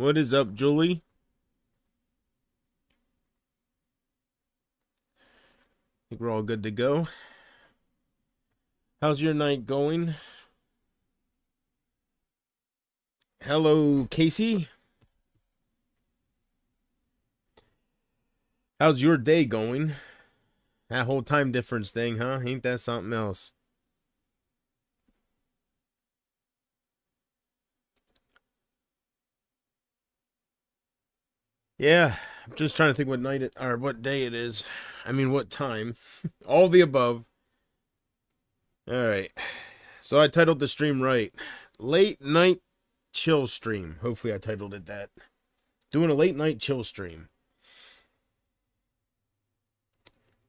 What is up, Julie? I think we're all good to go. How's your night going? Hello, Casey. How's your day going? That whole time difference thing, huh? Ain't that something else? Yeah, I'm just trying to think what night it or what day it is. I mean, what time? All the above. All right. So I titled the stream right. Late night chill stream. Hopefully I titled it that. Doing a late night chill stream.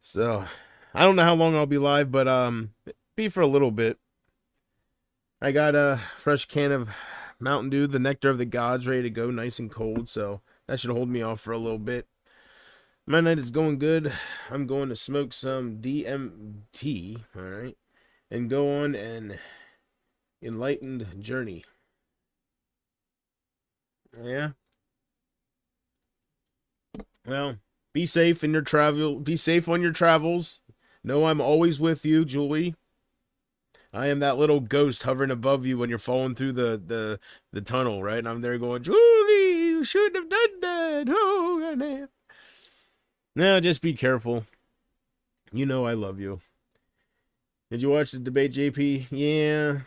So, I don't know how long I'll be live, but be for a little bit. I got a fresh can of Mountain Dew, the nectar of the gods, ready to go, nice and cold. So that should hold me off for a little bit. My night is going good. I'm going to smoke some DMT, all right, and go on an enlightened journey. Yeah. Well, be safe in your travel. Be safe on your travels. Know I'm always with you, Julie. I am that little ghost hovering above you when you're falling through the tunnel, right? And I'm there going, Julie, you shouldn't have done that. Oh, man. No, just be careful. You know I love you. Did you watch the debate, JP? Yeah.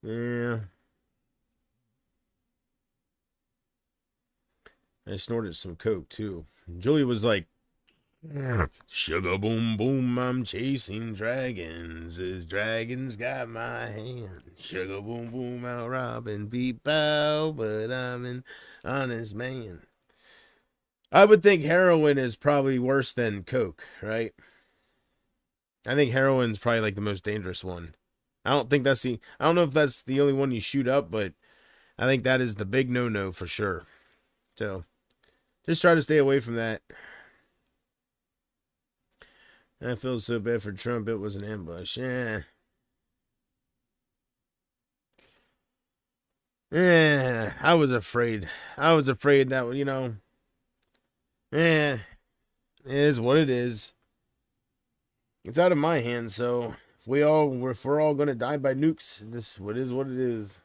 Yeah. I snorted some coke too. Julie was like, sugar boom boom, I'm chasing dragons. As dragons got my hand. Sugar boom boom, out robbing people, but I'm an honest man. I would think heroin is probably worse than coke, right? I think heroin's probably like the most dangerous one. I don't know if that's the only one you shoot up, but I think that is the big no-no for sure. So, just try to stay away from that. I feel so bad for Trump. It was an ambush. Yeah. Yeah, I was afraid. I was afraid that, eh, it is what it is. It's out of my hands, so if we're all gonna die by nukes, this what is what it is.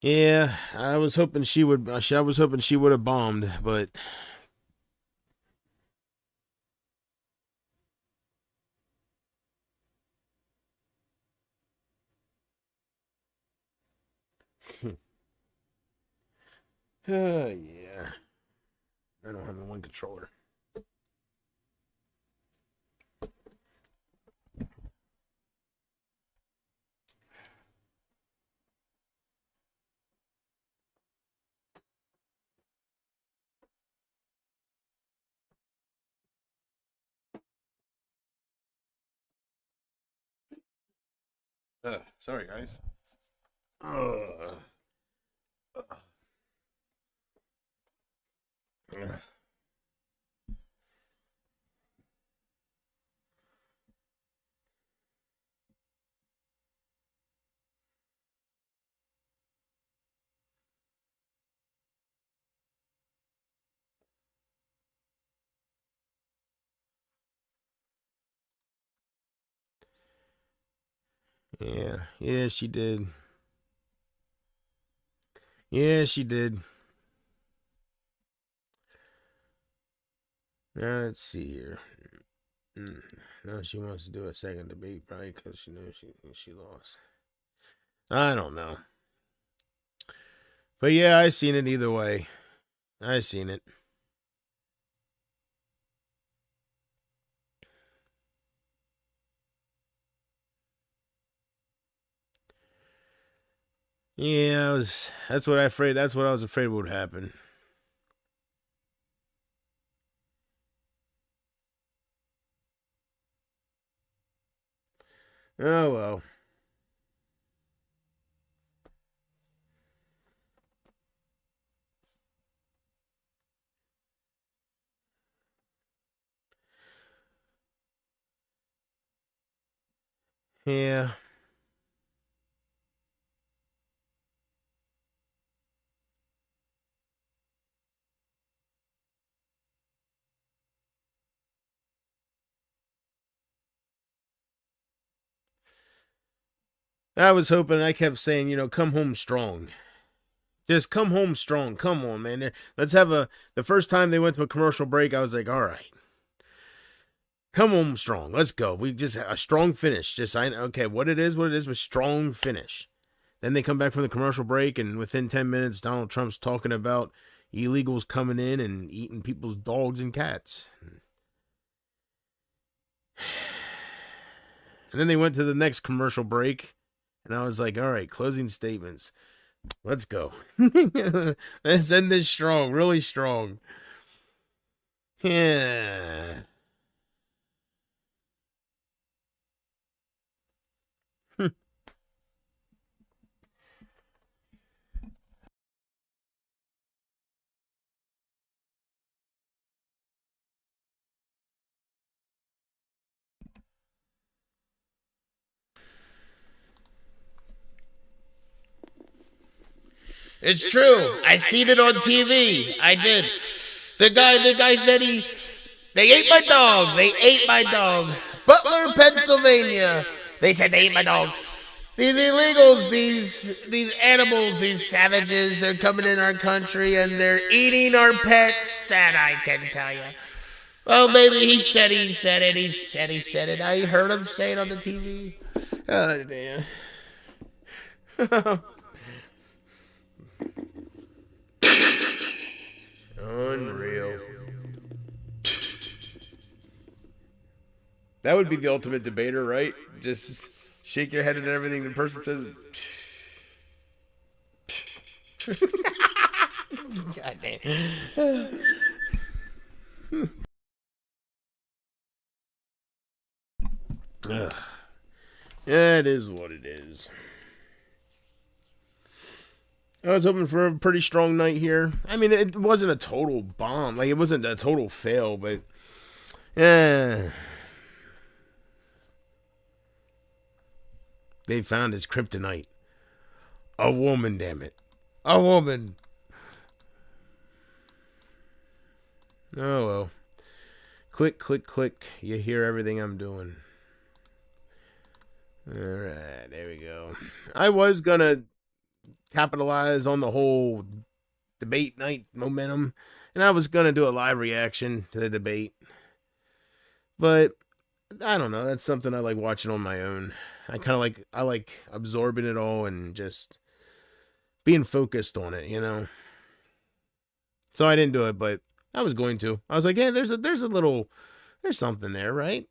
Yeah, I was hoping she would. I was hoping she would have bombed, but yeah, I don't have the one controller. Sorry, guys. Uh, yeah, yeah, she did. Yeah, she did. Let's see here. No, she wants to do a second debate, probably because she knows she lost. I don't know, but yeah, I seen it either way. I seen it. Yeah, that's what I afraid. That's what I was afraid would happen. Oh well. Yeah. I was hoping, I kept saying, come home strong. Just come home strong. Come on, man. Let's have the first time they went to a commercial break, I was like, all right, come home strong. Let's go. We just a strong finish. Okay, what it is was strong finish. Then they come back from the commercial break, and within 10 minutes, Donald Trump's talking about illegals coming in and eating people's dogs and cats. And then they went to the next commercial break, and I was like, all right, closing statements. Let's go. Let's end this strong, really strong. Yeah. It's true. I seen it on TV. I did. The guy said they ate my dog. They ate my dog. Butler, Pennsylvania. They said they ate my dog. These illegals, these animals, these savages, they're coming in our country and they're eating our pets. That I can tell you. Oh, maybe he said it. I heard him say it on the TV. Oh, damn. Unreal. That would be the ultimate debater, right? Just shake your head at everything the person says. God damn. Yeah, it is what it is. I was hoping for a pretty strong night here. I mean, it wasn't a total bomb. Like, it wasn't a total fail, but yeah. They found his kryptonite. A woman, damn it. A woman. Oh, well. Click, click, click. You hear everything I'm doing. Alright, there we go. I was gonna capitalize on the whole debate night momentum, and I was gonna do a live reaction to the debate. But I don't know, that's something I like watching on my own. I like absorbing it all and just being focused on it, So I didn't do it, but I was going to. I was like, yeah, there's something there, right?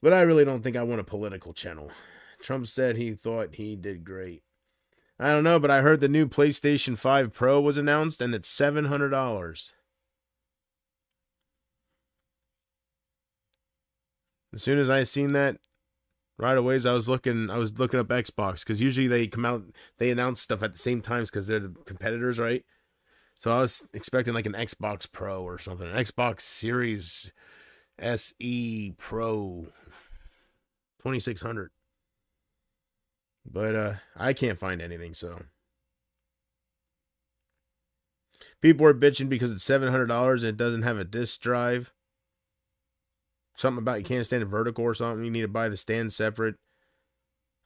But I really don't think I want a political channel. Trump said he thought he did great. I don't know, but I heard the new PlayStation 5 Pro was announced and it's $700. As soon as I seen that, right away, I was looking up Xbox because usually they announce stuff at the same times because they're the competitors, right? So I was expecting like an Xbox Pro or something, an Xbox Series SE Pro 2600. But I can't find anything, so people are bitching because it's $700 and it doesn't have a disc drive. Something about you can't stand it vertical or something. You need to buy the stand separate.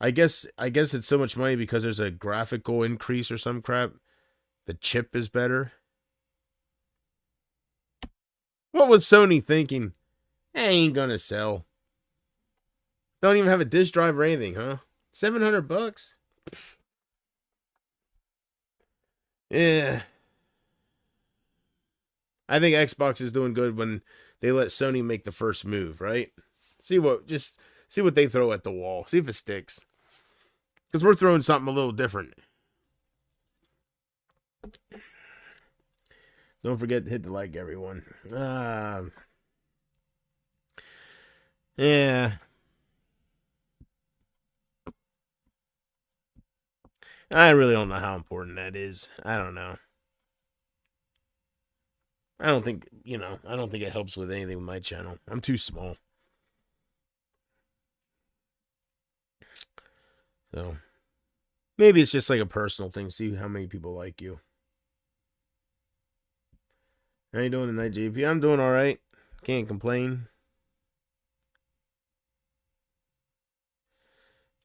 I guess it's so much money because there's a graphical increase or some crap. The chip is better. What was Sony thinking? Ain't gonna sell. Don't even have a disc drive or anything, huh? $700? Yeah. I think Xbox is doing good when they let Sony make the first move, right? See what they throw at the wall. See if it sticks. Because we're throwing something a little different. Don't forget to hit the like, everyone. Yeah. I really don't know how important that is. I don't know. I don't think, I don't think it helps with anything with my channel. I'm too small. So maybe it's just like a personal thing. See how many people like you. How you doing tonight, JP? I'm doing all right. Can't complain.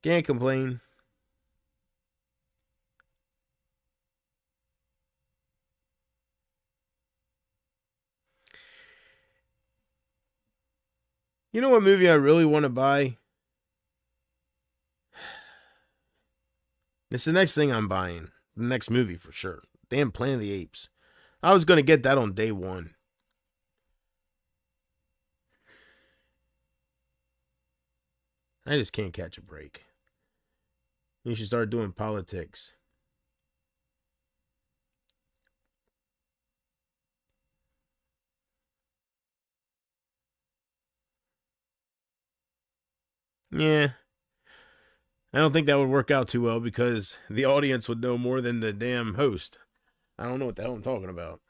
Can't complain. You know what movie I really want to buy? It's the next thing I'm buying. The next movie for sure. Damn Planet of the Apes. I was going to get that on day one. I just can't catch a break. You should start doing politics. Yeah. I don't think that would work out too well because the audience would know more than the damn host. I don't know what the hell I'm talking about.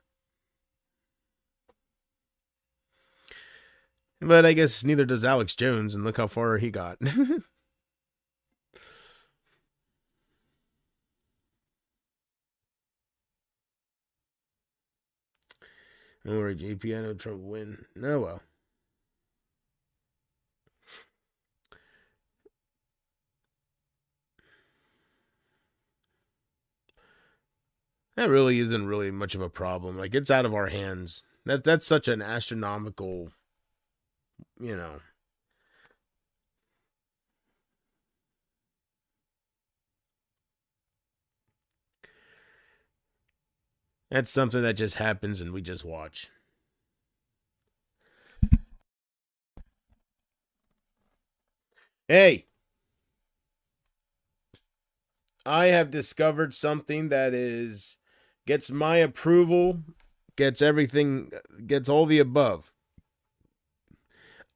But I guess neither does Alex Jones, and look how far he got. Don't worry, JP. I know Trump will win. No, well. That really isn't really much of a problem. Like, it's out of our hands. That's such an astronomical, you know. That's something that just happens and we just watch. Hey, I have discovered something that gets my approval, gets everything, gets all the above.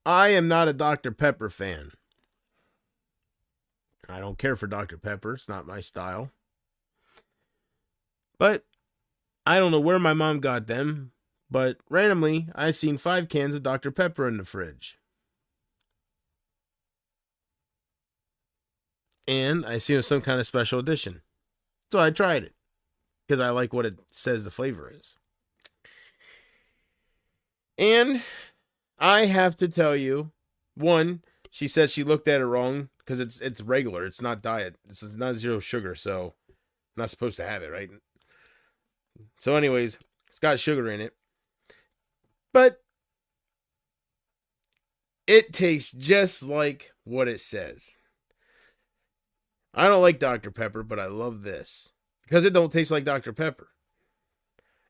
I am not a Dr. Pepper fan. I don't care for Dr. Pepper. It's not my style. But I don't know where my mom got them, but randomly I seen 5 cans of Dr. Pepper in the fridge. And I seen it was some kind of special edition. So I tried it because I like what it says the flavor is. And I have to tell you, one, she says she looked at it wrong because it's regular. It's not diet. This is not zero sugar, so I'm not supposed to have it, right? So, anyways, it's got sugar in it. But it tastes just like what it says. I don't like Dr. Pepper, but I love this because it don't taste like Dr. Pepper.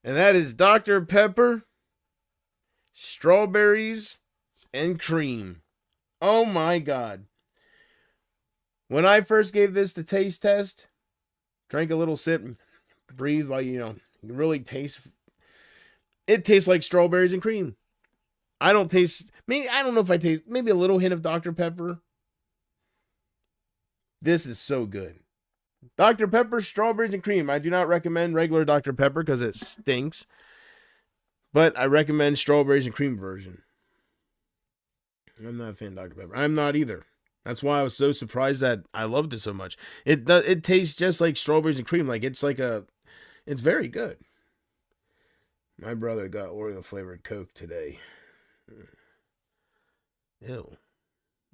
And that is Dr. Pepper, strawberries, and cream. Oh my God. When I first gave this the taste test, drank a little sip, breathe while you really taste. It tastes like strawberries and cream. I don't taste, maybe, I don't know if I taste, maybe a little hint of Dr. Pepper. This is so good. Dr. Pepper, strawberries, and cream. I do not recommend regular Dr. Pepper because it stinks. But I recommend strawberries and cream version. I'm not a fan of Dr. Pepper. I'm not either. That's why I was so surprised that I loved it so much. It tastes just like strawberries and cream. Like it's very good. My brother got Oreo flavored Coke today. Ew.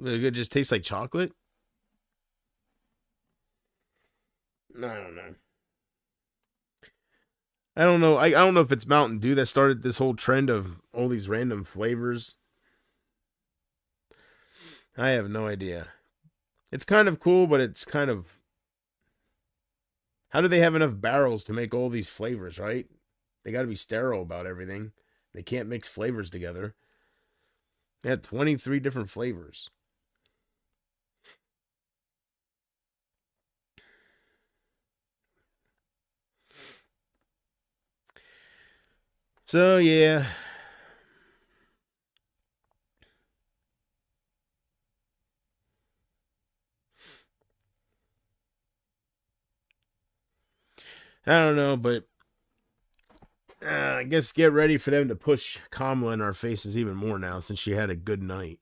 It just tastes like chocolate? I don't know. I don't know. I don't know if it's Mountain Dew that started this whole trend of all these random flavors. I have no idea. It's kind of cool, but it's kind of. How do they have enough barrels to make all these flavors, right? They got to be sterile about everything. They can't mix flavors together. They had 23 different flavors. So, yeah. I don't know, but I guess get ready for them to push Kamala in our faces even more now since she had a good night.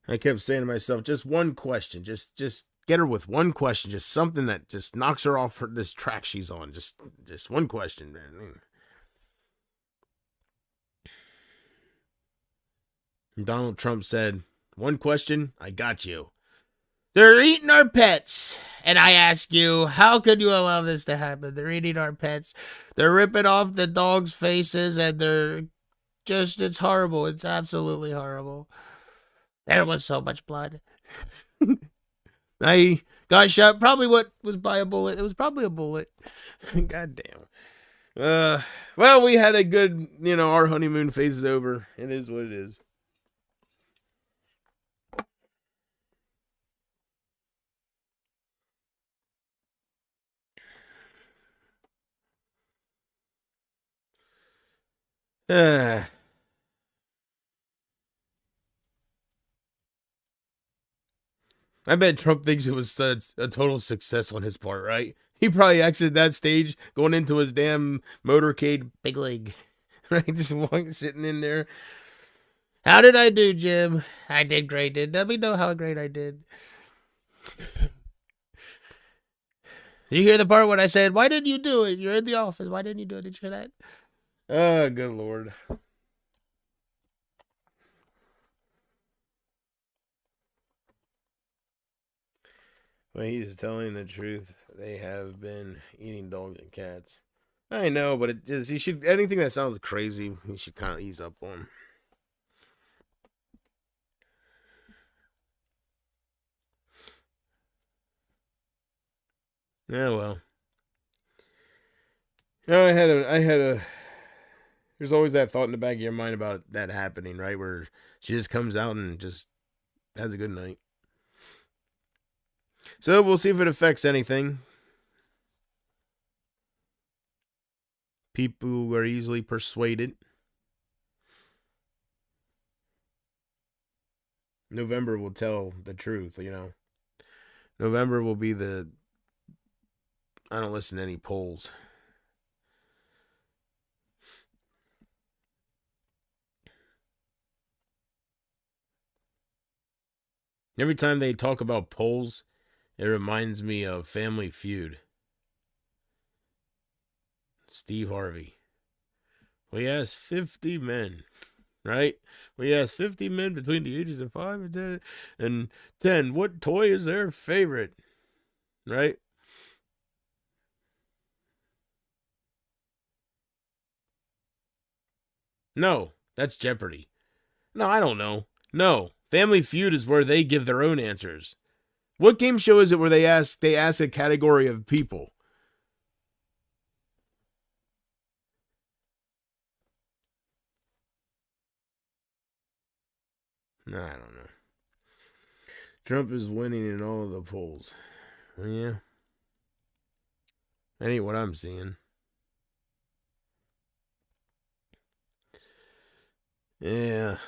I kept saying to myself, just one question, just get her with one question, just something that just knocks her off this track she's on. Just one question, man. Donald Trump said, "One question, I got you." They're eating our pets. And I ask you, how could you allow this to happen? They're eating our pets. They're ripping off the dogs' faces, and it's horrible. It's absolutely horrible. There was so much blood. I got shot. Probably what was by a bullet. It was probably a bullet. God damn. Well, we had a good, our honeymoon phase is over. It is what it is. I bet Trump thinks it was a total success on his part, right? He probably exited that stage going into his damn motorcade big league. Right? Just sitting in there. How did I do, Jim? I did great. Let me know how great I did. Did you hear the part when I said, "Why didn't you do it? You're in the office. Why didn't you do it?" Did you hear that? Oh, good Lord. Well, he's telling the truth. They have been eating dogs and cats. I know, but he should, anything that sounds crazy, he should kind of ease up on. Yeah, well. No, I had a. There's always that thought in the back of your mind about that happening, right? Where she just comes out and just has a good night. So we'll see if it affects anything. People are easily persuaded. November will tell the truth, November will be the. I don't listen to any polls. Every time they talk about polls, it reminds me of Family Feud. Steve Harvey. We asked 50 men, right? We asked 50 men between the ages of 5 and 10 what toy is their favorite, right? No, that's Jeopardy. No, I don't know. No, Family Feud is where they give their own answers. What game show is it where they ask a category of people? No, I don't know. Trump is winning in all of the polls. Yeah. That ain't what I'm seeing. Yeah.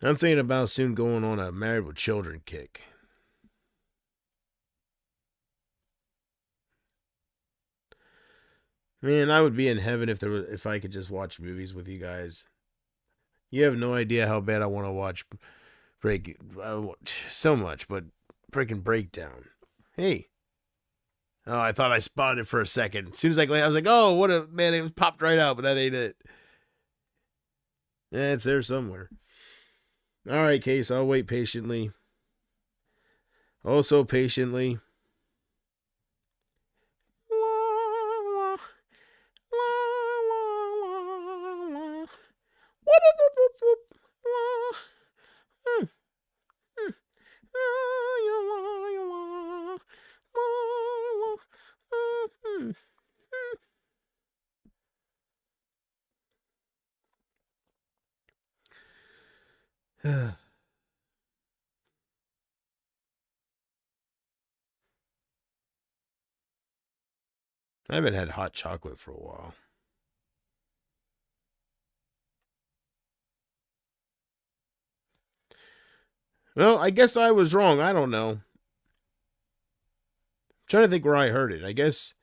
I'm thinking about soon going on a Married with Children kick. Man, I would be in heaven if I could just watch movies with you guys. You have no idea how bad I want to watch so much, but freaking Breakdown. Hey. Oh, I thought I spotted it for a second. As soon as I was like, oh, what a man! It was popped right out, but that ain't it. Yeah, it's there somewhere. All right, Case. I'll wait patiently. Also patiently. I haven't had hot chocolate for a while. Well, I guess I was wrong. I don't know. I'm trying to think where I heard it. I guess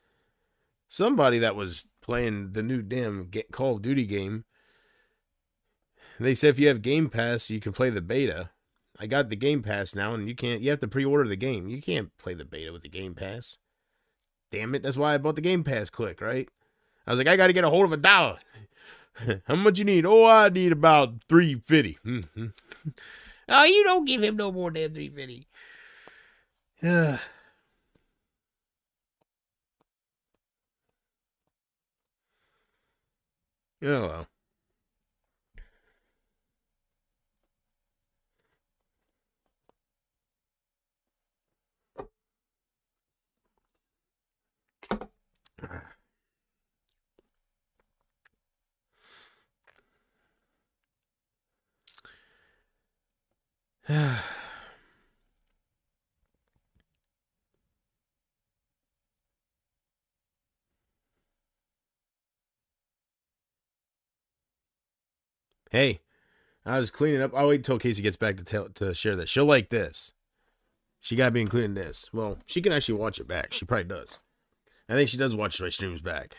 somebody that was playing the new damn Call of Duty game. They said if you have Game Pass, you can play the beta. I got the Game Pass now, and you have to pre-order the game. You can't play the beta with the Game Pass. Damn it, that's why I bought the Game Pass click, right? I was like, I got to get a hold of $1. How much you need? Oh, I need about $3.50. Mm-hmm. Oh, you don't give him no more than $3.50. Yeah. Oh, well. Hey, I was cleaning up. I'll wait until Casey gets back to share this. She'll like this. She got to be including this. Well, she can actually watch it back. She probably does. I think she does watch my streams back.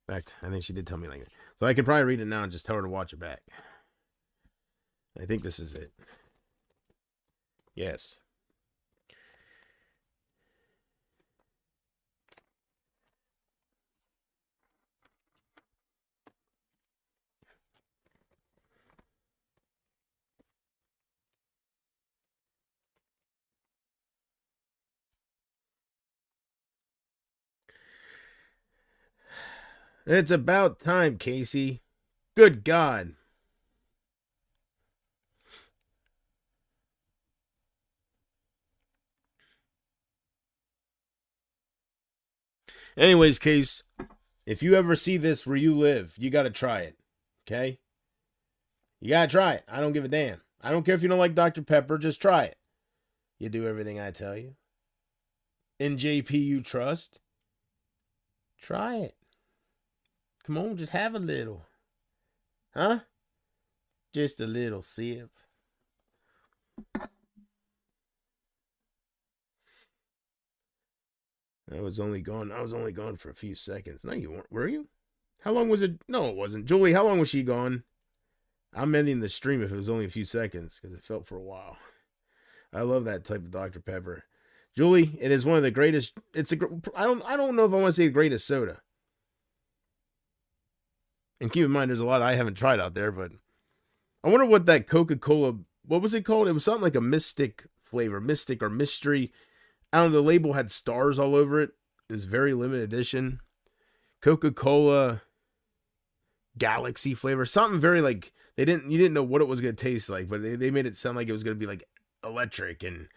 In fact, I think she did tell me like that. So I can probably read it now and just tell her to watch it back. I think this is it. Yes. It's about time, Casey. Good God. Anyways, Case, if you ever see this where you live, you got to try it. Okay? You got to try it. I don't give a damn. I don't care if you don't like Dr. Pepper, just try it. You do everything I tell you. In JP you trust. Try it. Come on, just have a little. Huh? Just a little sip. I was only gone for a few seconds. No, you weren't. Were you? How long was it? No, it wasn't. Julie, how long was she gone? I'm ending the stream if it was only a few seconds because it felt for a while. I love that type of Dr. Pepper. Julie, it is one of the greatest. I don't know if I want to say the greatest soda. And keep in mind, there's a lot I haven't tried out there, but I wonder what that Coca-Cola, what was it called? It was something like a mystic flavor, mystic or mystery. I don't know, the label had stars all over it. It's very limited edition. Coca-Cola Galaxy flavor. Something very like, you didn't know what it was going to taste like, but they made it sound like it was going to be like electric and,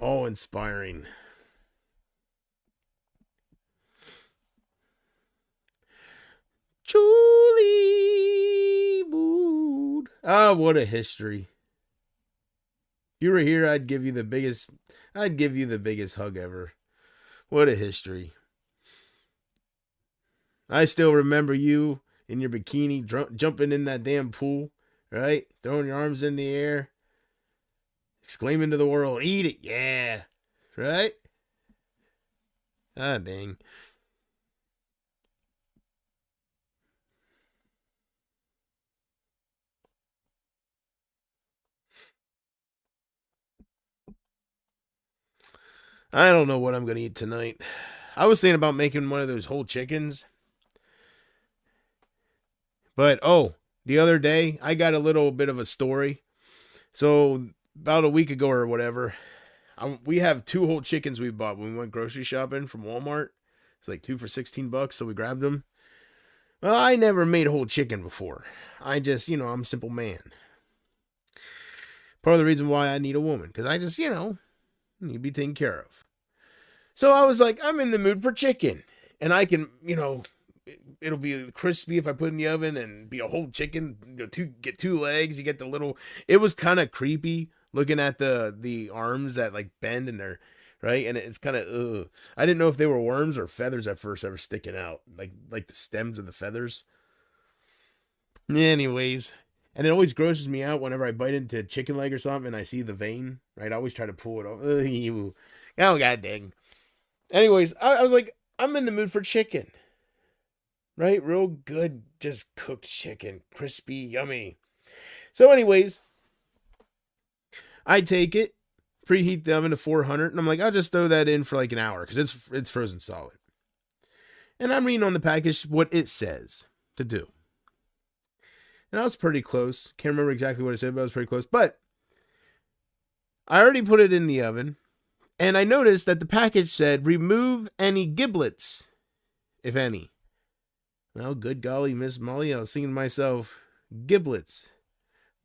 awe-inspiring. Julie Mood. Ah, what a history. If you were here, I'd give you the biggest hug ever. What a history. I still remember you in your bikini jumping in that damn pool, right? Throwing your arms in the air, exclaiming to the world, "Eat it, yeah." Right? Ah, dang. I don't know what I'm going to eat tonight. I was thinking about making one of those whole chickens. But, the other day, I got a little bit of a story. So, about a week ago or whatever, we have 2 whole chickens we bought when we went grocery shopping from Walmart. It's like 2 for $16, so we grabbed them. Well, I never made whole chicken before. I just, I'm a simple man. Part of the reason why I need a woman, because I just, need to be taken care of. So I was like, I'm in the mood for chicken. And I can, it'll be crispy if I put it in the oven and be a whole chicken. Get 2 legs. You get the little. It was kind of creepy looking at the arms that like bend and they're right? And it's kind of, I didn't know if they were worms or feathers at first that were sticking out, like the stems of the feathers. Anyways, and it always grosses me out whenever I bite into a chicken leg or something and I see the vein, right? I always try to pull it off. Ugh, oh, god dang. Anyways, I was like, I'm in the mood for chicken, right? Real good, just cooked chicken, crispy, yummy. So, anyways, I take it, preheat the oven to 400, and I'm like, I'll just throw that in for like an hour because it's frozen solid. And I'm reading on the package what it says to do. And I was pretty close. Can't remember exactly what it said, but I was pretty close. But I already put it in the oven, and I noticed that the package said, remove any giblets, if any. Well, good golly, Miss Molly, I was thinking to myself, giblets.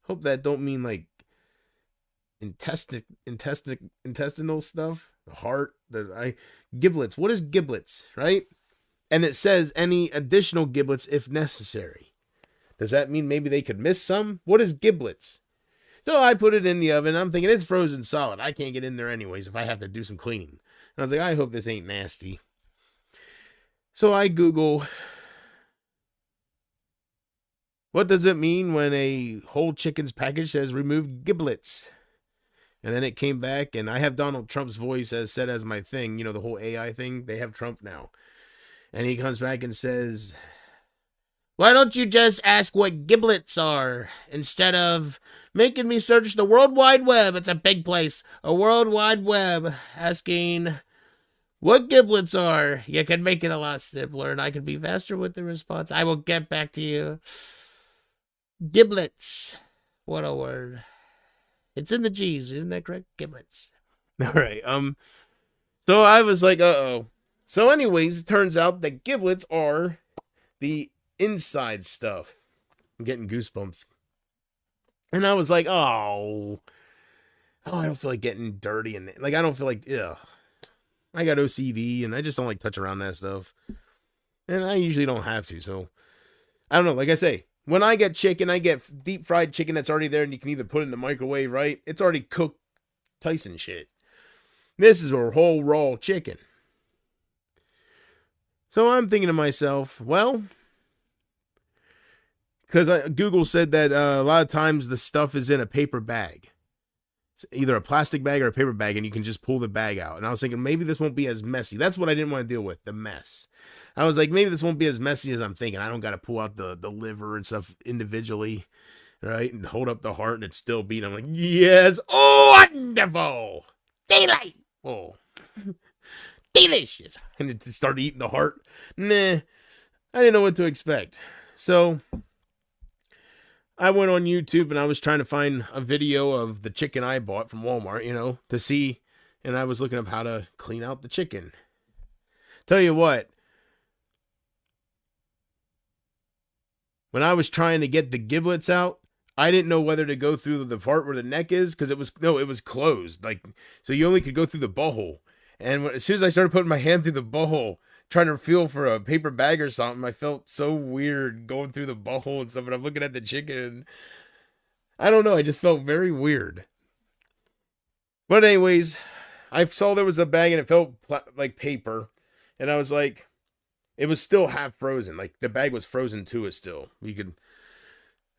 Hope that don't mean like intestinal stuff, the heart, giblets. What is giblets, right? And it says any additional giblets if necessary. Does that mean maybe they could miss some? What is giblets? So I put it in the oven. I'm thinking it's frozen solid. I can't get in there anyways if I have to do some cleaning. And I was like, I hope this ain't nasty. So I Google, what does it mean when a whole chicken's package says remove giblets? And then it came back, and I have Donald Trump's voice as set as my thing. You know, the whole AI thing. They have Trump now. And he comes back and says, why don't you just ask what giblets are instead of making me search the World Wide Web? It's a big place. A World Wide Web asking what giblets are. You can make it a lot simpler, and I can be faster with the response. I will get back to you. Giblets. What a word. It's in the G's, isn't that correct? Giblets. All right. So I was like, uh-oh. So anyways, it turns out that giblets are the inside stuff. I'm getting goosebumps. And I was like, oh, I don't feel like getting dirty. And like, I don't feel like, ugh. I got OCD and I just don't like touch around that stuff. And I usually don't have to. So I don't know. Like I say, when I get chicken, I get deep fried chicken that's already there and you can either put it in the microwave, right? It's already cooked Tyson shit. This is a whole raw chicken. So I'm thinking to myself, well, because Google said that a lot of times the stuff is in a paper bag. It's either a plastic bag or a paper bag, and you can just pull the bag out. And I was thinking, maybe this won't be as messy. That's what I didn't want to deal with, the mess. I was like, maybe this won't be as messy as I'm thinking. I don't got to pull out the liver and stuff individually, right? And hold up the heart and it's still beating. I'm like, yes, wonderful, delightful, delicious. And it started eating the heart. Nah, I didn't know what to expect. So I went on YouTube and I was trying to find a video of the chicken I bought from Walmart, you know, to see. And I was looking up how to clean out the chicken. Tell you what, when I was trying to get the giblets out, I didn't know whether to go through the part where the neck is because it was closed. Like, so you only could go through the butthole. And as soon as I started putting my hand through the butthole, trying to feel for a paper bag or something, I felt so weird going through the butthole and stuff. And I'm looking at the chicken, and I don't know. I just felt very weird. But anyways, I saw there was a bag and it felt like paper, and I was like, it was still half frozen. Like the bag was frozen to it still.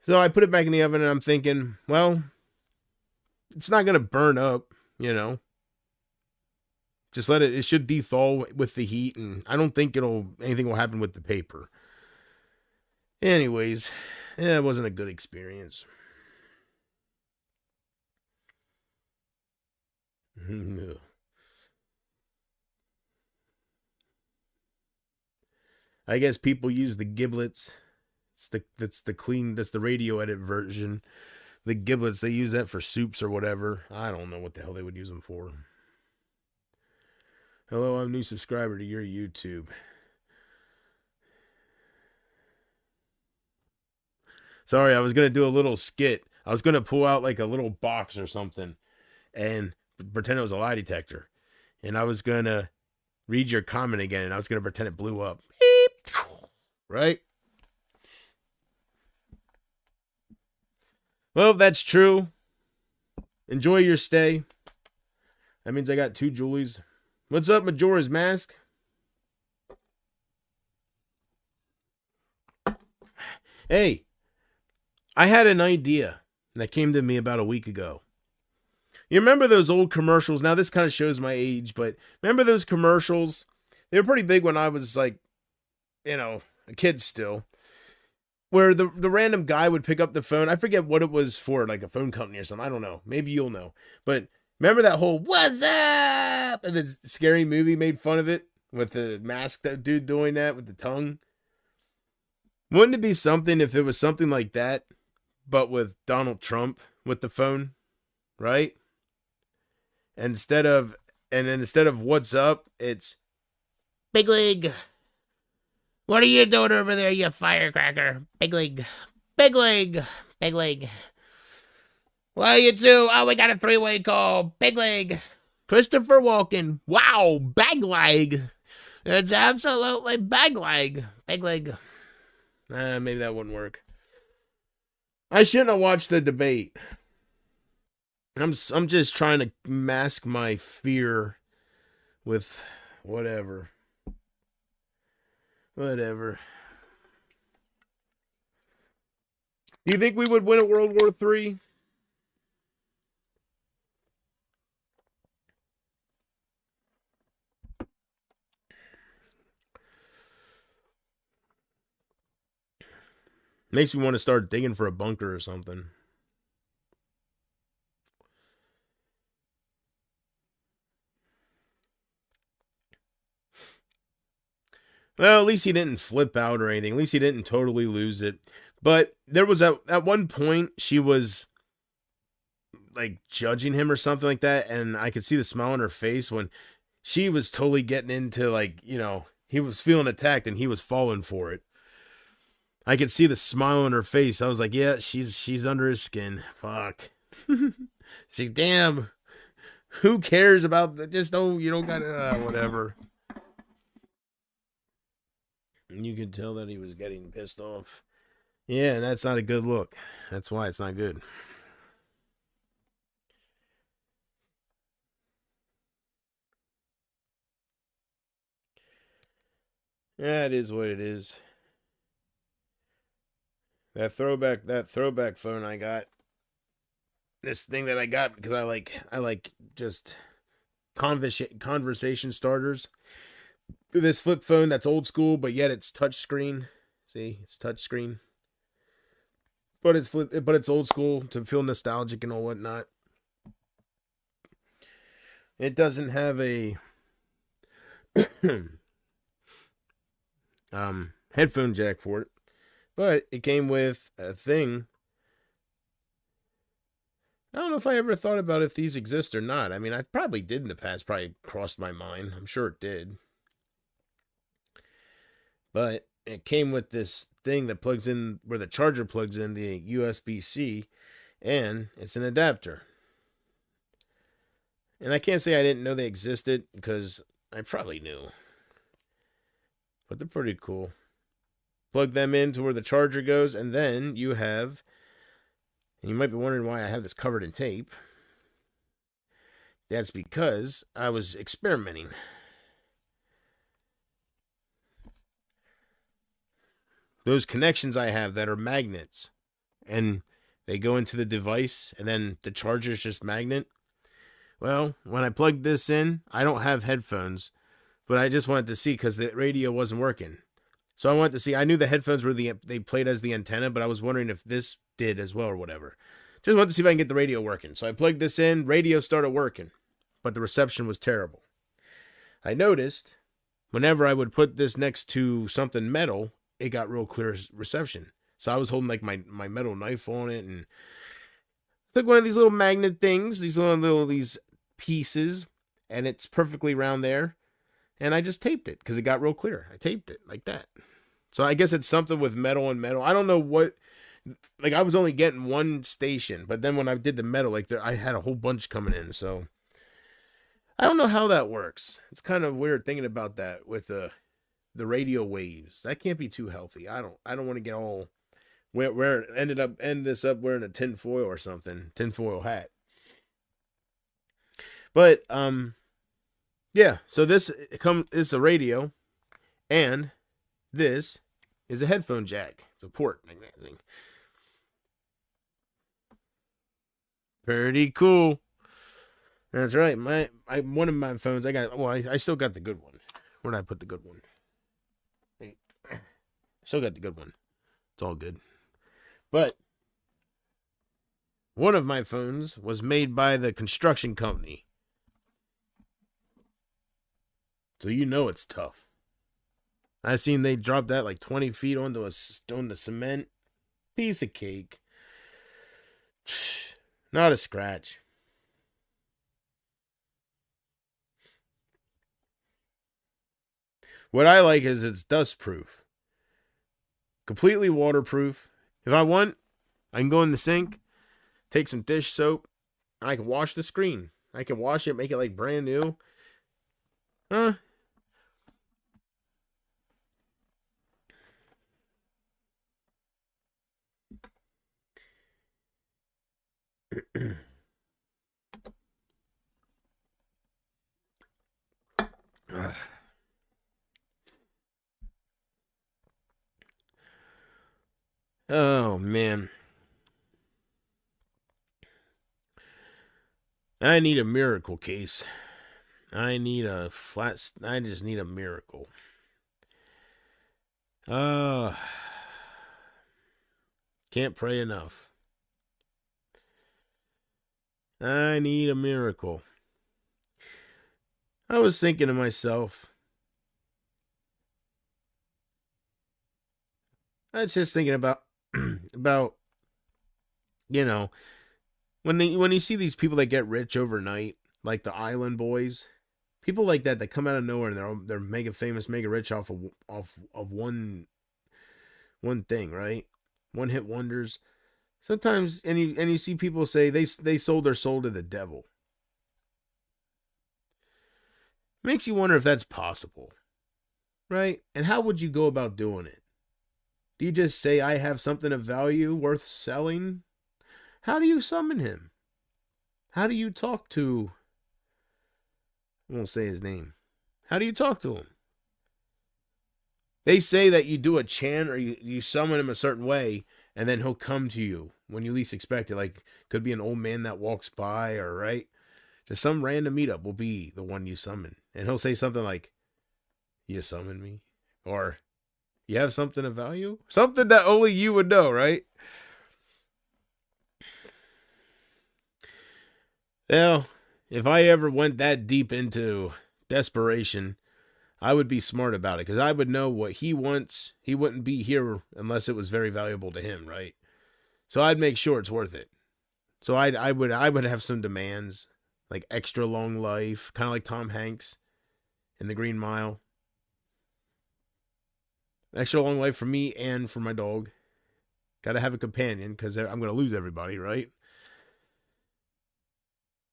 So I put it back in the oven and I'm thinking, well, it's not going to burn up, you know. Just let it should de-thaw with the heat, and I don't think anything will happen with the paper. Anyways, yeah, it wasn't a good experience. No. I guess people use the giblets. That's the radio edit version. The giblets, they use that for soups or whatever. I don't know what the hell they would use them for. Hello, I'm a new subscriber to your YouTube. Sorry, I was going to do a little skit. I was going to pull out like a little box or something and pretend it was a lie detector. And I was going to read your comment again, and I was going to pretend it blew up. Beep. Right? Well, if that's true, enjoy your stay. That means I got 2 Julies. What's up, Majora's Mask? Hey, I had an idea that came to me about a week ago. You remember those old commercials? Now, this kind of shows my age, but remember those commercials? They were pretty big when I was like, a kid still. Where the random guy would pick up the phone. I forget what it was for, like a phone company or something. I don't know. Maybe you'll know. But remember that whole "What's up?" and the Scary Movie made fun of it with the mask that dude doing that with the tongue. Wouldn't it be something if it was something like that, but with Donald Trump with the phone, right? Instead of "What's up?" it's Big League. What are you doing over there, you firecracker? Big League. Big League. Big League. What are you two? Oh, we got a 3-way call. Big League. Christopher Walken. Wow, bag leg. It's absolutely bag leg. Big League. Maybe that wouldn't work. I shouldn't have watched the debate. I'm just trying to mask my fear with whatever. Whatever. Do you think we would win a World War III? Makes me want to start digging for a bunker or something. Well, at least he didn't flip out or anything. At least he didn't totally lose it. But there was at one point she was like judging him or something like that, and I could see the smile on her face when she was totally getting into like, he was feeling attacked and he was falling for it. I could see the smile on her face. I was like, yeah, she's under his skin. Fuck. See, damn. Who cares about that? Just don't, you don't gotta, whatever. You could tell that he was getting pissed off. Yeah, that's not a good look. That's why it's not good. Yeah, it is what it is. That throwback phone I got. This thing that I got because I like just conversation starters. This flip phone that's old school, but yet it's touchscreen. See, it's touchscreen, but it's old school to feel nostalgic and all whatnot. It doesn't have a headphone jack for it, but it came with a thing. I don't know if I ever thought about if these exist or not. I mean, I probably did in the past, probably crossed my mind. I'm sure it did. But it came with this thing that plugs in where the charger plugs in the USB-C, and it's an adapter. And I can't say I didn't know they existed because I probably knew. But they're pretty cool. Plug them in to where the charger goes, and then you have, and you might be wondering why I have this covered in tape. That's because I was experimenting. Those connections I have that are magnets, and they go into the device, and then the charger is just magnet. Well, when I plugged this in, I don't have headphones, but I just wanted to see because the radio wasn't working. So I wanted to see. I knew the headphones were they played as the antenna, but I was wondering if this did as well or whatever. Just wanted to see if I can get the radio working. So I plugged this in. Radio started working, but the reception was terrible. I noticed whenever I would put this next to something metal, it got real clear reception. So I was holding like my metal knife on it and took one of these little magnet things, these pieces, and it's perfectly round there. And I just taped it because it got real clear. I taped it like that. So I guess it's something with metal and metal. I don't know what, like I was only getting one station, but then when I did the metal, like I had a whole bunch coming in. So I don't know how that works. It's kind of weird thinking about that with the radio waves. That can't be too healthy. I don't want to get all where end this up wearing a tinfoil or something, tinfoil hat. But yeah. So this is a radio, and this is a headphone jack. It's a port magnetic thing. Pretty cool. That's right. One of my phones. I still got the good one. Where did I put the good one? Still got the good one. It's all good. But one of my phones was made by the construction company. So you know it's tough. I seen they dropped that like 20 feet onto the cement. Piece of cake. Not a scratch. What I like is it's dust proof. Completely waterproof. If I want, I can go in the sink, take some dish soap, and I can wash the screen. I can wash it, make it like brand new. Huh? Oh, man. I need a miracle case. I just need a miracle. Can't pray enough. I need a miracle. I was thinking to myself, I was just thinking about about when you see these people that get rich overnight, like the Island Boys, people like that come out of nowhere and they're mega famous, mega rich off of one thing, right? One hit wonders. Sometimes and you see people say they sold their soul to the devil. Makes you wonder if that's possible, right? And how would you go about doing it? Do you just say, I have something of value worth selling? How do you summon him? How do you talk to... I won't say his name. How do you talk to him? They say that you do a chant or you summon him a certain way, and then he'll come to you when you least expect it. Like, could be an old man that walks by, or right? Just some random meetup will be the one you summon. And he'll say something like, you summon me? Or, you have something of value? Something that only you would know, right? Well, if I ever went that deep into desperation, I would be smart about it because I would know what he wants. He wouldn't be here unless it was very valuable to him, right? So I'd make sure it's worth it. So I would have some demands, like extra long life, kind of like Tom Hanks in The Green Mile. Extra long life for me and for my dog. Got to have a companion because I'm going to lose everybody, right?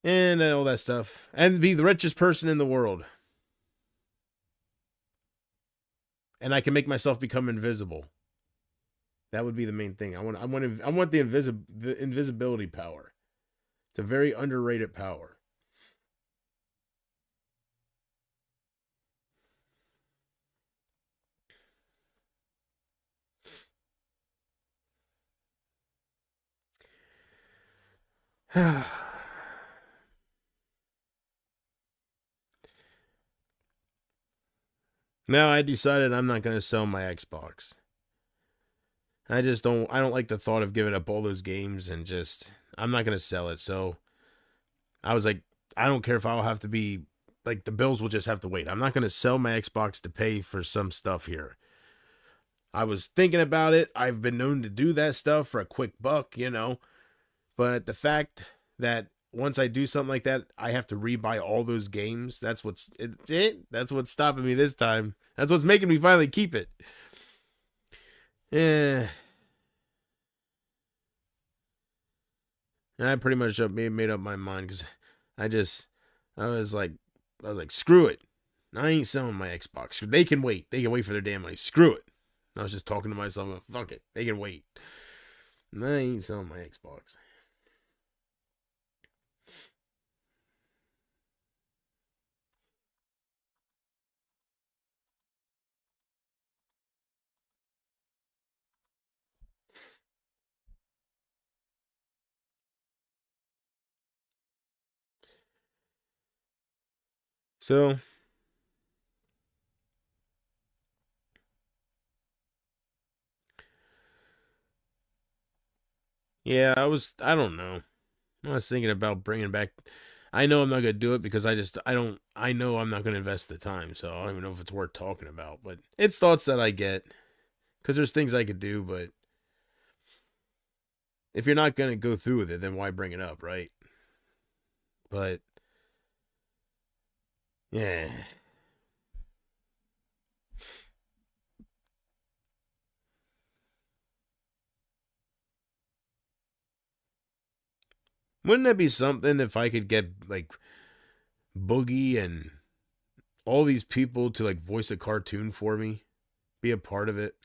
And all that stuff. And be the richest person in the world. And I can make myself become invisible. That would be the main thing. I want the invisibility power. It's a very underrated power. Now I decided I'm not going to sell my Xbox. I don't like the thought of giving up all those games and I'm not going to sell it. So I was like, I don't care if I'll have to be, like, the bills will just have to wait. I'm not going to sell my Xbox to pay for some stuff here. I was thinking about it. I've been known to do that stuff for a quick buck, But the fact that once I do something like that, I have to rebuy all those games. That's what's stopping me this time. That's what's making me finally keep it. Yeah. I pretty much made up my mind because I was like, screw it. I ain't selling my Xbox. They can wait. They can wait for their damn money. Screw it. I was just talking to myself. Fuck it. They can wait. I ain't selling my Xbox. So, yeah, I don't know. I was thinking about bringing back. I know I'm not gonna do it because I don't. I know I'm not gonna invest the time, so I don't even know if it's worth talking about. But it's thoughts that I get because there's things I could do, but if you're not gonna go through with it, then why bring it up, right? But yeah, wouldn't that be something if I could get like Boogie and all these people to like voice a cartoon for me, be a part of it?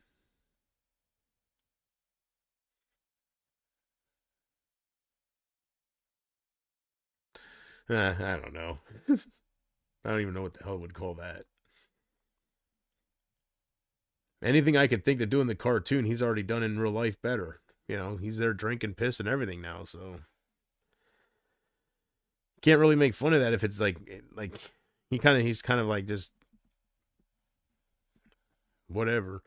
I don't know. I don't even know what the hell I would call that. Anything I could think to do in the cartoon, he's already done in real life better. You know, he's there drinking piss and everything now, so can't really make fun of that if it's like he's kind of like just whatever.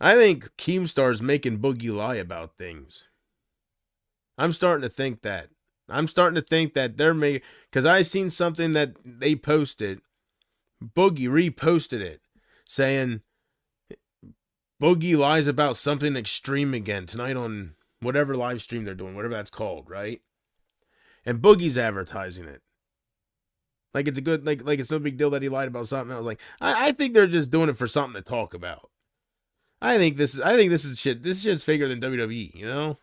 I think Keemstar's making Boogie lie about things. I'm starting to think that. I'm starting to think that they're making because I seen something that they posted. Boogie reposted it, saying Boogie lies about something extreme again tonight on whatever live stream they're doing, whatever that's called, right? And Boogie's advertising it. Like it's a good like it's no big deal that he lied about something. I was like, I think they're just doing it for something to talk about. I think this is shit. This shit's bigger than WWE, you know?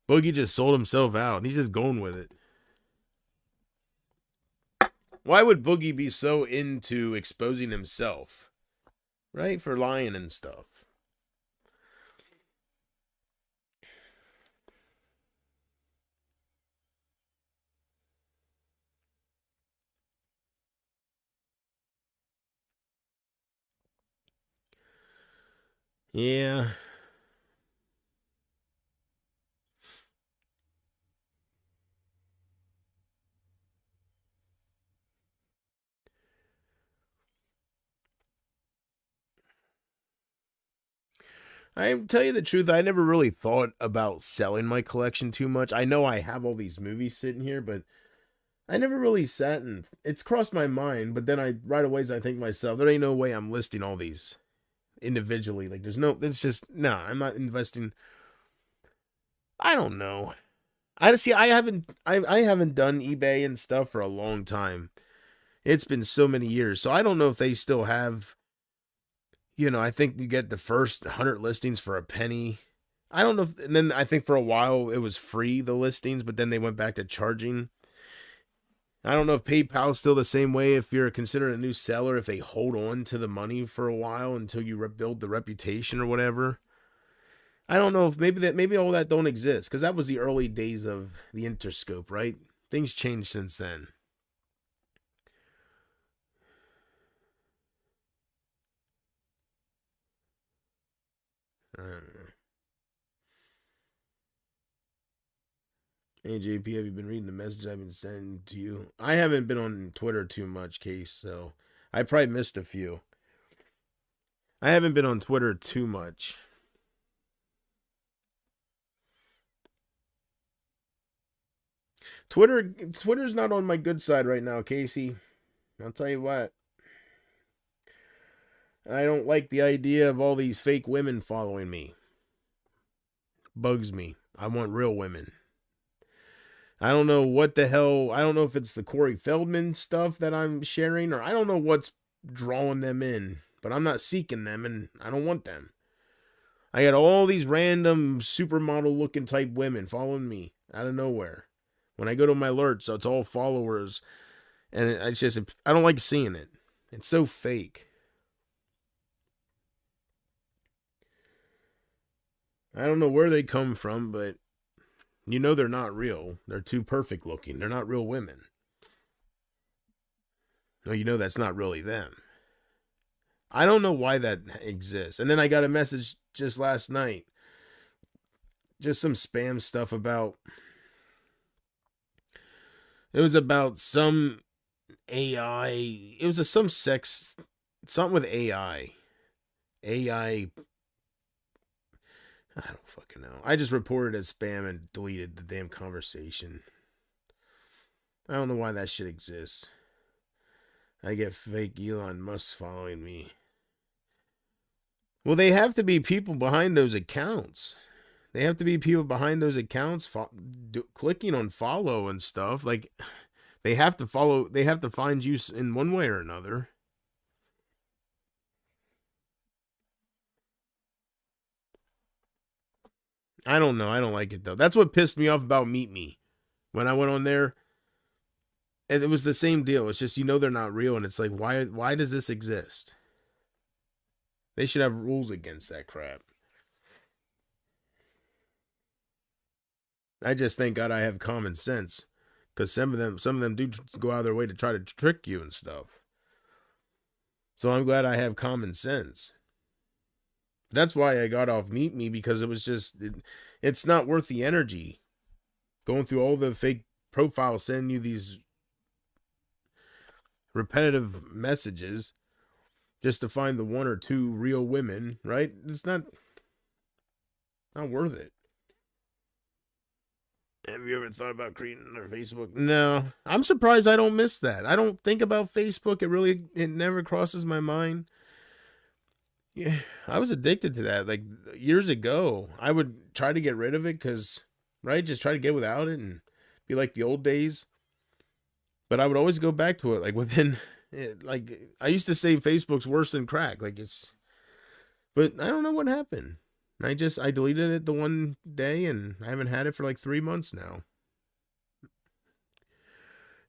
Boogie just sold himself out and he's just going with it. Why would Boogie be so into exposing himself? Right? For lying and stuff. Yeah. I tell you the truth, I never really thought about selling my collection too much. I know I have all these movies sitting here, but I never really sat and it's crossed my mind, but then I right away I think to myself, there ain't no way I'm listing all these individually. Like there's no it's just I'm not investing. I don't know. I see I haven't done eBay and stuff for a long time. It's been so many years. So I don't know if they still have, I think you get the first 100 listings for a penny. I don't know if, and then I think for a while it was free the listings, but then they went back to charging. I don't know if PayPal's still the same way if you're considered a new seller, if they hold on to the money for a while until you build the reputation or whatever. I don't know if maybe all that don't exist because that was the early days of the Interscope, right? Things changed since then. Hey JP, have you been reading the message I've been sending to you? I haven't been on Twitter too much, Case, so I probably missed a few. I haven't been on Twitter too much. Twitter's not on my good side right now, Casey. I'll tell you what. I don't like the idea of all these fake women following me. Bugs me. I want real women. I don't know what the hell. I don't know if it's the Corey Feldman stuff that I'm sharing, or I don't know what's drawing them in, but I'm not seeking them and I don't want them. I got all these random supermodel looking type women following me out of nowhere. When I go to my alerts, it's all followers, and it's just I don't like seeing it. It's so fake. I don't know where they come from, but they're not real. They're too perfect looking. They're not real women. No, that's not really them. I don't know why that exists. And then I got a message just last night. just some spam stuff about. It was about some AI. It was some sex, something with AI. AI. I don't fucking know. I just reported as spam and deleted the damn conversation. I don't know why that shit exists. I get fake Elon Musk following me. Well, they have to be people behind those accounts. They have to be people behind those accounts clicking on follow and stuff. Like, they have to follow, they have to find you in one way or another. I don't know. I don't like it, though. That's what pissed me off about Meet Me. When I went on there, and it was the same deal. It's just, they're not real, and it's like, why does this exist? They should have rules against that crap. I just thank God I have common sense, because some of them do go out of their way to try to trick you and stuff. So I'm glad I have common sense. That's why I got off Meet Me, because it was just it's not worth the energy going through all the fake profiles sending you these repetitive messages just to find the one or two real women, right? It's not worth it. Have you ever thought about creating another Facebook? No. I'm surprised I don't miss that. I don't think about Facebook. It never crosses my mind. Yeah, I was addicted to that. Like years ago, I would try to get rid of it right? Just try to get without it and be like the old days. But I would always go back to it. Like I used to say Facebook's worse than crack. But I don't know what happened. I deleted it the one day and I haven't had it for like 3 months now.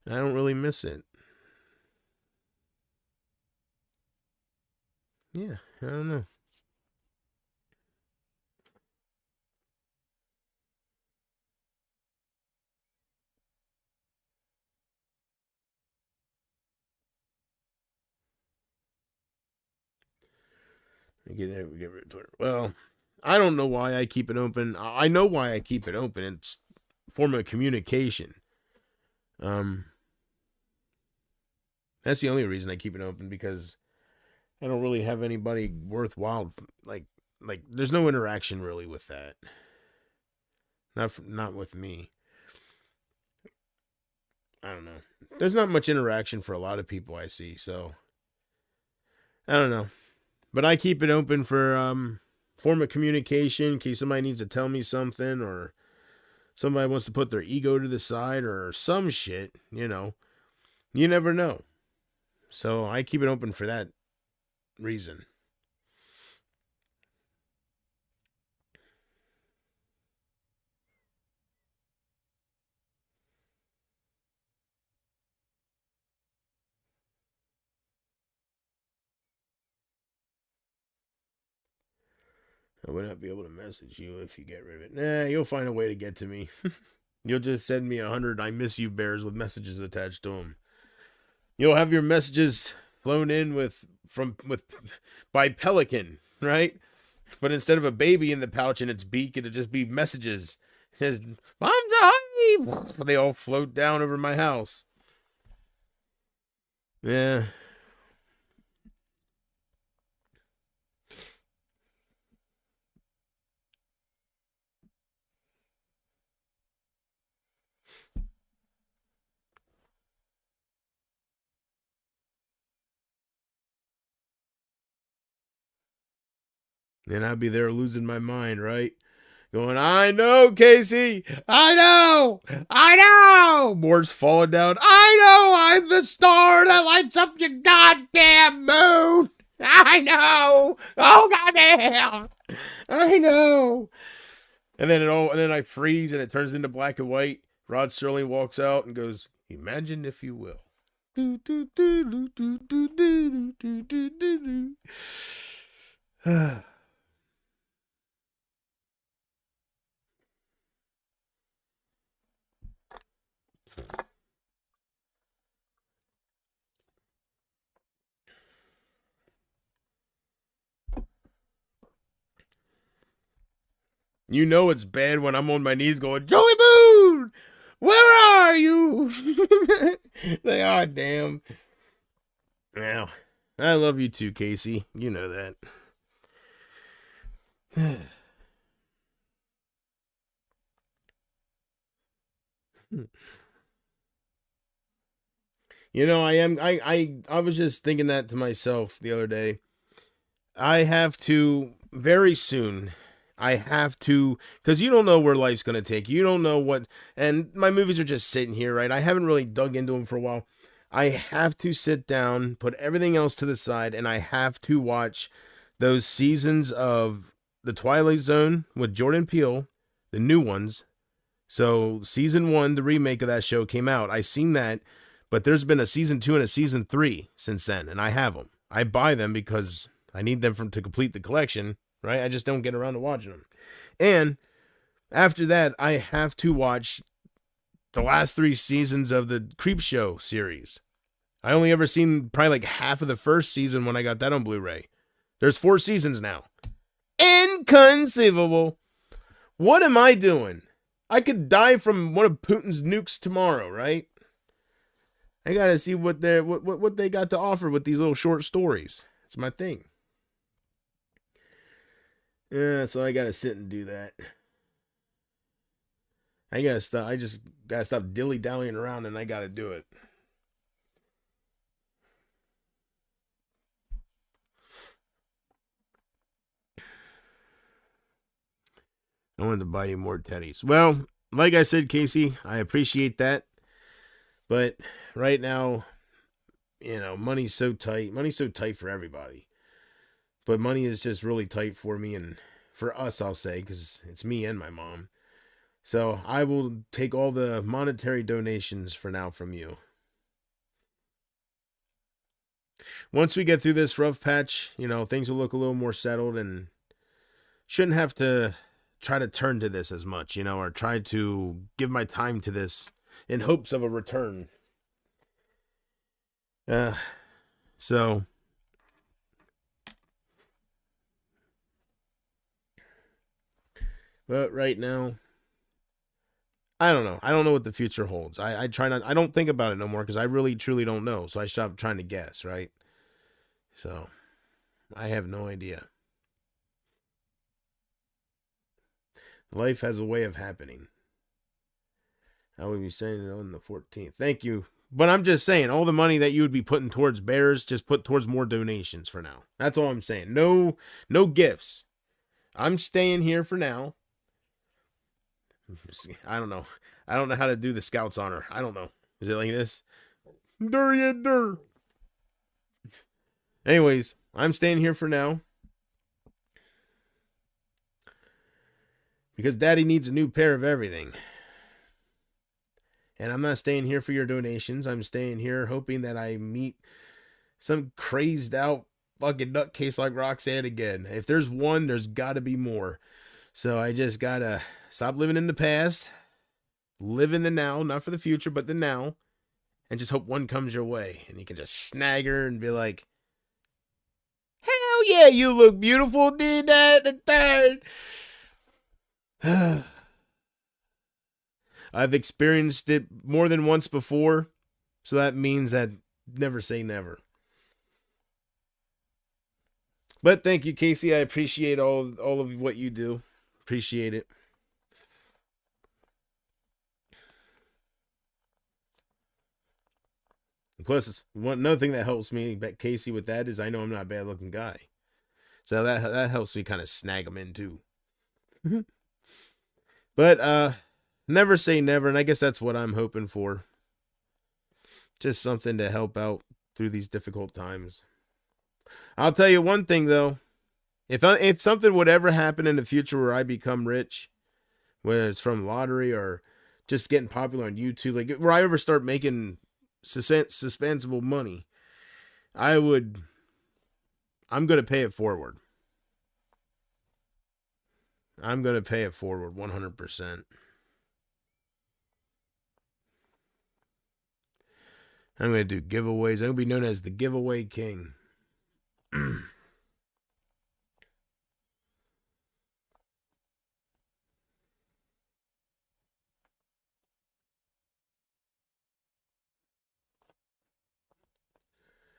I don't really miss it. Yeah, I don't know. Get rid of Twitter. Well, I don't know why I keep it open. I know why I keep it open. It's a form of communication. That's the only reason I keep it open, because I don't really have anybody worthwhile. Like there's no interaction really with that. Not with me. I don't know. There's not much interaction for a lot of people I see, so I don't know. But I keep it open for form of communication in case somebody needs to tell me something, or somebody wants to put their ego to the side or some shit, You never know. So I keep it open for that reason. I would not be able to message you if you get rid of it. Nah, you'll find a way to get to me. You'll just send me 100 "I miss you" bears with messages attached to them. You'll have your messages flown in by Pelican, right? But instead of a baby in the pouch in its beak, it'll just be messages. It says, "Mom's alive." They all float down over my house. Yeah. And I'd be there losing my mind, right? Going, "I know, Casey. I know. I know." Board's falling down. "I know. I'm the star that lights up your goddamn moon. I know. Oh, goddamn. I know." And then I freeze and it turns into black and white. Rod Sterling walks out and goes, "Imagine if you will." Do, do, do, do, do, do, do, do, do, do, do. You know it's bad when I'm on my knees going, Joey Boone, where are you? Like, oh, damn. Well, I love you too, Casey. You know that. You know, I was just thinking that to myself the other day. I have to very soon. I have to, because you don't know where life's going to take you. You don't know what, and my movies are just sitting here, right? I haven't really dug into them for a while. I have to sit down, put everything else to the side, and I have to watch those seasons of The Twilight Zone with Jordan Peele, the new ones. So, season one, the remake of that show came out. I seen that, but there's been a season two and a season three since then, and I have them. I buy them because I need them to complete the collection, right? I just don't get around to watching them. And after that, I have to watch the last three seasons of the Creepshow series. I only ever seen probably like half of the first season when I got that on Blu-ray. There's 4 seasons now. Inconceivable. What am I doing? I could die from one of Putin's nukes tomorrow, right? I gotta see what they got to offer with these little short stories. It's my thing. Yeah, so I gotta sit and do that. I gotta stop. I just gotta stop dilly dallying around, and I gotta do it. I wanted to buy you more teddies. Well, like I said, Casey, I appreciate that, but right now, you know, money's so tight. Money's so tight for everybody, but money is just really tight for me and for us. I'll say because it's me and my mom. So I will take all the monetary donations for now from you. Once we get through this rough patch, you know, things will look a little more settled and shouldn't have to try to turn to this as much, you know, or try to give my time to this in hopes of a return. So but right now, I don't know. I don't know what the future holds. I try not. I don't think about it no more because I really truly don't know. So I stopped trying to guess. Right. So I have no idea. Life has a way of happening. I will be saying it on the 14th. Thank you. But I'm just saying, all the money that you would be putting towards Bears, just put towards more donations for now. That's all I'm saying. No gifts. I'm staying here for now. I don't know. I don't know how to do the Scouts honor. I don't know. Is it like this? Dur ya dur. Anyways, I'm staying here for now. Because Daddy needs a new pair of everything. And I'm not staying here for your donations. I'm staying here hoping that I meet some crazed out fucking nutcase like Roxanne again. If there's one, there's got to be more. So I just got to stop living in the past, live in the now, not for the future, but the now, and just hope one comes your way. And you can just snag her and be like, hell yeah, you look beautiful, did that, the third. I've experienced it more than once before, so that means that never say never. But thank you, Casey. I appreciate all of what you do. Appreciate it. Plus, another thing that helps me, Casey, with that is I know I'm not a bad looking guy, so that helps me kind of snag them in too. But never say never, and I guess that's what I'm hoping for. Just something to help out through these difficult times. I'll tell you one thing though. If something would ever happen in the future where I become rich, whether it's from lottery or just getting popular on YouTube, like where I ever start making suspensible money, I'm going to pay it forward. I'm going to pay it forward 100%. I'm going to do giveaways. I'm going to be known as the giveaway king.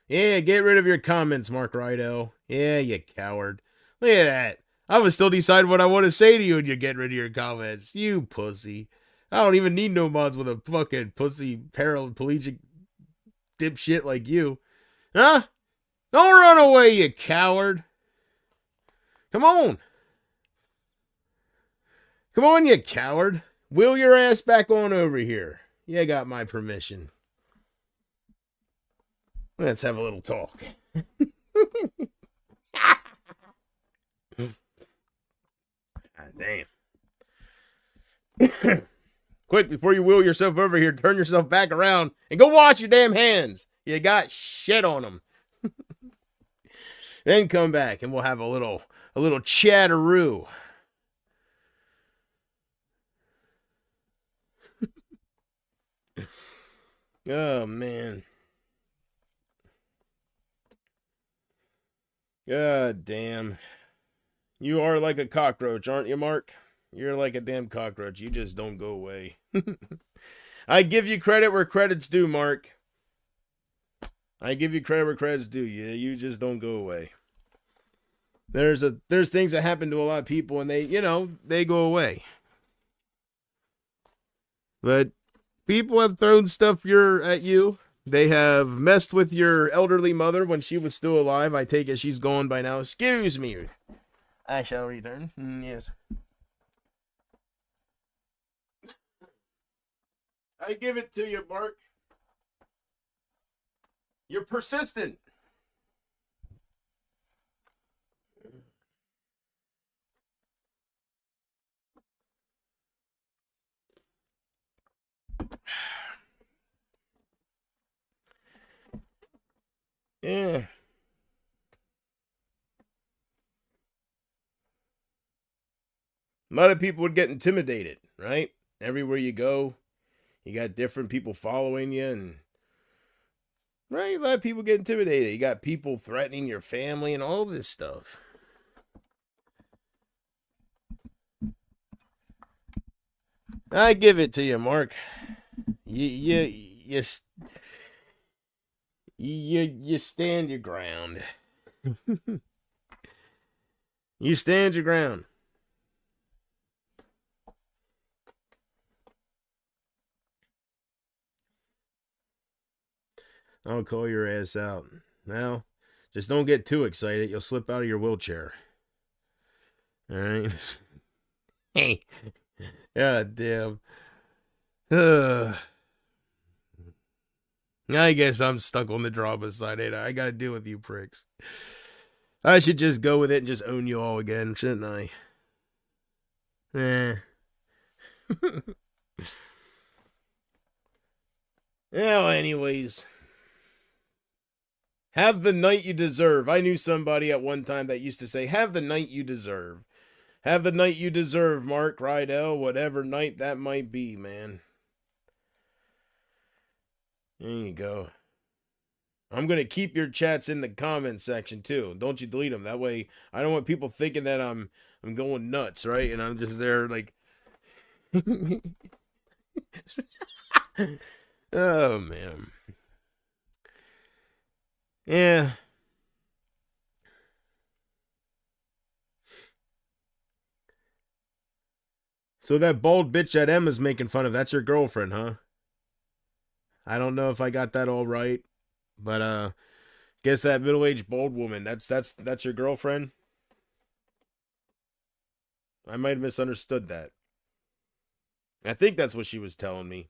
Yeah, get rid of your comments, Mark Rydell. Yeah, you coward. Look at that. I was still deciding what I want to say to you and you're getting rid of your comments. You pussy. I don't even need no mods with a fucking pussy paraplegic dipshit like you. Huh? Don't run away, you coward. Come on. Come on, you coward. Wheel your ass back on over here. You got my permission. Let's have a little talk. God damn. Quick, before you wheel yourself over here, turn yourself back around and go wash your damn hands. You got shit on them. Then come back and we'll have a little chatteroo. Oh, man. God damn. You are like a cockroach, aren't you, Mark? You're like a damn cockroach. You just don't go away. I give you credit where credit's due, Mark. I give you credit where credit's due. You just don't go away. There's things that happen to a lot of people and they go away. But people have thrown stuff at you. They have messed with your elderly mother when she was still alive. I take it she's gone by now. Excuse me. I shall return. Yes. I give it to you, Mark. You're persistent. Yeah. A lot of people would get intimidated, right? Everywhere you go, you got different people following you, and right, a lot of people get intimidated. You got people threatening your family and all this stuff. I give it to you, Mark. You stand your ground. You stand your ground. I'll call your ass out. Now, just don't get too excited. You'll slip out of your wheelchair. All right? Hey. God damn. I guess I'm stuck on the drama side, ain't I? I gotta deal with you pricks. I should just go with it and just own you all again, shouldn't I? Well, anyways. Have the night you deserve. I knew somebody at one time that used to say, have the night you deserve. Have the night you deserve, Mark Rydell, whatever night that might be, man. There you go. I'm going to keep your chats in the comment section, too. Don't you delete them. That way, I don't want people thinking that I'm going nuts, right? And I'm just there like... Oh, man. Yeah. So that bald bitch that Emma's making fun of, that's your girlfriend, huh? I don't know if I got that all right, but guess that middle-aged bald woman, that's your girlfriend? I might have misunderstood that. I think that's what she was telling me.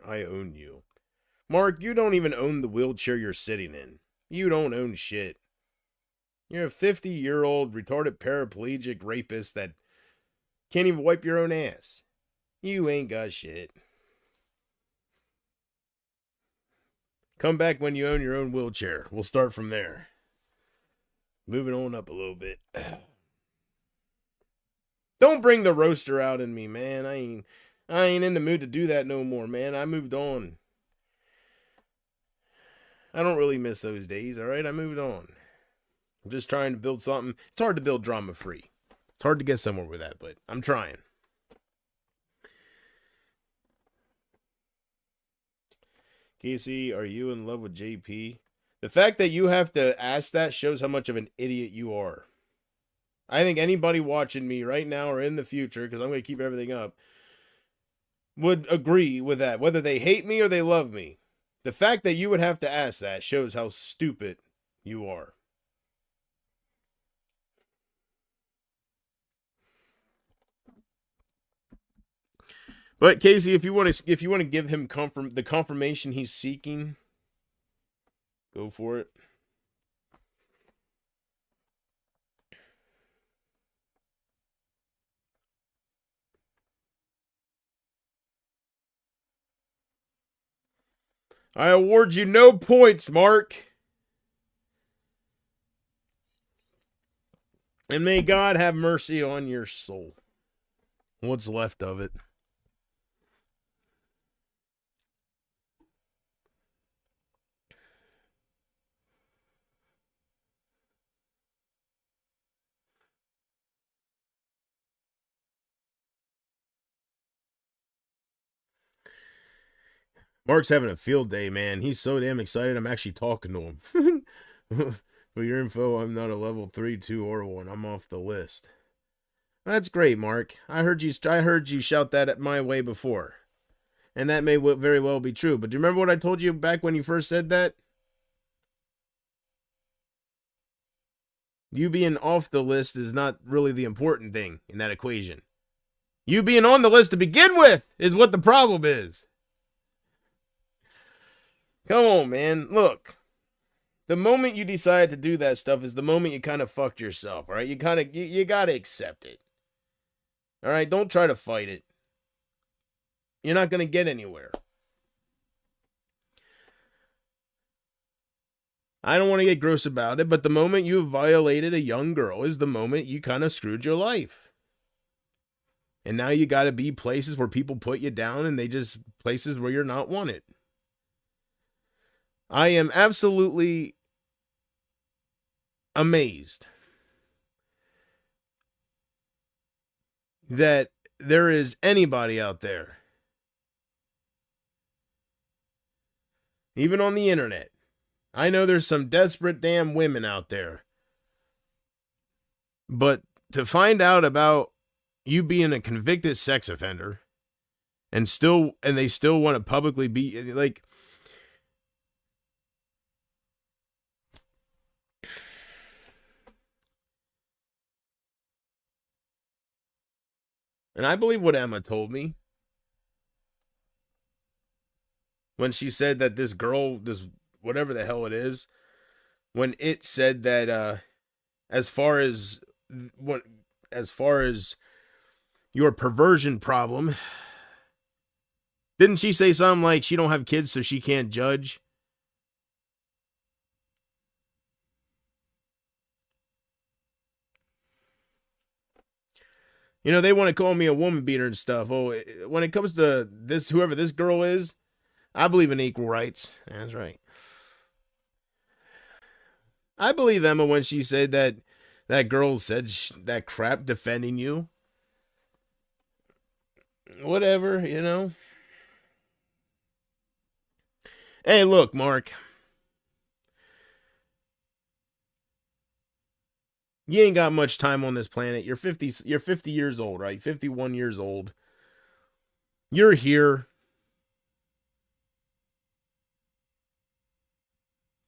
I own you. Mark, you don't even own the wheelchair you're sitting in. You don't own shit. You're a 50-year-old retarded paraplegic rapist that can't even wipe your own ass. You ain't got shit. Come back when you own your own wheelchair. We'll start from there. Moving on up a little bit. Don't bring the roaster out in me, man. I ain't in the mood to do that no more, man. I moved on. I don't really miss those days, all right? I moved on. I'm just trying to build something. It's hard to build drama free. It's hard to get somewhere with that, but I'm trying. Casey, are you in love with JP? The fact that you have to ask that shows how much of an idiot you are. I think anybody watching me right now or in the future, because I'm going to keep everything up, would agree with that, whether they hate me or they love me. The fact that you would have to ask that shows how stupid you are. But Casey, if you want to give him the confirmation he's seeking, go for it. I award you no points, Mark. And may God have mercy on your soul. What's left of it. Mark's having a field day, man. He's so damn excited. I'm actually talking to him. For your info, I'm not a level 3, 2, or 1. I'm off the list. That's great, Mark. I heard you shout that at my way before. And that may very well be true. But do you remember what I told you back when you first said that? You being off the list is not really the important thing in that equation. You being on the list to begin with is what the problem is. Come on, man. Look. The moment you decide to do that stuff is the moment you kind of fucked yourself, all right? You got to accept it. All right? Don't try to fight it. You're not going to get anywhere. I don't want to get gross about it, but the moment you violated a young girl is the moment you kind of screwed your life. And now you got to be places where people put you down and places where you're not wanted. I am absolutely amazed that there is anybody out there, even on the internet. I know there's some desperate damn women out there. But to find out about you being a convicted sex offender and they still want to publicly be like, and I believe what Emma told me when she said that this girl, this whatever the hell it is, when it said that as far as your perversion problem, didn't she say something like she don't have kids so she can't judge? You know, they want to call me a woman beater and stuff. Oh, when it comes to this, whoever this girl is, I believe in equal rights. That's right. I believe Emma when she said that girl said that crap defending you. Whatever, you know. Hey, look, Mark. You ain't got much time on this planet. You're 50 years old, right? 51 years old. You're here.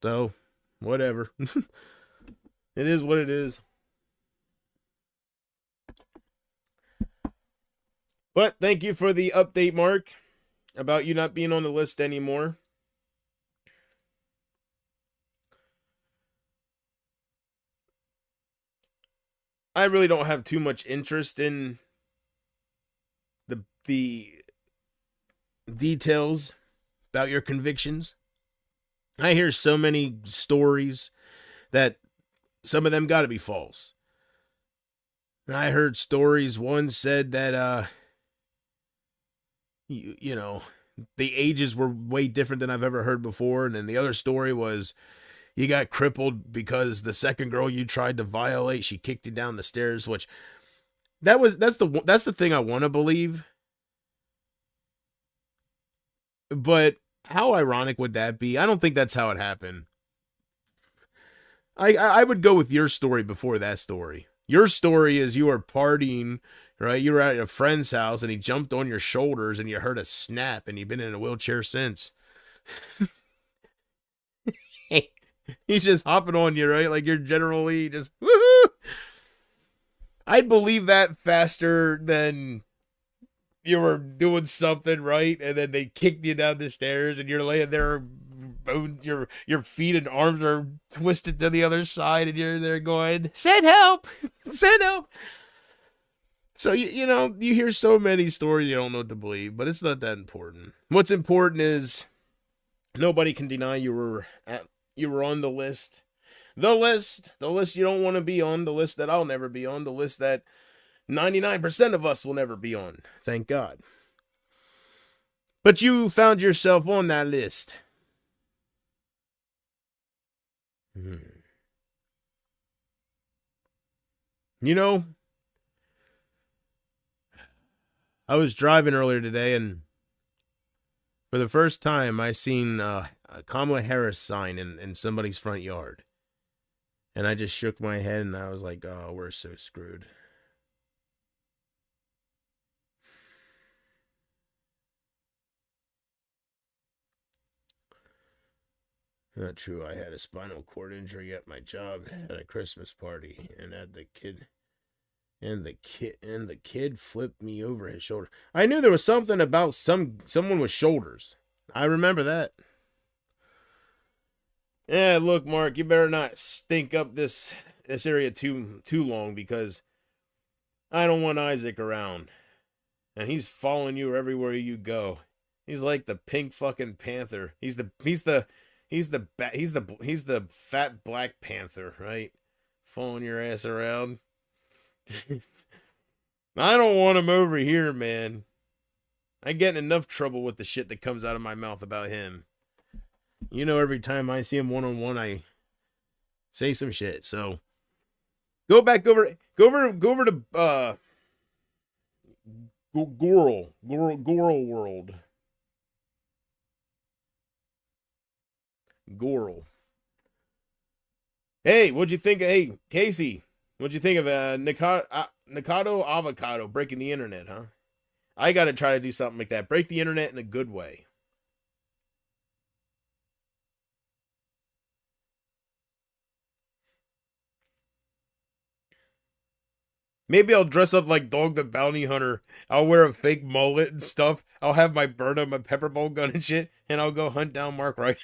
So, whatever. It is what it is. But thank you for the update, Mark, about you not being on the list anymore. I really don't have too much interest in the details about your convictions. I hear so many stories that some of them got to be false. And I heard stories, one said that you know, the ages were way different than I've ever heard before. And then the other story was you got crippled because the second girl you tried to violate, she kicked you down the stairs, which that's the thing I want to believe. But how ironic would that be? I don't think that's how it happened. I would go with your story before that story. Your story is you were partying, right? You were at a friend's house and he jumped on your shoulders and you heard a snap and you've been in a wheelchair since. He's just hopping on you, right? Like you're generally just woohoo. I'd believe that faster than you were doing something right and then they kicked you down the stairs and you're laying there, your feet and arms are twisted to the other side and you're there going, send help, send help. So you know, you hear so many stories you don't know what to believe, but it's not that important. What's important is nobody can deny you were on the list. The list you don't want to be on, the list that I'll never be on, the list that 99% of us will never be on. Thank God. But you found yourself on that list. You know, I was driving earlier today and for the first time I seen a Kamala Harris sign in somebody's front yard. And I just shook my head and I was like, oh, we're so screwed. Not true. I had a spinal cord injury at my job at a Christmas party, and the kid flipped me over his shoulder. I knew there was something about someone with shoulders. I remember that. Yeah, look, Mark, you better not stink up this area too long because I don't want Isaac around, and he's following you everywhere you go. He's like the pink fucking panther. He's the fat Black Panther, right? Following your ass around. I don't want him over here, man. I get in enough trouble with the shit that comes out of my mouth about him. You know, every time I see him one-on-one, I say some shit. So go over to Goral World. Goral. Hey, what'd you think? Hey, Casey, what'd you think of Nikado Avocado breaking the internet, huh? I got to try to do something like that. Break the internet in a good way. Maybe I'll dress up like Dog the Bounty Hunter. I'll wear a fake mullet and stuff. I'll have my Burnham, my pepper ball gun and shit, and I'll go hunt down Mark Wright.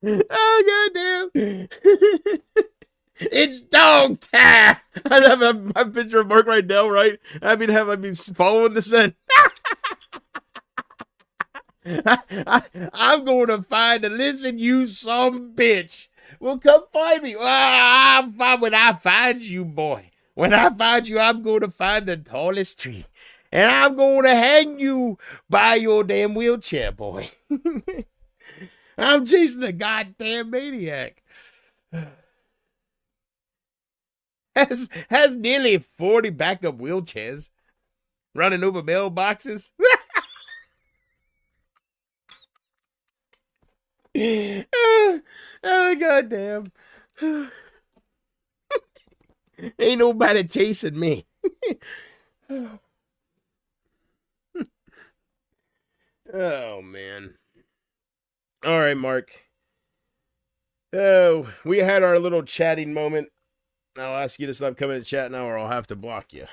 Oh, goddamn. It's dog time. I'd have my picture of Mark Rydell, right? I'd be following the scent. I'm going to find and listen, you some bitch. Well, come find me. Well, I'll find when I find you, boy. When I find you, I'm going to find the tallest tree. And I'm going to hang you by your damn wheelchair, boy. I'm chasing a goddamn maniac. Has nearly 40 backup wheelchairs running over mailboxes. Oh, goddamn. Ain't nobody chasing me. Oh, man. All right, Mark. Oh, we had our little chatting moment. I'll ask you to stop coming to chat now or I'll have to block you.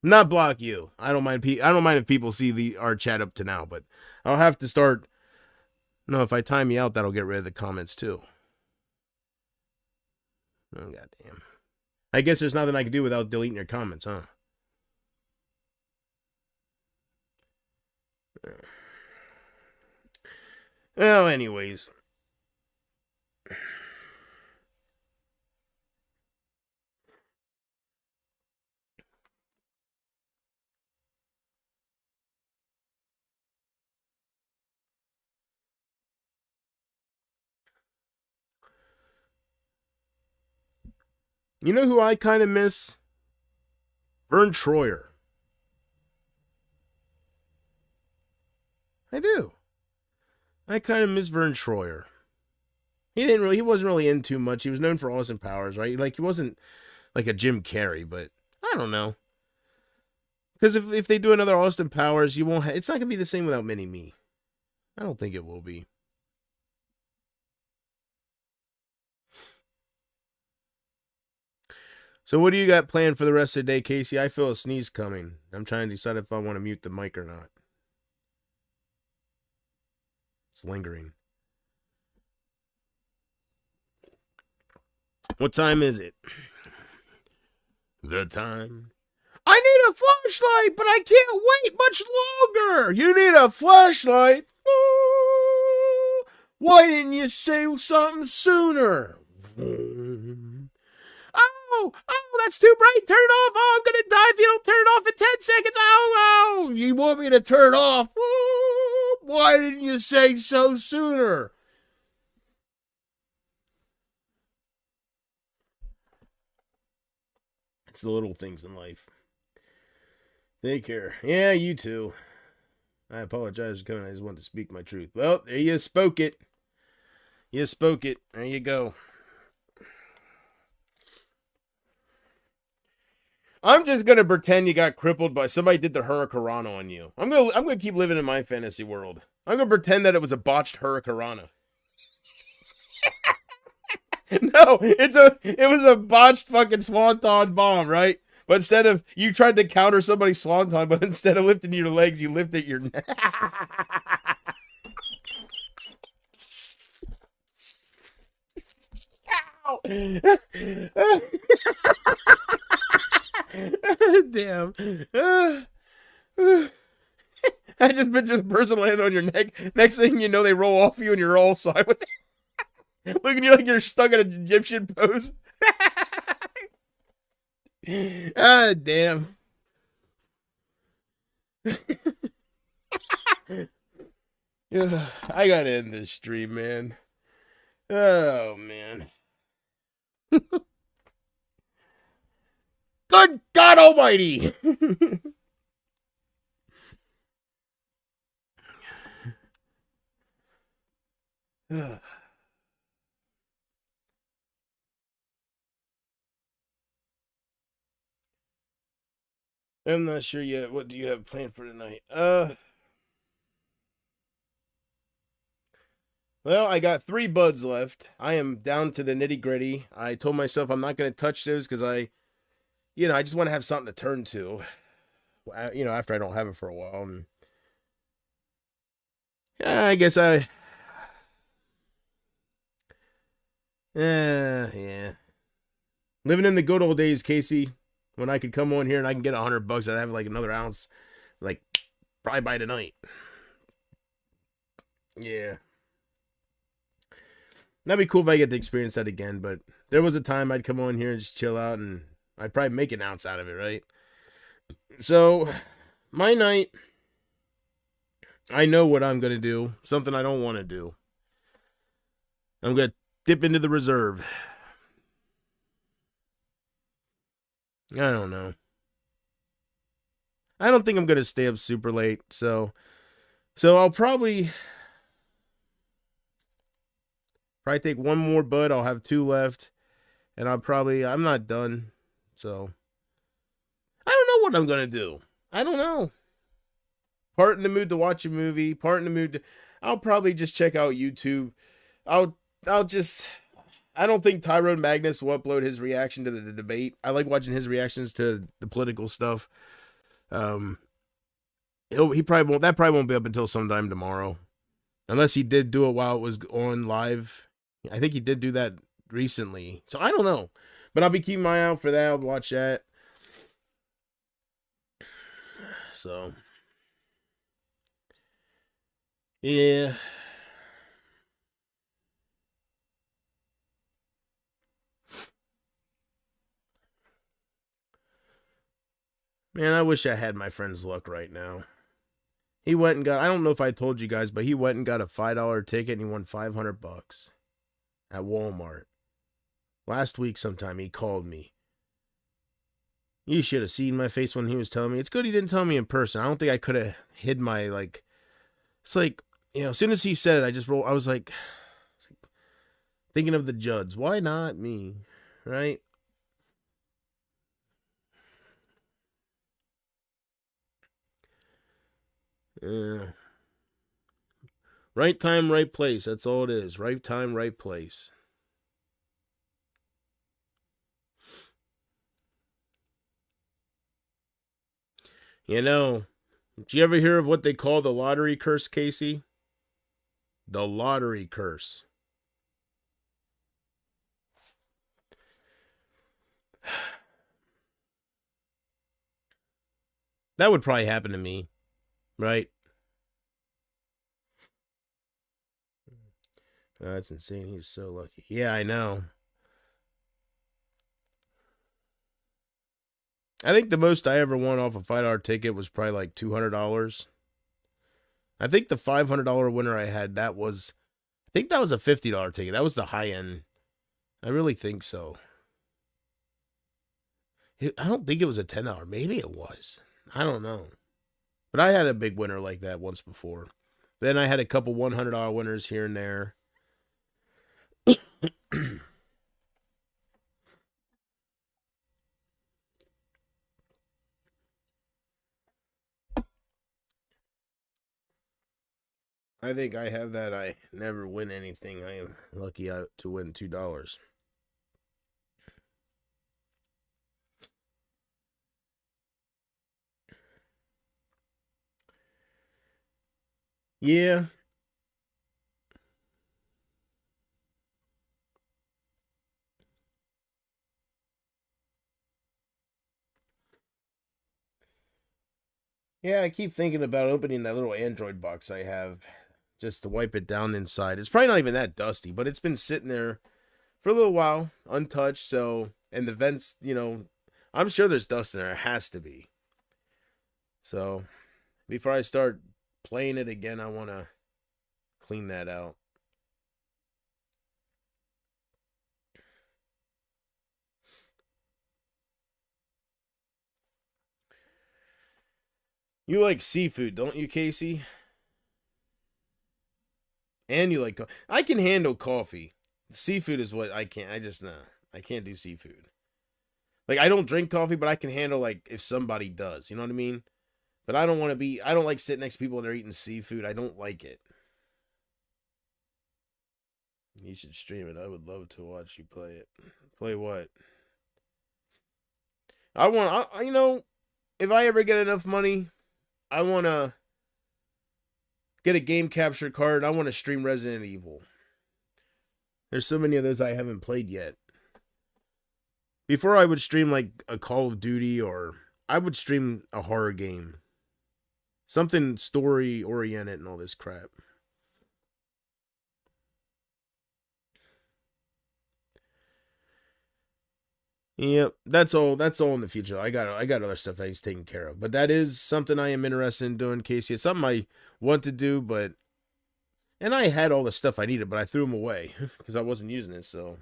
Not block you. I don't mind if people see our chat up to now, but I'll have to start. No, if I time you out, that'll get rid of the comments too. Oh, goddamn. I guess there's nothing I can do without deleting your comments, huh? Well, anyways. You know who I kind of miss? Vern Troyer. I do. I kind of miss Vern Troyer. He wasn't really in too much. He was known for Austin Powers, right? Like, he wasn't like a Jim Carrey, but I don't know. Because if they do another Austin Powers, you won't. It's not gonna be the same without Mini Me. I don't think it will be. So what do you got planned for the rest of the day, Casey? I feel a sneeze coming. I'm trying to decide if I want to mute the mic or not. It's lingering. What time is it? The time. I need a flashlight, but I can't wait much longer. You need a flashlight? Ooh, why didn't you say something sooner? Oh, that's too bright. Turn it off. Oh, I'm going to die if you don't turn it off in 10 seconds. Oh, you want me to turn it off? Ooh, why didn't you say so sooner? It's the little things in life. Take care. Yeah, you too. I apologize for coming. I just wanted to speak my truth. Well, there you spoke it. You spoke it. There you go. I'm just gonna pretend you got crippled by somebody did the hurricanrana on you. I'm gonna keep living in my fantasy world. I'm gonna pretend that it was a botched hurricanrana. No, it was a botched fucking swanton bomb, right? But instead of, you tried to counter somebody's swanton, but instead of lifting your legs, you lifted your neck. Damn. I just picture the person laying on your neck. Next thing you know, they roll off you and you're all sideways. Looking at you like you're stuck in an Egyptian pose. Ah, damn. I gotta end this stream, man. Oh, man. Good God Almighty! I'm not sure yet. What do you have planned for tonight? Well, I got 3 buds left. I am down to the nitty gritty. I told myself I'm not going to touch those because I just want to have something to turn to. After I don't have it for a while. And yeah, I guess yeah. Living in the good old days, Casey, when I could come on here and I can get $100, I'd have like another ounce, like probably by tonight. Yeah. That'd be cool if I get to experience that again, but there was a time I'd come on here and just chill out and I'd probably make an ounce out of it, right? So, my night, I know what I'm going to do. Something I don't want to do. I'm going to dip into the reserve. I don't know. I don't think I'm going to stay up super late, so I'll probably take one more bud. I'll have 2 left, and I'm not done, so I don't know what I'm going to do. I don't know. Part in the mood to watch a movie, part in the mood to, I'll probably just check out YouTube. I don't think Tyrone Magnus will upload his reaction to the debate. I like watching his reactions to the political stuff. He probably won't be up until sometime tomorrow. Unless he did do it while it was on live. I think he did do that recently. So I don't know. But I'll be keeping my eye out for that. I'll watch that. So yeah. Man, I wish I had my friend's luck right now. He went and got, I don't know if I told you guys, but he went and got a $5 ticket and he won $500 at Walmart. Last week sometime he called me. You should have seen my face when he was telling me. It's good he didn't tell me in person. I don't think I could have hid my, like, it's like, as soon as he said it, I just rolled. I was like, thinking of the Judds. Why not me? Right? Yeah. Right time, right place. That's all it is. Right time, right place. Did you ever hear of what they call the lottery curse, Casey? The lottery curse. That would probably happen to me, right? Oh, that's insane. He's so lucky. Yeah, I know. I think the most I ever won off a $5 ticket was probably like $200. I think the $500 winner I had, I think that was a $50 ticket. That was the high end. I really think so. I don't think it was a $10. Maybe it was. I don't know. But I had a big winner like that once before. Then I had a couple $100 winners here and there. I think I have that. I never win anything. I am lucky to win $2. Yeah. Yeah, I keep thinking about opening that little Android box I have just to wipe it down inside. It's probably not even that dusty, but it's been sitting there for a little while, untouched. So, and the vents, I'm sure there's dust in there. It has to be. So, before I start playing it again, I want to clean that out. You like seafood, don't you, Casey? And you like I can handle coffee. Seafood is what I can't. I can't do seafood. Like I don't drink coffee, but I can handle like if somebody does. You know what I mean? But I don't want to be. I don't like sitting next to people and they're eating seafood. I don't like it. You should stream it. I would love to watch you play it. Play what? I want. If I ever get enough money, I want to get a game capture card. I want to stream Resident Evil. There's so many of those I haven't played yet. Before I would stream like a Call of Duty or I would stream a horror game. Something story oriented and all this crap. Yep, that's all in the future. I got other stuff that he's taking care of. But that is something I am interested in doing, Casey. It's something I want to do, and I had all the stuff I needed, but I threw them away because I wasn't using it, so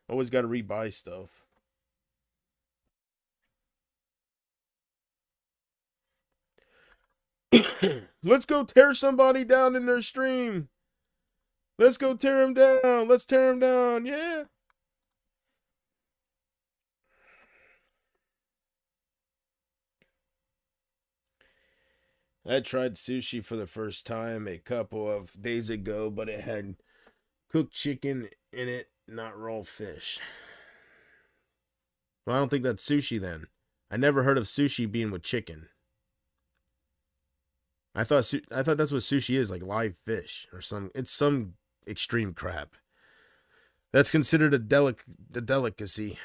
always got to rebuy stuff. Let's go tear somebody down in their stream. Let's go tear him down. Let's tear him down. Yeah. I tried sushi for the first time a couple of days ago, but it had cooked chicken in it, not raw fish. Well, I don't think that's sushi then. I never heard of sushi being with chicken. I thought that's what sushi is, like live fish or it's some extreme crap. That's considered a delicacy.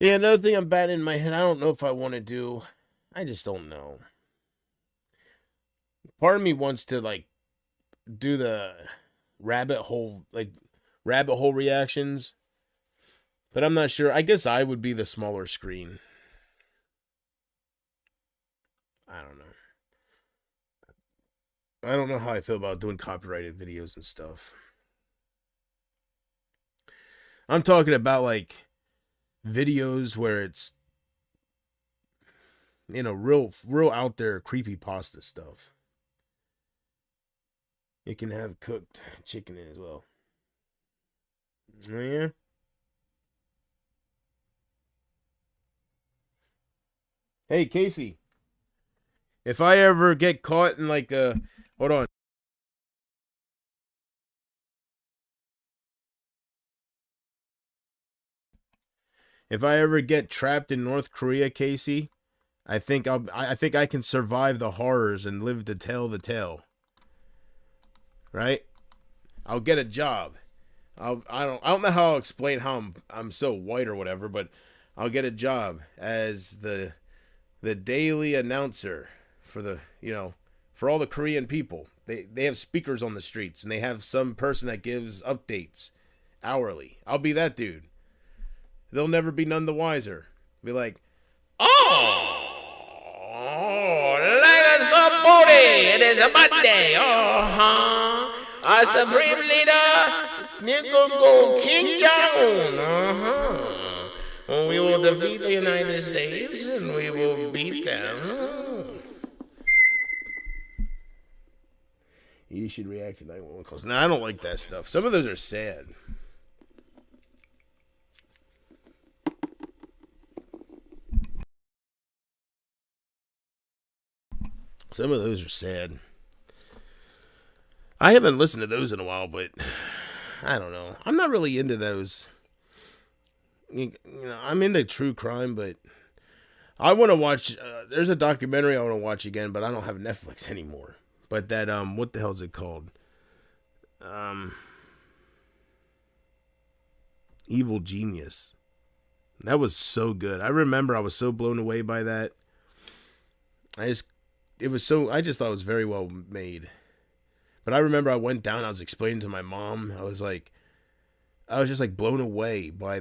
Yeah, another thing I'm batting in my head, I don't know if I want to do. I just don't know. Part of me wants to like do the rabbit hole reactions. But I'm not sure. I guess I would be the smaller screen. I don't know. I don't know how I feel about doing copyrighted videos and stuff. I'm talking about like videos where it's, real out there creepy pasta stuff. It can have cooked chicken in as well. Oh, yeah. Hey, Casey, if I ever get caught in like a, hold on. If I ever get trapped in North Korea, Casey, I think I can survive the horrors and live to tell the tale. Right? I'll get a job. I don't know how I'll explain how I'm so white or whatever, but I'll get a job as the daily announcer for for all the Korean people. They have speakers on the streets and they have some person that gives updates hourly. I'll be that dude. They'll never be none the wiser. Be like, Oh, like some booty. It is a Monday. Our supreme leader, Nickel King Jong-un. We will defeat the United States and we will beat them. you should react to 911 calls. Nah, I don't like that stuff. Some of those are sad. Some of those are sad. I haven't listened to those in a while, but I don't know. I'm not really into those. I'm into true crime, but I want to watch. There's a documentary I want to watch again, but I don't have Netflix anymore. But that what the hell is it called? Evil Genius. That was so good. I remember I was so blown away by that. I just thought it was very well made. But I remember I went down, I was explaining to my mom, I was just like blown away by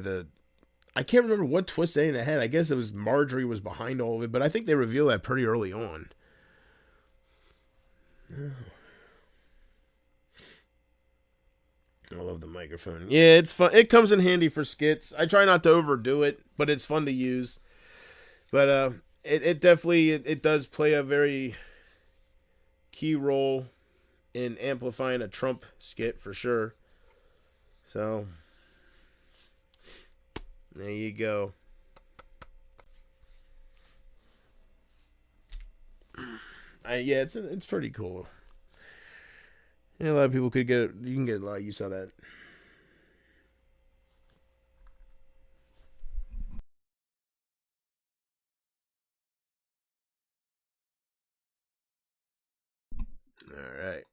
I can't remember what twist they had. I guess it was Marjorie was behind all of it, but I think they revealed that pretty early on. I love the microphone. Yeah, it's fun. It comes in handy for skits. I try not to overdo it, but it's fun to use. But it definitely it does play a very key role in amplifying a Trump skit for sure. So there you go. Yeah, it's pretty cool. Yeah, a lot of people could get it. You can get a lot of use out of that. All right.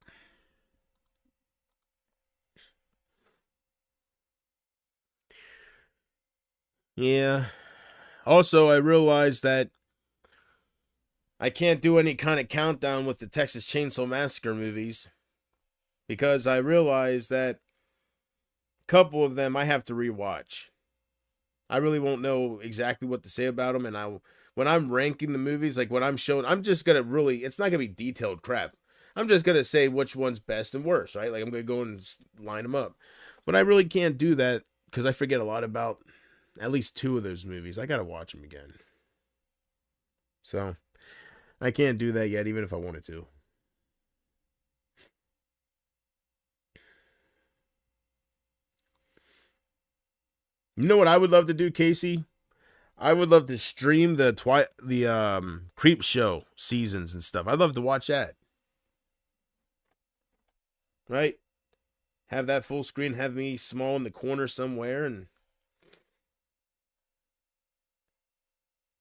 Yeah. Also, I realized that I can't do any kind of countdown with the Texas Chainsaw Massacre movies because I realized that a couple of them I have to rewatch. I really won't know exactly what to say about them, and when I'm ranking the movies, like when I'm showing, I'm just gonna it's not gonna be detailed crap. I'm just gonna say which one's best and worst, right? Like I'm gonna go and line them up, but I really can't do that because I forget a lot about at least two of those movies. I gotta watch them again, so I can't do that yet, even if I wanted to. You know what I would love to do, Casey? I would love to stream the Creep Show seasons and stuff. I'd love to watch that. Right? Have that full screen, have me small in the corner somewhere, and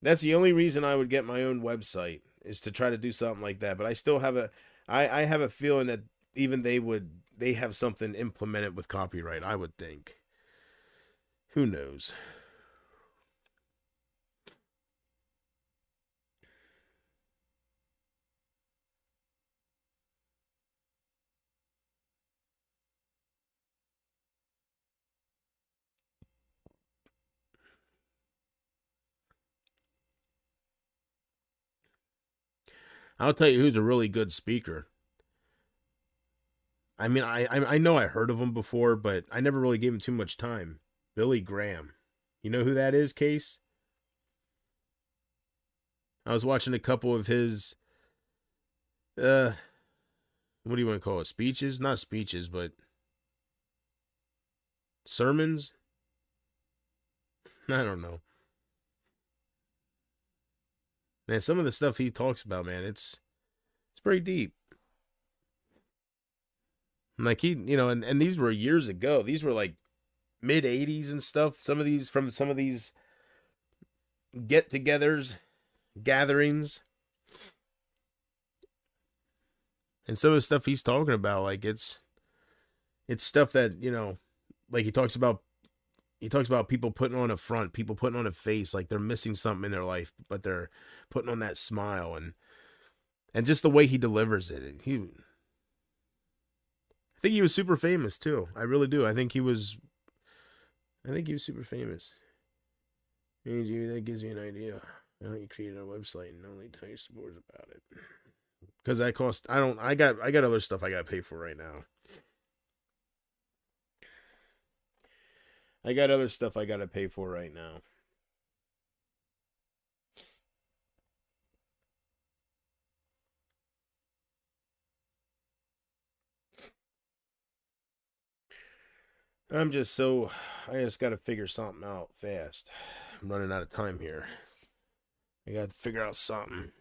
that's the only reason I would get my own website is to try to do something like that. But I still have I have a feeling that even they have something implemented with copyright, I would think. Who knows? I'll tell you who's a really good speaker. I mean, I know I heard of him before, but I never really gave him too much time. Billy Graham. You know who that is, Case? I was watching a couple of his what do you want to call it? Speeches? Not speeches, but sermons? I don't know. Man, some of the stuff he talks about, man, it's pretty deep. Like and these were years ago. These were like mid 80s and stuff. Some of these from some of these get-togethers, gatherings, and some of the stuff he's talking about, like it's stuff that like he talks about people putting on a front, people putting on a face, like they're missing something in their life, but they're putting on that smile, and just the way he delivers it. I think he was super famous too. I really do. I think he was super famous. Hey, that gives you an idea. Why don't you create a website and only tell your supporters about it? Because that cost. I got other stuff I gotta pay for right now. I got other stuff I gotta pay for right now. I just gotta figure something out fast. I'm running out of time here. I gotta figure out something.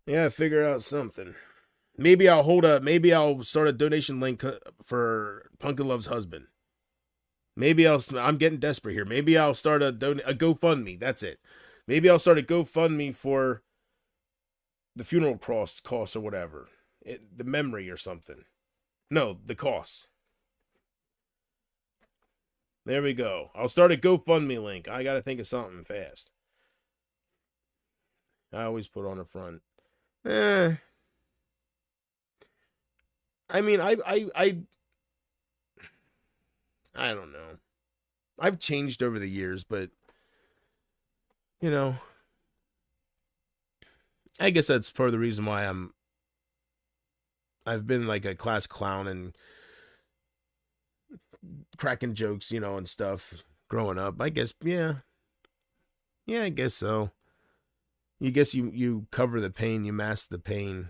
Yeah, figure out something. Maybe I'll start a donation link for Punkin Love's husband. I'm getting desperate here. Maybe I'll start a GoFundMe. That's it. Maybe I'll start a GoFundMe for the funeral costs or whatever. The memory or something. No, the costs. There we go. I'll start a GoFundMe link. I gotta think of something fast. I always put on the front. I mean, I don't know. I've changed over the years, but I guess that's part of the reason why I've been like a class clown and cracking jokes, and stuff growing up. I guess, yeah. Yeah, I guess so. You guess you cover the pain, you mask the pain,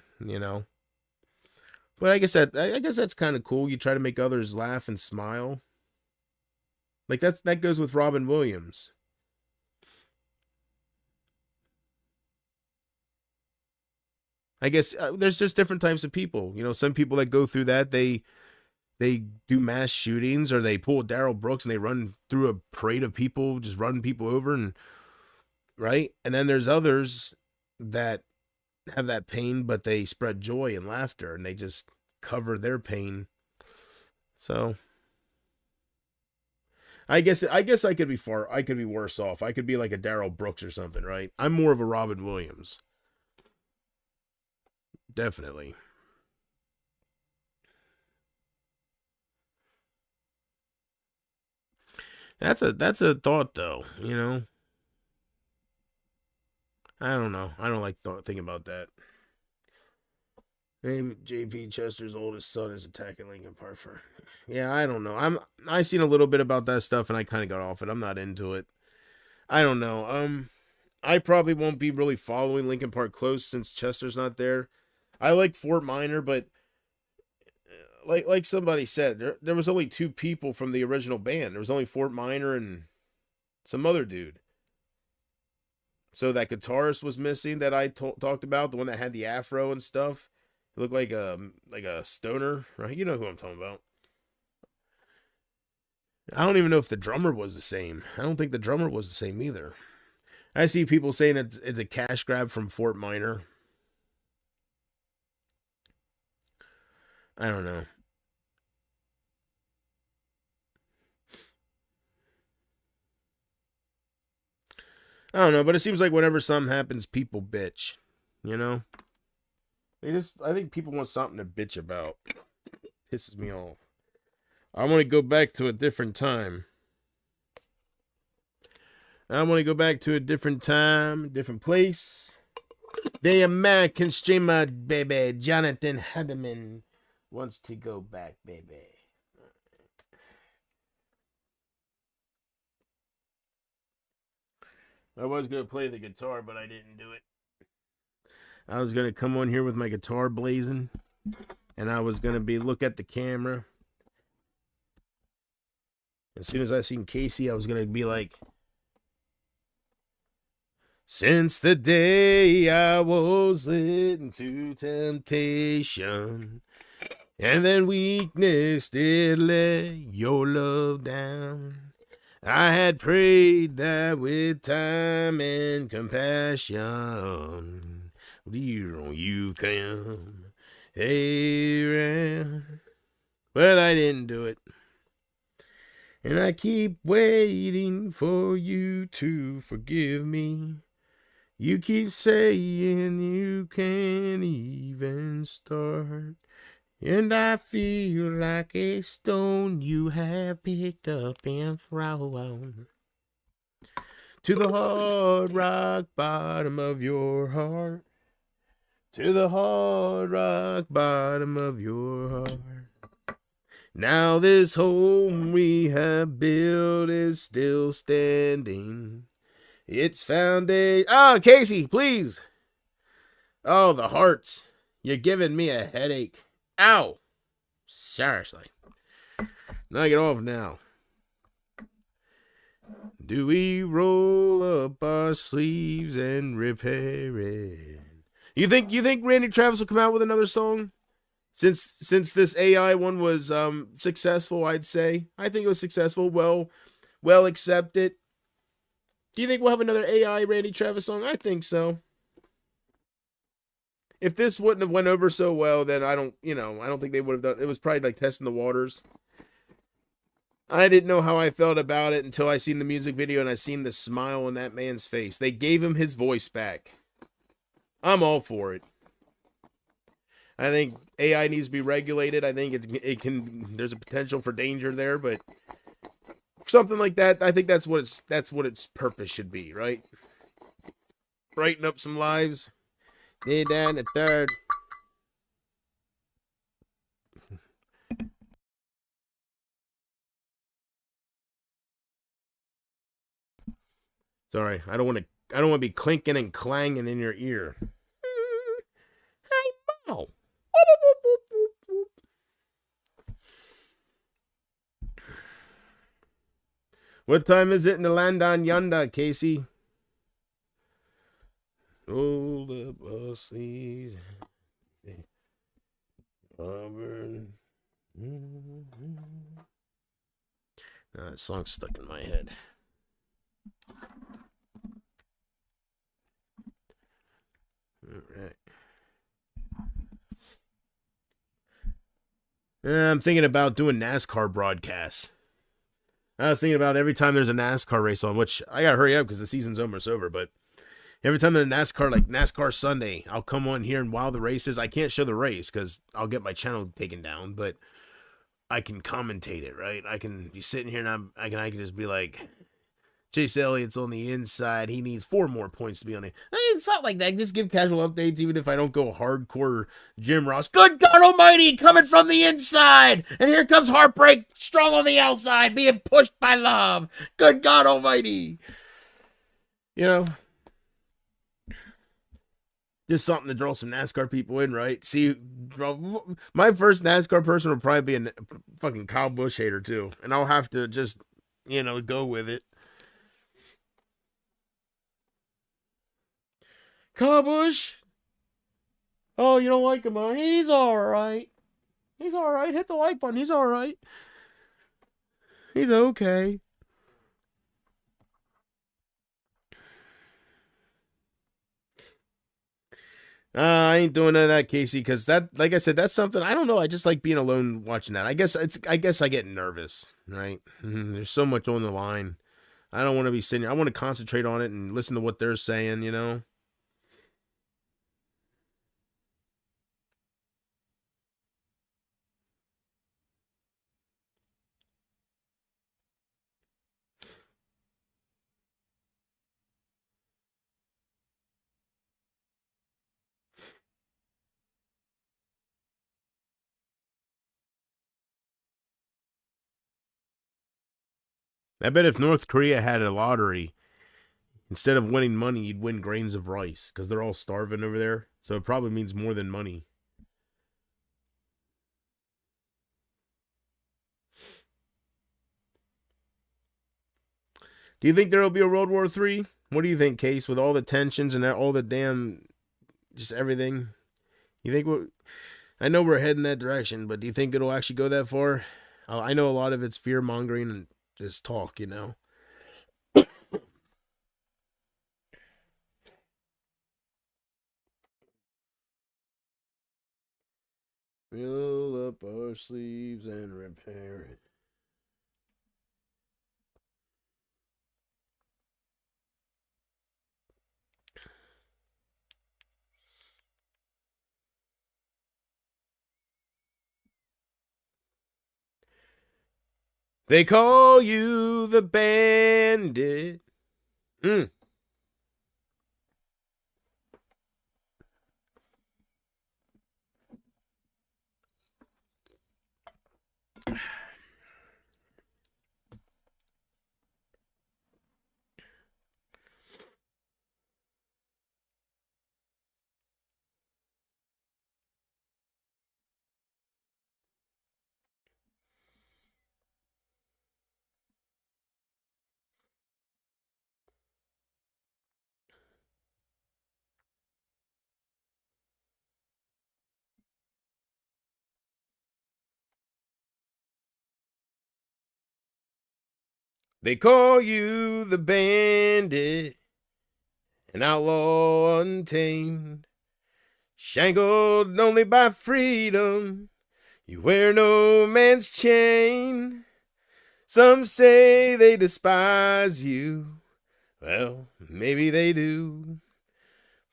But I guess that's kind of cool. You try to make others laugh and smile. Like that goes with Robin Williams. I guess there's just different types of people. Some people that go through that, they do mass shootings, or they pull Daryl Brooks and they run through a parade of people, just running people over, and right? And then there's others that have that pain, but they spread joy and laughter, and they just cover their pain. So I guess I could be worse off. I could be like a Daryl Brooks or something, right? I'm more of a Robin Williams. Definitely. That's a thought though, I don't know. I don't like thinking about that. Maybe JP Chester's oldest son is attacking Lincoln Park for. Yeah, I don't know. I seen a little bit about that stuff and I kind of got off it. I'm not into it. I don't know. I probably won't be really following Lincoln Park close since Chester's not there. I like Fort Minor, but like somebody said, there was only two people from the original band. There was only Fort Minor and some other dude. So that guitarist was missing that I talked about, the one that had the afro and stuff. It looked like a stoner, right? You know who I'm talking about. I don't even know if the drummer was the same. I don't think the drummer was the same either. I see people saying it's a cash grab from Fort Minor. I don't know. I don't know, but it seems like whenever something happens, people bitch. I think people want something to bitch about. Pisses me off. I want to go back to a different time. I want to go back to a different time, different place. The American streamer, baby, Jonathan Hederman wants to go back, baby. I was going to play the guitar, but I didn't do it. I was going to come on here with my guitar blazing, and I was going to look at the camera. As soon as I seen Casey, I was going to be like, since the day I was led into temptation, and then weakness did let your love down, I had prayed that with time and compassion, you come around. But I didn't do it. And I keep waiting for you to forgive me. You keep saying you can't even start. And I feel like a stone you have picked up and thrown to the hard rock bottom of your heart. To the hard rock bottom of your heart. Now this home we have built is still standing. It's foundation. Oh, Casey, please. Oh, the hearts. You're giving me a headache. Ow. Seriously. Knock it off now. Do we roll up our sleeves and repair it? You think Randy Travis will come out with another song? Since this AI one was successful, I'd say. I think it was successful, well accepted. Do you think we'll have another AI Randy Travis song? I think so. If this wouldn't have went over so well, then I don't think they would have done. It was probably like testing the waters. I didn't know how I felt about it until I seen the music video and I seen the smile on that man's face. They gave him his voice back. I'm all for it. I think AI needs to be regulated. I think there's a potential for danger there, but something like that, I think that's what its purpose should be, right? Brighten up some lives. Did that in the third. Sorry, I don't want to be clinking and clanging in your ear. Hey, Mo. What time is it in the land on yonder, Casey? Roll up our sleeves. Auburn. That song's stuck in my head. All right. I'm thinking about doing NASCAR broadcasts. I was thinking about every time there's a NASCAR race on, which I gotta hurry up because the season's almost over, but every time there's a NASCAR, like NASCAR Sunday, I'll come on here and while the race is, I can't show the race because I'll get my channel taken down, but I can commentate it, right? I can be sitting here and I can just be like, Chase Elliott's on the inside. He needs 4 more points to be on it. It's not like that. Just give casual updates, even if I don't go hardcore Jim Ross. Good God Almighty, coming from the inside, and here comes Heartbreak, strong on the outside, being pushed by Love. Good God Almighty, just something to draw some NASCAR people in, right? See, my first NASCAR person will probably be a fucking Kyle Busch hater too, and I'll have to just, go with it. Kyle Busch? Oh, you don't like him, huh? He's alright. He's alright. Hit the like button. He's alright. He's okay. I ain't doing none of that, Casey, because that, like I said, that's something, I don't know, I just like being alone watching that. I guess I get nervous, right? There's so much on the line. I don't want to be sitting here. I want to concentrate on it and listen to what they're saying, I bet if North Korea had a lottery, instead of winning money, you'd win grains of rice because they're all starving over there. So it probably means more than money. Do you think there will be a World War III? What do you think, Case? With all the tensions and all the damn, just everything, you think I know we're heading that direction, but do you think it'll actually go that far? I know a lot of it's fear mongering and just talk, you know. Roll up our sleeves and repair it. They call you the bandit. Mm. They call you the bandit, an outlaw untamed, shankled only by freedom. You wear no man's chain. Some say they despise you. Well, maybe they do.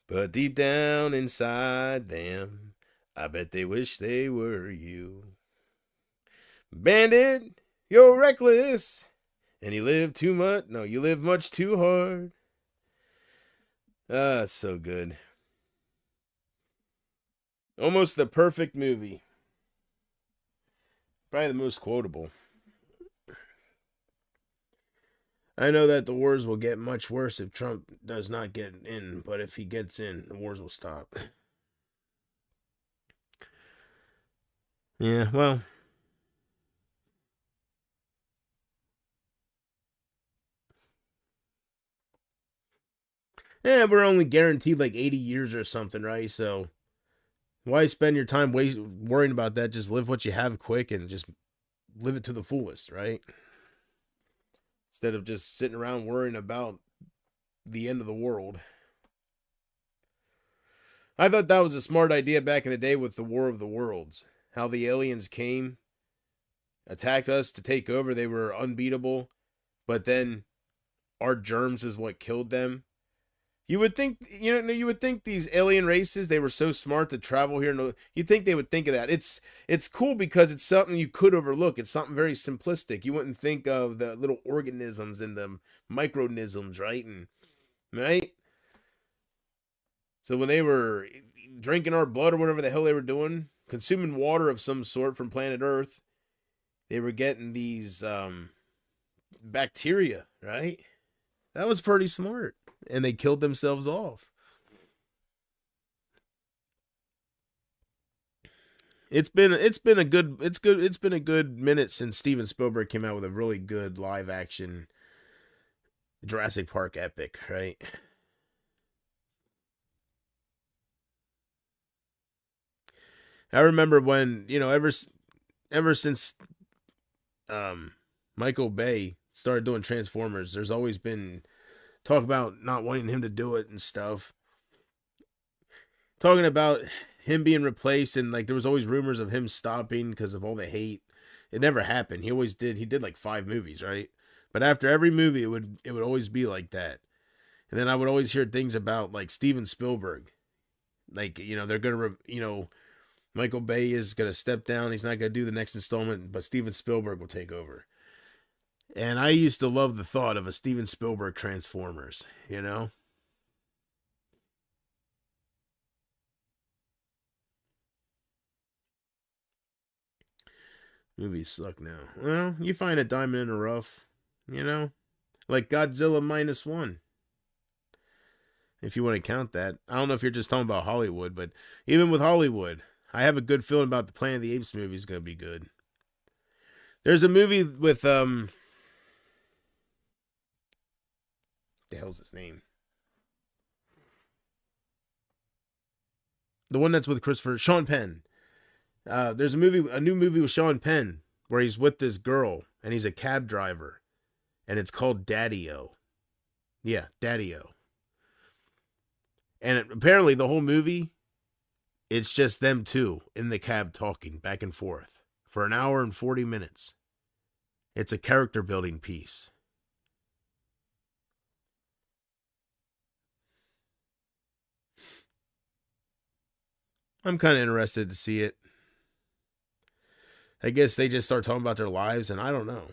But deep down inside them, I bet they wish they were you. Bandit, you're reckless. And you live too much. No, you live much too hard. Ah, it's so good. Almost the perfect movie. Probably the most quotable. I know that the wars will get much worse if Trump does not get in, but if he gets in, the wars will stop. Yeah, well. Yeah, we're only guaranteed like 80 years or something, right? So why spend your time worrying about that? Just live what you have quick and just live it to the fullest, right? Instead of just sitting around worrying about the end of the world. I thought that was a smart idea back in the day with the War of the Worlds. How the aliens came, attacked us to take over. They were unbeatable, but then our germs is what killed them. You would think, you would think these alien races, they were so smart to travel here. You'd think they would think of that. It's cool because it's something you could overlook. It's something very simplistic. You wouldn't think of the little organisms and the micronisms, right? And right. So when they were drinking our blood or whatever the hell they were doing, consuming water of some sort from planet Earth, they were getting these bacteria, right? That was pretty smart, and they killed themselves off. It's been a good minute since Steven Spielberg came out with a really good live action Jurassic Park epic, right? I remember when, ever since um Michael Bay started doing Transformers, there's always been talk about not wanting him to do it and stuff. Talking about him being replaced, and like there was always rumors of him stopping because of all the hate. It never happened. He did like 5 movies, right? But after every movie it would always be like that. And then I would always hear things about like Steven Spielberg. Like, they're going to Michael Bay is going to step down. He's not going to do the next installment, but Steven Spielberg will take over. And I used to love the thought of a Steven Spielberg Transformers. Movies suck now. Well, you find a diamond in the rough. You know? Like Godzilla -1. If you want to count that. I don't know if you're just talking about Hollywood, but even with Hollywood, I have a good feeling about the Planet of the Apes movie is going to be good. There's a movie with the hell's his name? The one that's with Sean Penn. There's a new movie with Sean Penn where he's with this girl and he's a cab driver, and it's called Daddy-O. Yeah, Daddy-O. And apparently the whole movie, it's just them two in the cab talking back and forth for an hour and 40 minutes. It's a character building piece. I'm kind of interested to see it. I guess they just start talking about their lives, and I don't know.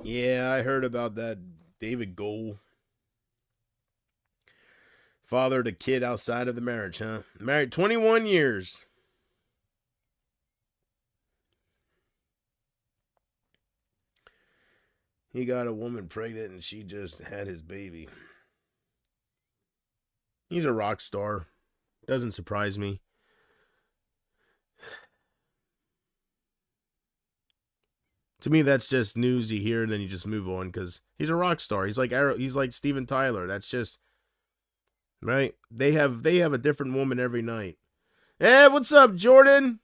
Yeah, I heard about that. David Gold. Father to kid outside of the marriage, huh? Married 21 years. He got a woman pregnant and she just had his baby. He's a rock star. Doesn't surprise me. To me, that's just news you hear and then you just move on because he's a rock star. He's like Steven Tyler. That's just right. They have a different woman every night. Hey, what's up, Jordan?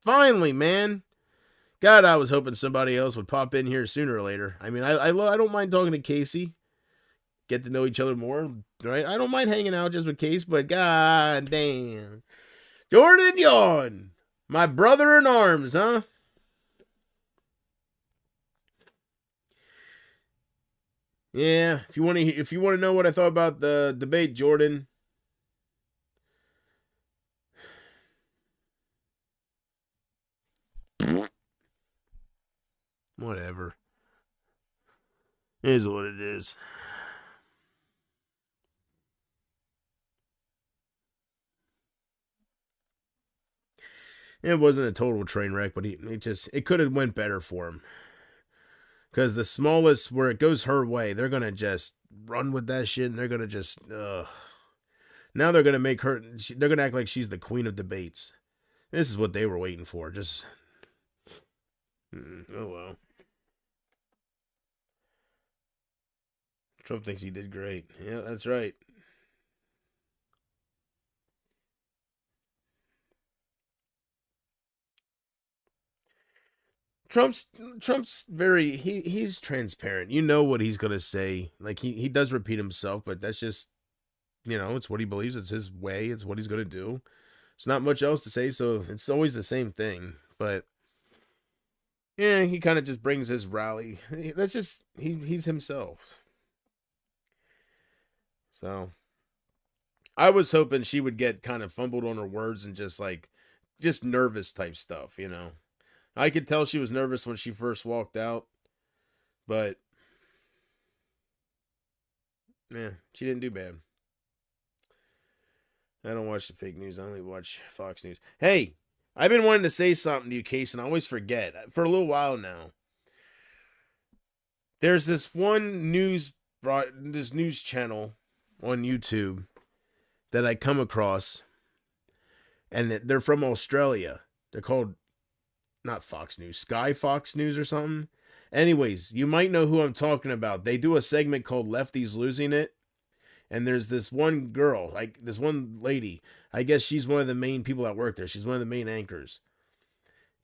Finally, man. God, I was hoping somebody else would pop in here sooner or later. I mean, I don't mind talking to Casey. Get to know each other more, right? I don't mind hanging out just with Case, but god damn. Jordan Yawn. My brother in arms, huh? Yeah, if you want to know what I thought about the debate, Jordan. Whatever. It is what it is. It wasn't a total train wreck, but it could have went better for him. Because the smallest, where it goes her way, they're going to just run with that shit, and they're going to just, now they're going to make her, they're going to act like she's the queen of debates. This is what they were waiting for. Just, oh well. Trump thinks he did great. Yeah, that's right. Trump's very he's transparent. You know what he's gonna say. Like he does repeat himself, but that's just it's what he believes. It's his way. It's what he's gonna do. It's not much else to say, so it's always the same thing. But yeah, he kind of just brings his rally. That's just he's himself. So I was hoping she would get kind of fumbled on her words and just nervous type stuff, I could tell she was nervous when she first walked out, but yeah, she didn't do bad. I don't watch the fake news. I only watch Fox News. Hey, I've been wanting to say something to you, Case, and I always forget. For a little while now. There's this one news channel on YouTube that I come across, and they're from Australia. They're called not Fox News, Sky Fox News or something. Anyways, you might know who I'm talking about. They do a segment called Lefties Losing It. And there's this one girl, like this one lady. I guess she's one of the main people that work there. She's one of the main anchors.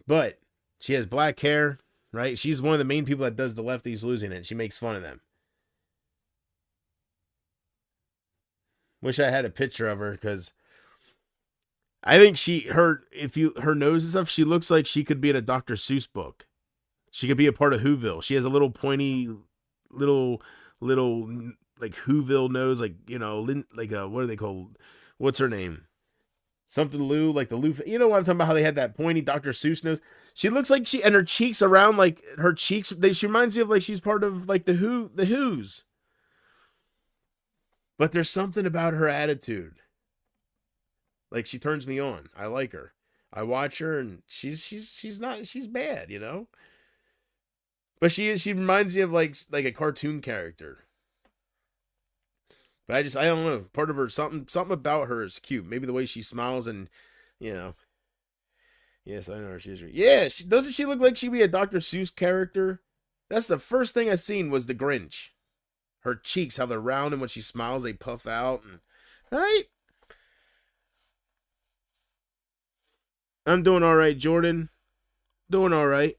But she has black hair, right? She's one of the main people that does the Lefties Losing It. She makes fun of them. Wish I had a picture of her because I think her nose and stuff, she looks like she could be in a Dr. Seuss book. She could be a part of Whoville. She has a little pointy, little like Whoville nose, like what are they called? What's her name? Something Lou, like the Lou. You know what I'm talking about? How they had that pointy Dr. Seuss nose. She looks like and her cheeks around like her cheeks. She reminds me of like she's part of like the Who's. But there's something about her attitude. Like she turns me on. I like her. I watch her and she's bad, you know? But she reminds me of like a cartoon character. But I don't know. Part of her something about her is cute. Maybe the way she smiles and you know. Yes, I know her. She's yeah. Doesn't she look like she'd be a Dr. Seuss character? That's the first thing I seen was the Grinch. Her cheeks, how they're round, and when she smiles, they puff out. And right, I'm doing all right, Jordan. Doing all right.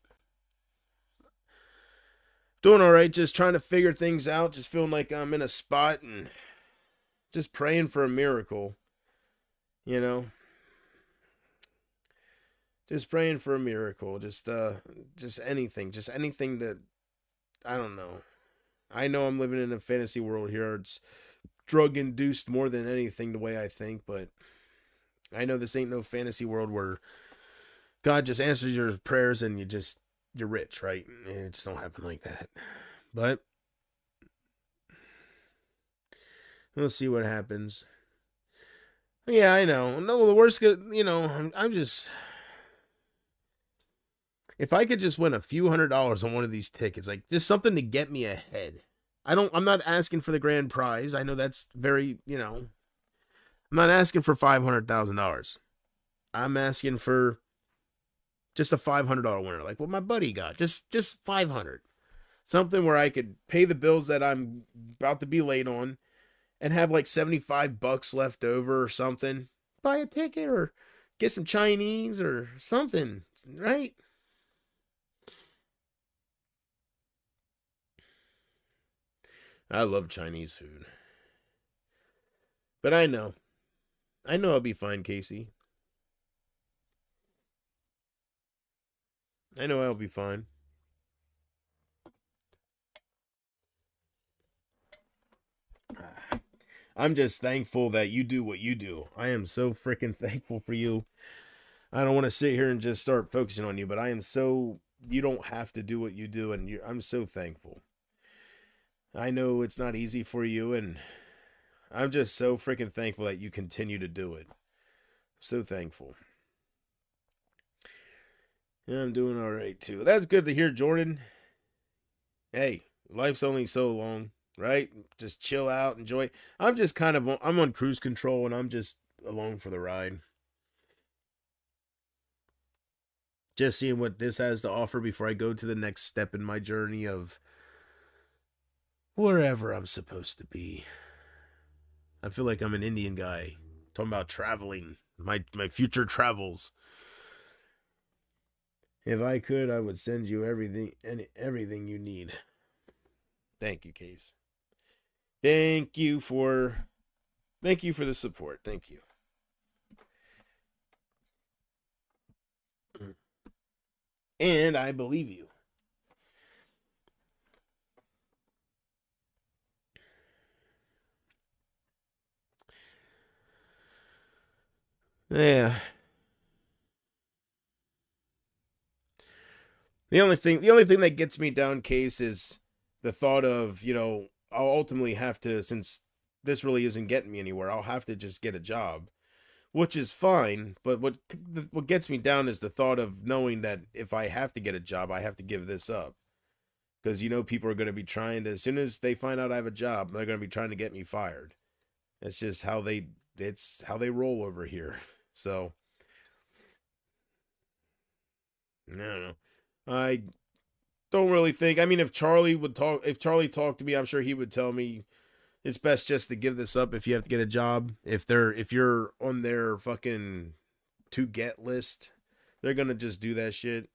Doing all right. Just trying to figure things out. Just feeling like I'm in a spot and just praying for a miracle. You know, just praying for a miracle. Just anything. Just anything that I don't know. I know I'm living in a fantasy world here. It's drug induced more than anything, the way I think, but I know this ain't no fantasy world where God just answers your prayers and you're rich, right? It just don't happen like that. But we'll see what happens. Yeah, I know. No, the worst, I'm just. If I could just win a few $100s on one of these tickets, like just something to get me ahead. I'm not asking for the grand prize. I know that's I'm not asking for $500,000. I'm asking for just a $500 winner, like what my buddy got. Just 500. Something where I could pay the bills that I'm about to be late on and have like $75 left over or something. Buy a ticket or get some Chinese or something, right? I love Chinese food. But I know. I know I'll be fine, Casey. I know I'll be fine. I'm just thankful that you do what you do. I am so freaking thankful for you. I don't want to sit here and just start focusing on you, but I am so you don't have to do what you do, and I'm so thankful. I know it's not easy for you, and I'm just so freaking thankful that you continue to do it. So thankful. Yeah, I'm doing all right too. That's good to hear, Jordan. Hey, life's only so long, right? Just chill out, enjoy. I'm just I'm on cruise control, and I'm just along for the ride. Just seeing what this has to offer before I go to the next step in my journey of wherever I'm supposed to be. I feel like I'm an Indian guy talking about traveling, my future travels. If I could, I would send you everything you need. Thank you, Case. Thank you for the support. Thank you. And I believe you. Yeah. The only thing that gets me down, Case, is the thought of, I'll ultimately have to, since this really isn't getting me anywhere, I'll have to just get a job, which is fine. But what gets me down is the thought of knowing that if I have to get a job, I have to give this up. Because people are going to be trying to, as soon as they find out I have a job, they're going to be trying to get me fired. It's just it's how they roll over here. So, I don't know. I don't really think. I mean, if Charlie talked to me, I'm sure he would tell me it's best just to give this up if you have to get a job. If you're on their fucking to get list, they're gonna just do that shit.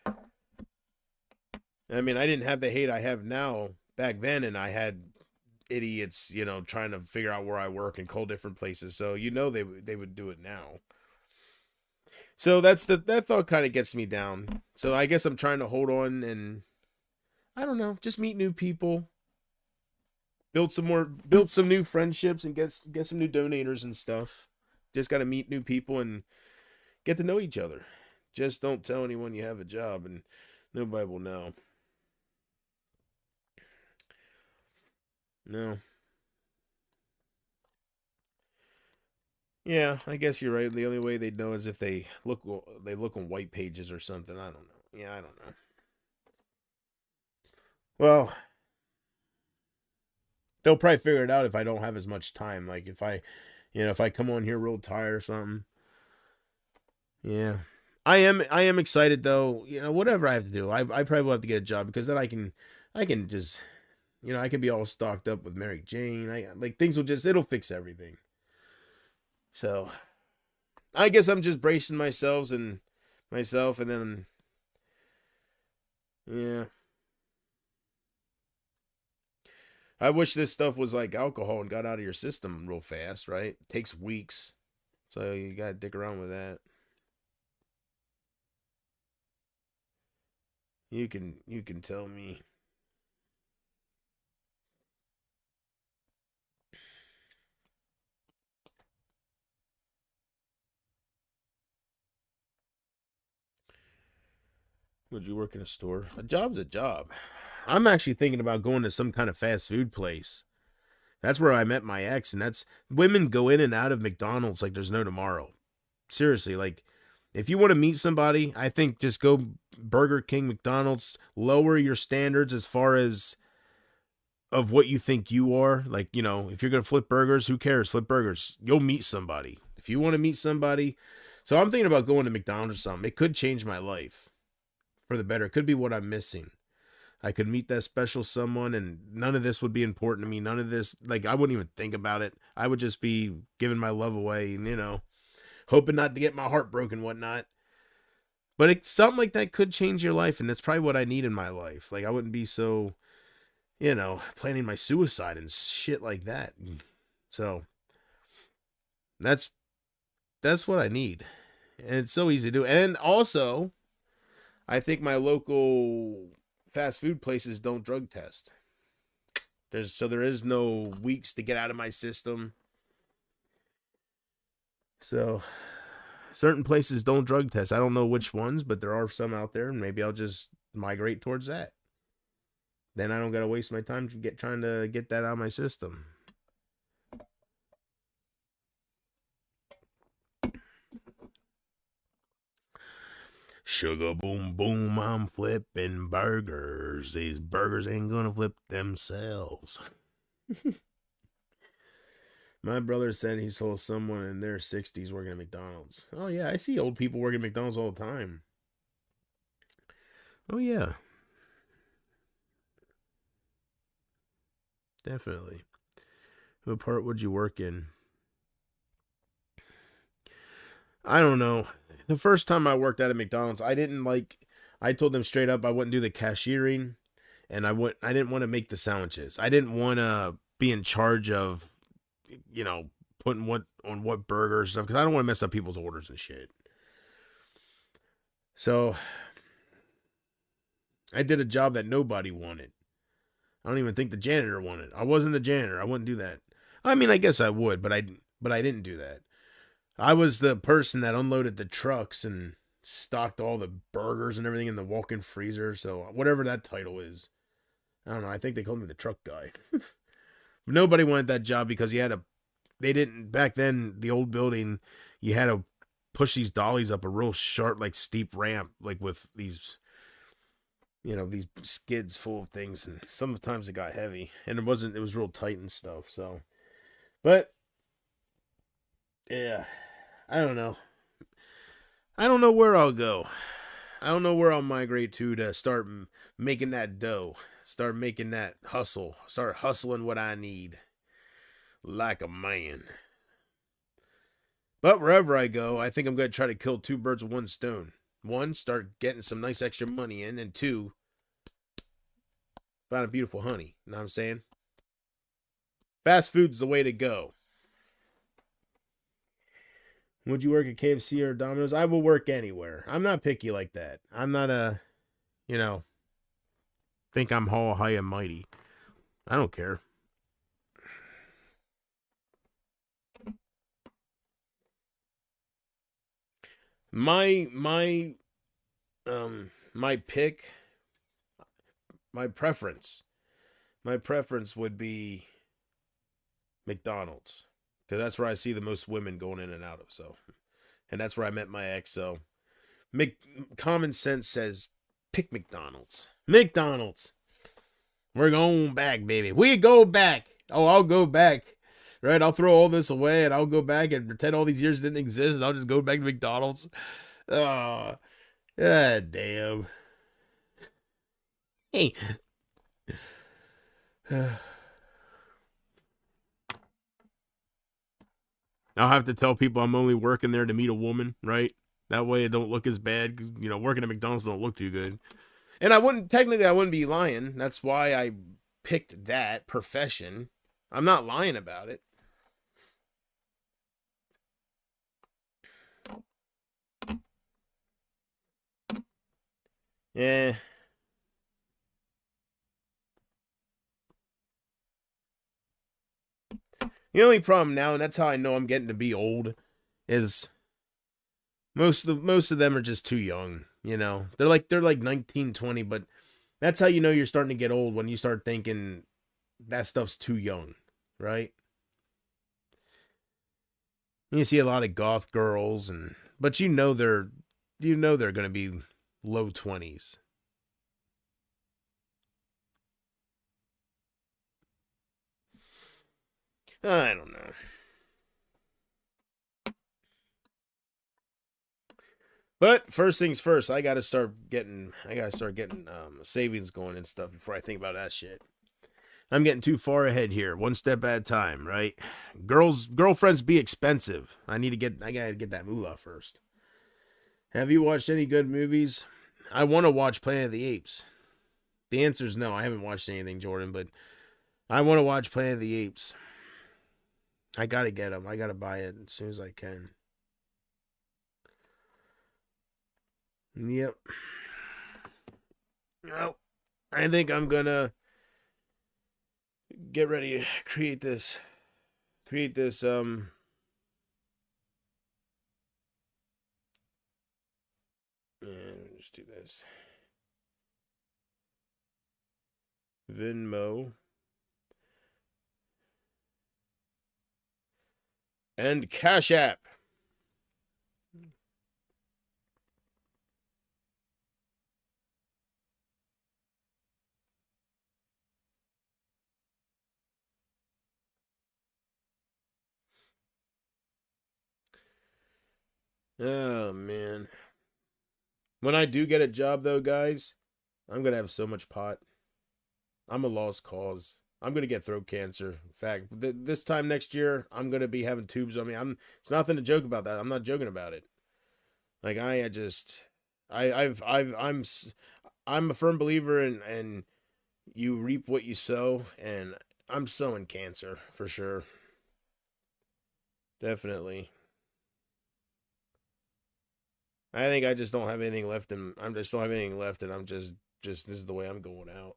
I mean, I didn't have the hate I have now back then, and I had idiots, trying to figure out where I work and call different places. So they would do it now. So that thought kind of gets me down. So I guess I'm trying to hold on and I don't know, just meet new people, build some new friendships, and get some new donators and stuff. Just got to meet new people and get to know each other. Just don't tell anyone you have a job, and nobody will know. No. Yeah, I guess you're right. The only way they'd know is if they look on white pages or something. I don't know. Yeah, I don't know. Well, they'll probably figure it out if I don't have as much time. Like if I, if I come on here real tired or something. Yeah. I am excited though. Whatever I have to do, I probably will have to get a job because then I can just I can be all stocked up with Mary Jane. I like things will just it'll fix everything. So I guess I'm just bracing myself and then yeah. I wish this stuff was like alcohol and got out of your system real fast, right? It takes weeks. So you gotta dick around with that. You can tell me. Would you work in a store? A job's a job. I'm actually thinking about going to some kind of fast food place. That's where I met my ex, and that's women go in and out of McDonald's like there's no tomorrow. Seriously, like if you want to meet somebody, I think just go Burger King, McDonald's, lower your standards as far as of what you think you are. Like, if you're gonna flip burgers, who cares? Flip burgers. You'll meet somebody. If you want to meet somebody. So I'm thinking about going to McDonald's or something. It could change my life for the better. It could be what I'm missing. I could meet that special someone and none of this would be important to me. None of this, like, I wouldn't even think about it. I would just be giving my love away and, hoping not to get my heart broken, whatnot. But something like that could change your life. And that's probably what I need in my life. Like, I wouldn't be so, planning my suicide and shit like that. So that's, that's what I need. And it's so easy to do. And also, I think my local fast food places don't drug test. There is no weeks to get out of my system. So certain places don't drug test. I don't know which ones, but there are some out there, and maybe I'll just migrate towards that. Then I don't gotta waste my time trying to get that out of my system. Sugar boom boom, I'm flipping burgers. These burgers ain't gonna flip themselves. My brother said he saw someone in their 60s working at McDonald's. Oh, yeah, I see old people working at McDonald's all the time. Oh, yeah, definitely. What part would you work in? I don't know. The first time I worked at a McDonald's, I told them straight up I wouldn't do the cashiering and I didn't want to make the sandwiches. I didn't want to be in charge of, you know, putting what on what burger and stuff because I don't want to mess up people's orders and shit. So I did a job that nobody wanted. I don't even think the janitor wanted. I wasn't the janitor. I wouldn't do that. I mean, I guess I would, but I didn't do that. I was the person that unloaded the trucks and stocked all the burgers and everything in the walk-in freezer. So whatever that title is, I don't know. I think they called me the truck guy. Nobody wanted that job because they didn't back then. The old building, you had to push these dollies up a real sharp, like steep ramp, like with these, these skids full of things, and sometimes it got heavy, and it was real tight and stuff. So, but yeah, I don't know. I don't know where I'll go. I don't know where I'll migrate to start making that dough, start making that hustle, start hustling what I need like a man. But wherever I go, I think I'm going to try to kill two birds with one stone. One, start getting some nice extra money in, and two, find a beautiful honey. You know what I'm saying? Fast food's the way to go. Would you work at KFC or Domino's? I will work anywhere. I'm not picky like that. I'm not you know, think I'm all high and mighty. I don't care. My my pick, my preference. My preference would be McDonald's. because that's where I see the most women going in and out of. So, and that's where I met my ex. So, common sense says pick McDonald's. McDonald's. We're going back, baby. We go back. Oh, I'll go back. Right? I'll throw all this away and I'll go back and pretend all these years didn't exist and I'll just go back to McDonald's. Oh, God damn. Hey. I'll have to tell people I'm only working there to meet a woman, right? That way it don't look as bad because, you know, working at McDonald's don't look too good. And I wouldn't be lying. That's why I picked that profession. I'm not lying about it. Yeah. The only problem now, and that's how I know I'm getting to be old, is most of them are just too young, you know. They're like 19, 20, but that's how you know you're starting to get old, when you start thinking that stuff's too young, right? You see a lot of goth girls, but you know they're going to be low 20s. I don't know. But first things first, I gotta start getting savings going and stuff before I think about that shit. I'm getting too far ahead here, one step at a time, right? Girlfriends be expensive. I gotta get that moolah first. Have you watched any good movies? I want to watch Planet of the Apes. The answer is no. I haven't watched anything, Jordan, but I want to watch Planet of the Apes. I gotta get them. I gotta buy it as soon as I can. Yep. Well, I think I'm gonna get ready to create this and just do this. Venmo and Cash App. Oh man. When I do get a job though, guys, I'm gonna have so much pot. I'm a lost cause. I'm gonna get throat cancer. In fact, this time next year, I'm gonna be having tubes on me. It's nothing to joke about that. I'm not joking about it. Like I just, I'm a firm believer in you reap what you sow, and I'm sowing cancer for sure. Definitely. I think I just don't have anything left, and I just don't have anything left, and I'm just this is the way I'm going out.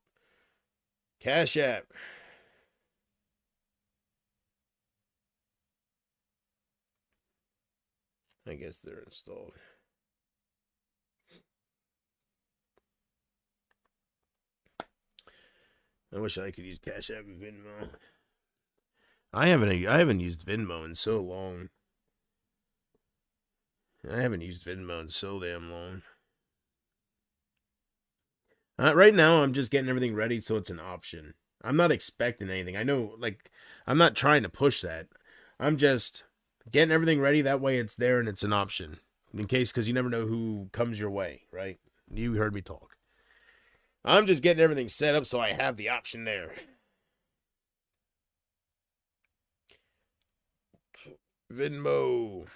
Cash App. I guess they're installed. I wish I could use Cash App and Venmo. I haven't used Venmo in so long. I haven't used Venmo in so damn long. Right now, I'm just getting everything ready so it's an option. I'm not expecting anything. I know, like, I'm not trying to push that. I'm just getting everything ready. That way it's there and it's an option. In case, because you never know who comes your way, right? You heard me talk. I'm just getting everything set up so I have the option there. Venmo.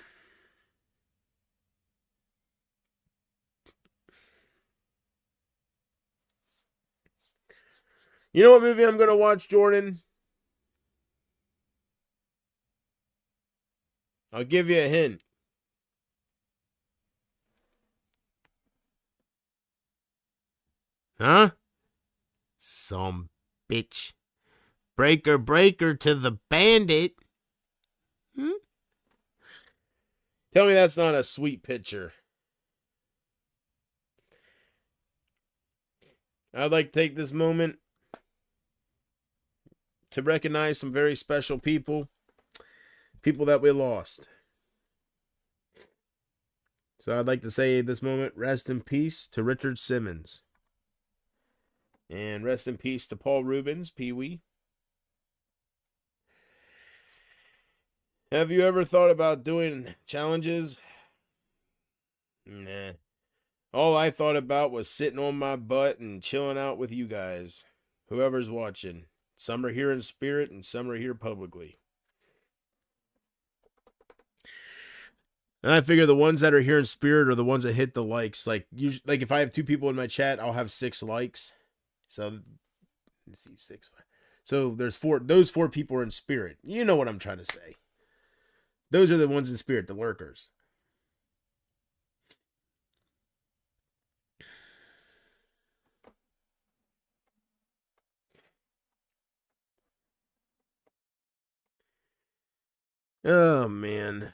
You know what movie I'm going to watch, Jordan? I'll give you a hint. Huh? Some bitch. Breaker, breaker to the bandit. Hmm? Tell me that's not a sweet picture. I'd like to take this moment to recognize some very special people people that we lost. So I'd like to say at this moment, rest in peace to Richard Simmons. And rest in peace to Paul Rubens, Pee Wee. Have you ever thought about doing challenges? Nah. All I thought about was sitting on my butt and chilling out with you guys. Whoever's watching. Some are here in spirit and some are here publicly. And I figure the ones that are here in spirit are the ones that hit the likes. Like if I have 2 people in my chat, I'll have 6 likes. So let's see, 6, 5. So there's 4. Those 4 people are in spirit. You know what I'm trying to say. Those are the ones in spirit, the lurkers. Oh, man.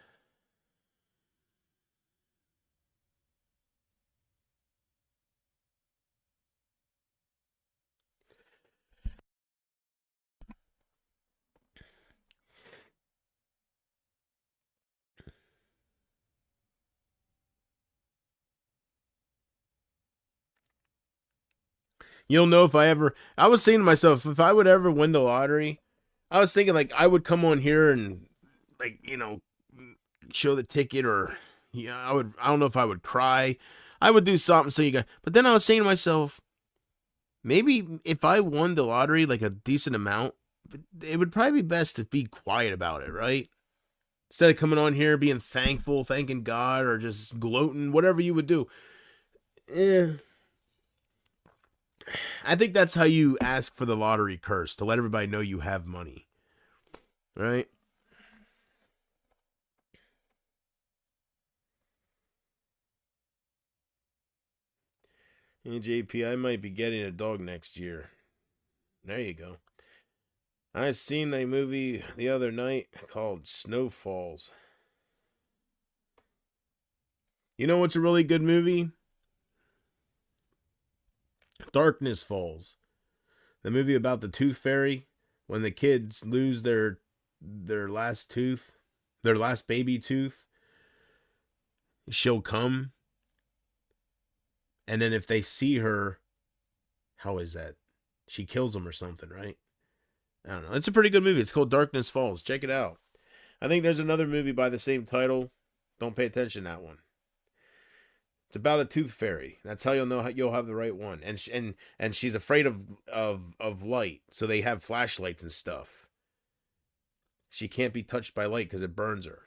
You'll know if I ever... I was saying to myself, if I would ever win the lottery, I was thinking, like, I would come on here and, like, you know, show the ticket or... Yeah, I don't know if I would cry. I would do something so you guys... But then I was saying to myself, maybe if I won the lottery, like, a decent amount, it would probably be best to be quiet about it, right? Instead of coming on here being thankful, thanking God, or just gloating, whatever you would do. I think that's how you ask for the lottery curse, to let everybody know you have money. Right? Hey, JP, I might be getting a dog next year. There you go. I seen a movie the other night called Snowfalls. You know what's a really good movie? Darkness Falls. The movie about the tooth fairy, when the kids lose their last tooth, their last baby tooth. She'll come, and then if they see her, how is that? She kills them or something, right? I don't know. It's a pretty good movie. It's called Darkness Falls. Check it out. I think there's another movie by the same title. Don't pay attention to that one. It's about a tooth fairy. That's how you'll know you'll have the right one. And she's afraid of light, so they have flashlights and stuff. She can't be touched by light because it burns her.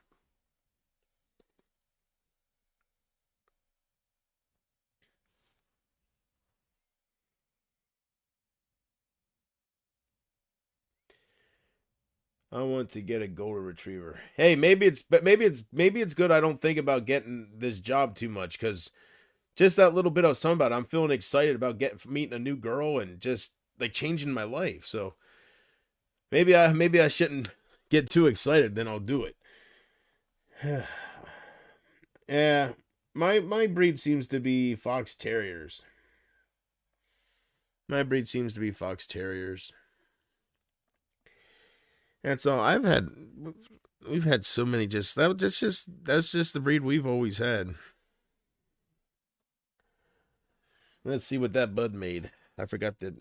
I want to get a golden retriever. Hey, maybe it's good I don't think about getting this job too much, because just that little bit of something about it, I'm feeling excited about meeting a new girl and just like changing my life. So maybe I shouldn't get too excited, then I'll do it. Yeah, my breed seems to be fox terriers. My breed seems to be fox terriers. That's all. We've had so many. That's just the breed we've always had. Let's see what that bud made. I forgot that.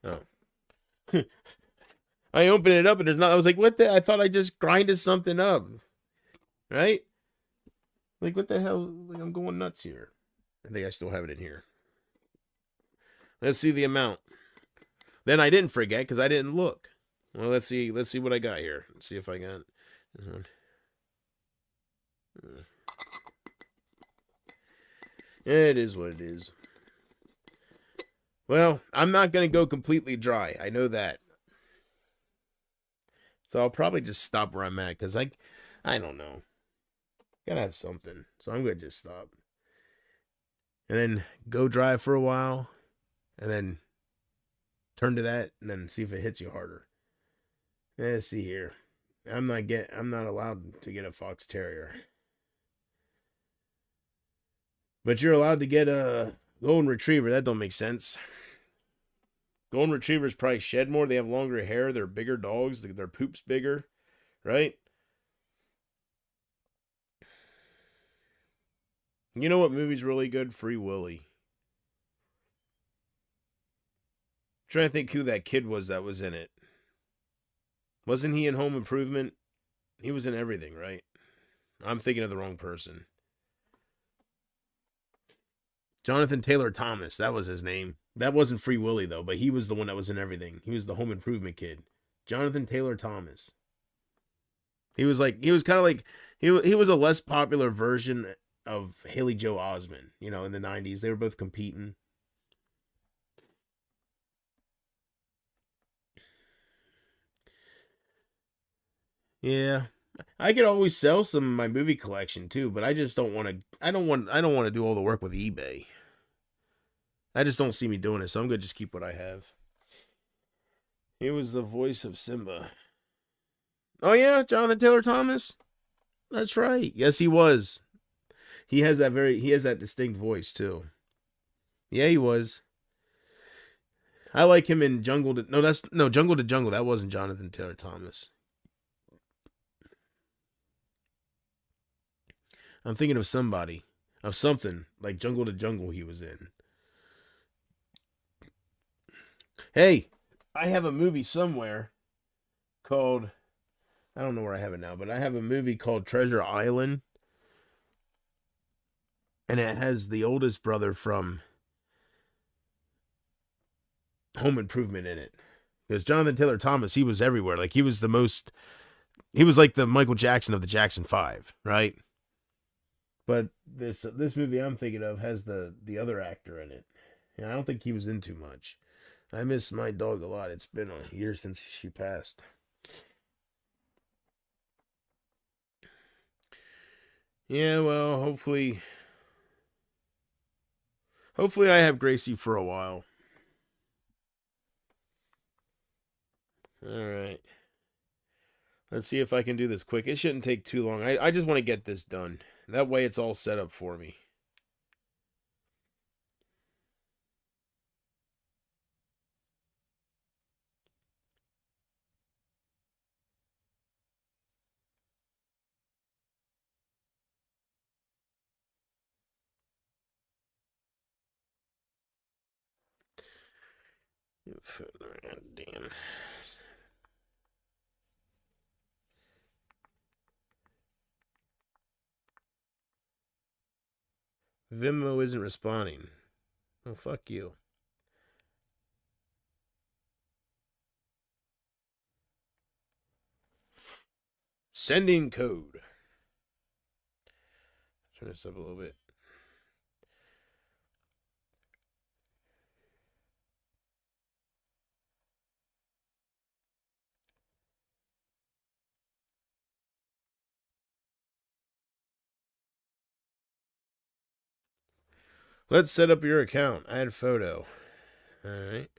Oh. I opened it up and there's not. I was like, what the? I thought I just grinded something up. Right? Like, what the hell? Like, I'm going nuts here. I think I still have it in here. Let's see the amount. Then I didn't forget because I didn't look. Well, let's see what I got here. Let's see if I got this one. It is what it is. Well, I'm not going to go completely dry. I know that. So I'll probably just stop where I'm at, because I don't know. Gotta have something. So I'm going to just stop. And then go dry for a while. And then turn to that and then see if it hits you harder. Let's see here. I'm not allowed to get a fox terrier. But you're allowed to get a golden retriever. That don't make sense. Golden retrievers probably shed more. They have longer hair. They're bigger dogs. Their poop's bigger. right? You know what movie's really good? Free Willy. I'm trying to think who that kid was that was in it. Wasn't he in Home Improvement? He was in everything, right? I'm thinking of the wrong person. Jonathan Taylor Thomas, that was his name. That wasn't Free Willy though, but he was the one that was in everything. He was the Home Improvement kid. Jonathan Taylor Thomas. He was kind of like he was a less popular version of Haley Joe Osment, you know, in the 90s. They were both competing. Yeah. I could always sell some of my movie collection too, but I just don't want to I don't want to do all the work with eBay. I just don't see me doing it, so I'm going to just keep what I have. He was the voice of Simba. Oh yeah, Jonathan Taylor Thomas. That's right. Yes, he was. He has that distinct voice too. Yeah, he was. I like him in Jungle to Jungle. That wasn't Jonathan Taylor Thomas. I'm thinking of somebody, of something like Jungle to Jungle he was in. Hey, I have a movie somewhere called, I don't know where I have it now, but I have a movie called Treasure Island, and it has the oldest brother from Home Improvement in it. Because Jonathan Taylor Thomas, he was everywhere. Like he was like the Michael Jackson of the Jackson 5, right? But this movie I'm thinking of has the other actor in it. And I don't think he was in too much. I miss my dog a lot. It's been a year since she passed. Yeah, well, hopefully I have Gracie for a while. All right. Let's see if I can do this quick. It shouldn't take too long. I just want to get this done. That way it's all set up for me. Damn. Vimeo isn't responding. Oh, fuck you. Sending code. Turn this up a little bit. Let's set up your account. Add photo. All right.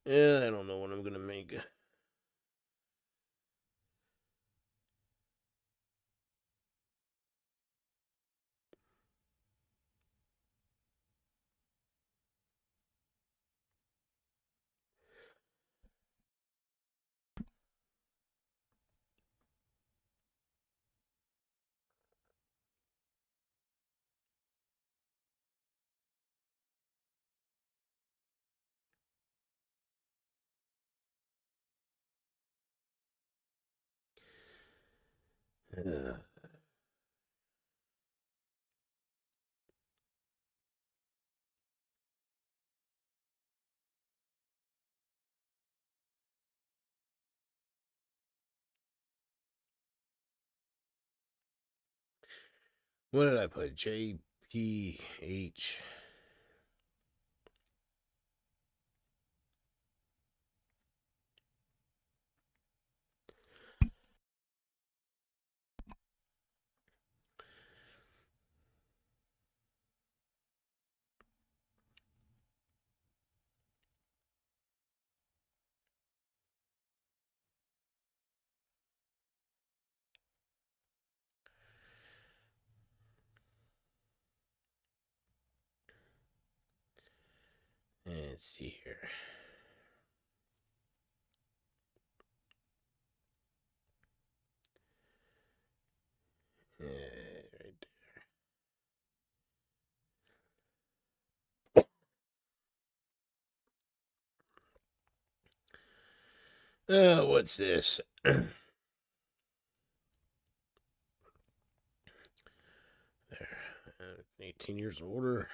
Yeah, I don't know what I'm gonna make. Uh, what did I put? JPH. Let's see here. Right there. What's this? 18 years older.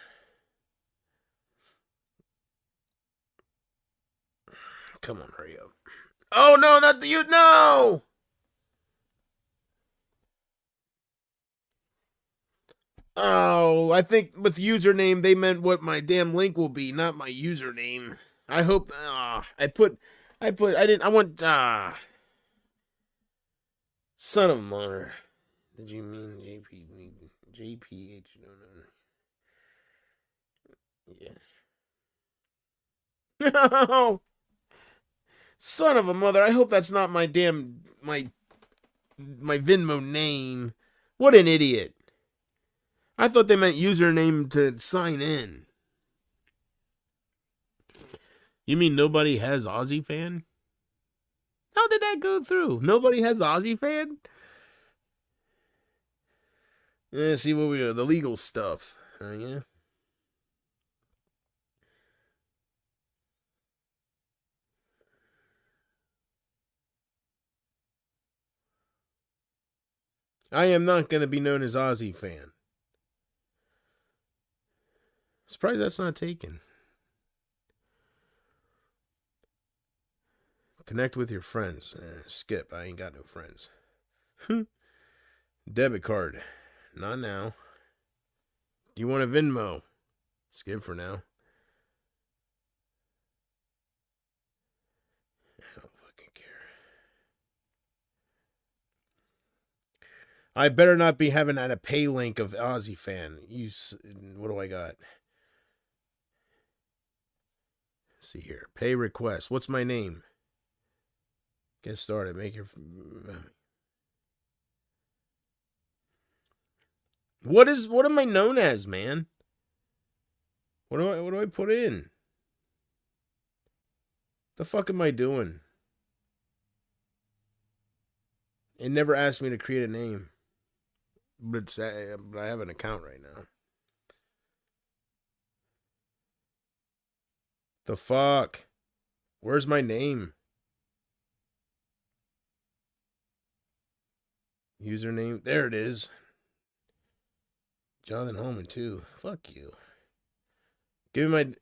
Come on, hurry up. Oh, no, not the you. No! Oh, I think with username, they meant what my damn link will be, not my username. I hope. I didn't, I want, son of a mother. Did you mean JPH? No. Yeah. No! Son of a mother. I hope that's not my Venmo name. What an idiot. I thought they meant username to sign in. You mean nobody has Aussie fan? How did that go through? Nobody has Aussie fan? Yeah, see what we are. The legal stuff. Yeah. I am not going to be known as Aussie fan. Surprised that's not taken. Connect with your friends. Skip. I ain't got no friends. Debit card. Not now. Do you want a Venmo? Skip for now. I don't fucking care. I better not be having a pay link of Aussie fan. What do I got? Let's see here. Pay request. What's my name? Get started. Make your. What am I known as, man? What do I put in? The fuck am I doing? It never asked me to create a name. But I have an account right now. The fuck? Where's my name? Username? There it is. Jonathan Holman too. Fuck you. Give me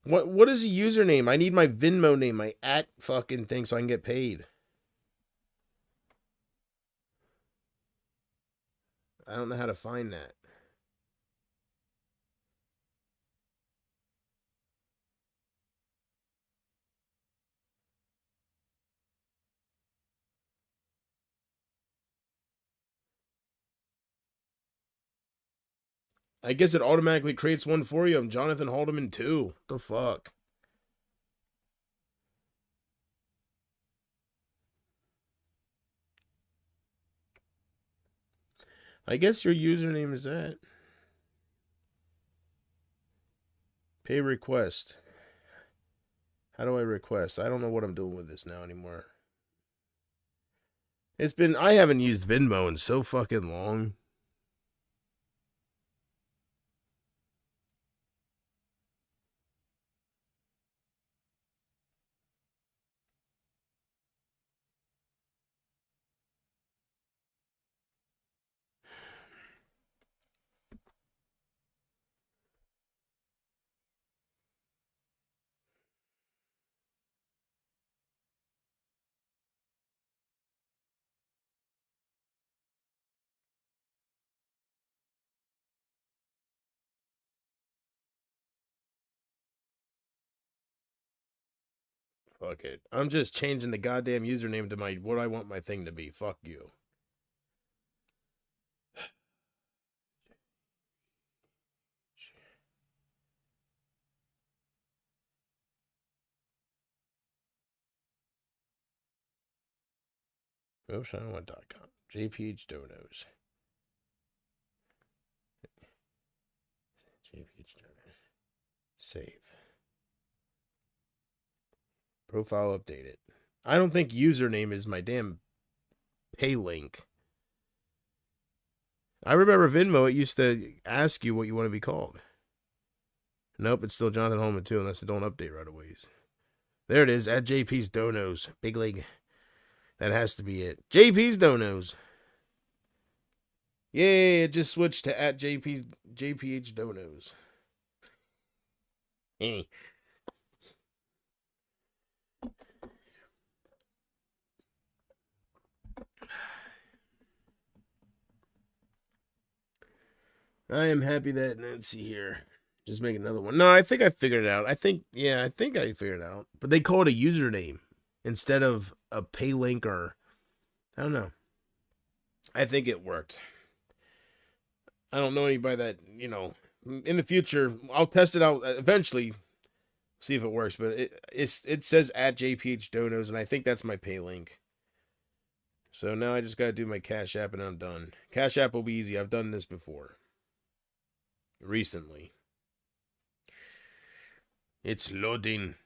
my what is a username? I need my Venmo name, my at fucking thing so I can get paid. I don't know how to find that. I guess it automatically creates one for you. I'm Jonathan Haldeman too. The fuck? I guess your username is that. Pay request. How do I request? I don't know what I'm doing with this now anymore. I haven't used Venmo in so fucking long. Fuck it. I'm just changing the goddamn username to what I want my thing to be. Fuck you. Oops, I don't want .com. JPH Donos. JPH Donos. Save. Profile updated. I don't think username is my damn pay link. I remember Venmo, it used to ask you what you want to be called. Nope, it's still Jonathan Holman too, unless it don't update right away. There it is, at JP's Donos. Big league. That has to be it. JP's Donos. Yay, it just switched to at JPH Donos. Hey. I am happy that, let's see here. Just make another one. No, I think I figured it out. I think I figured it out. But they call it a username instead of a pay link, or I don't know. I think it worked. I don't know anybody that, in the future, I'll test it out eventually, see if it works. But it says at JPH Donos, and I think that's my pay link. So now I just got to do my Cash App, and I'm done. Cash App will be easy. I've done this before. Recently. It's loading.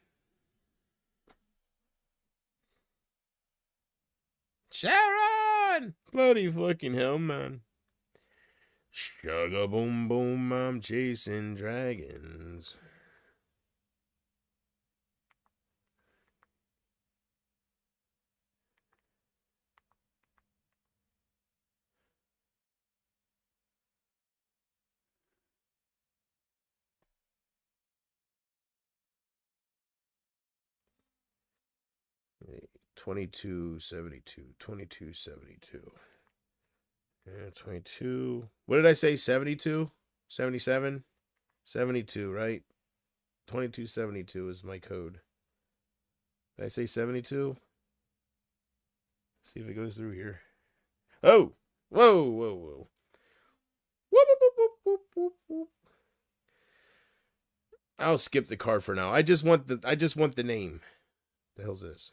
Sharon! Bloody fucking hell, man. Sugar boom boom, I'm chasing dragons. Hey, 2272, 2272. Yeah, 22. What did I say? 72? 77? 72, right? 2272 is my code. Did I say 72? See if it goes through here. Oh! Whoa, whoa, whoa. Whoop, whoop, whoop, whoop, whoop, whoop. I'll skip the card for now. I just want the name. The hell's this?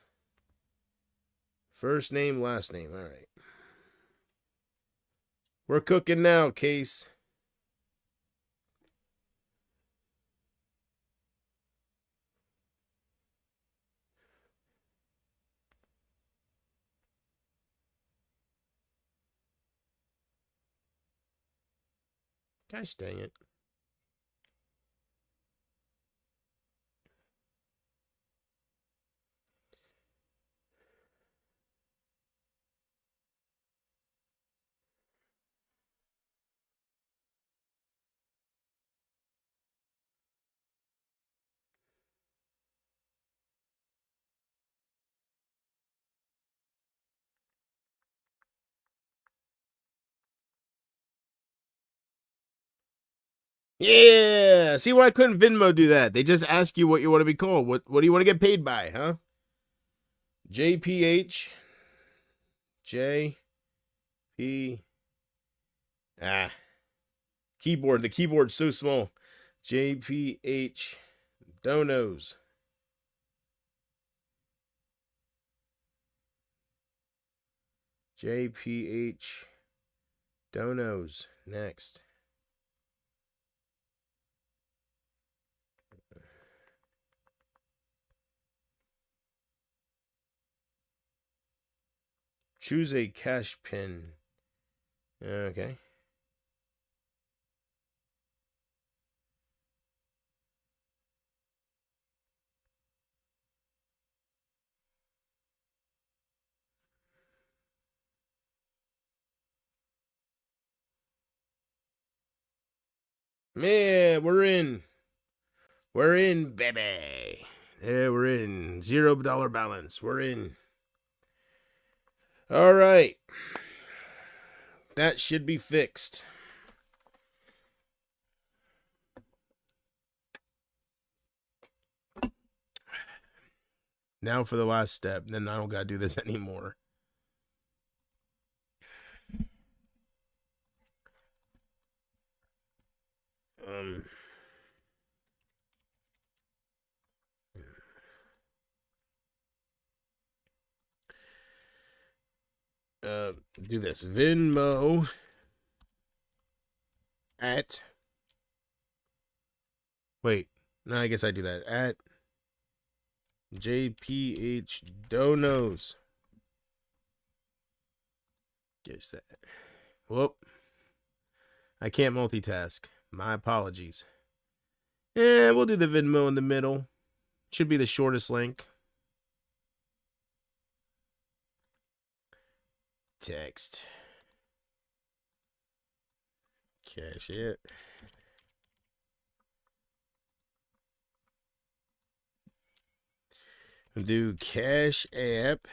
First name, last name. All right. We're cooking now, Case. Gosh dang it. Yeah. See why couldn't Venmo do that? They just ask you what you want to be called. What do you want to get paid by, huh? JPH JP keyboard. The keyboard's so small. JPH Donos. JPH Donos. Next. Choose a cash pin. Okay. Man, we're in. We're in, baby. Yeah, we're in. $0 balance. We're in. All right. That should be fixed. Now for the last step. Then I don't got to do this anymore. Do this. Venmo at. Wait. No, I guess I do that. At JPH Donos. Gives that. Whoop. I can't multitask. My apologies. We'll do the Venmo in the middle. Should be the shortest link. Text. Cash it. Do Cash App.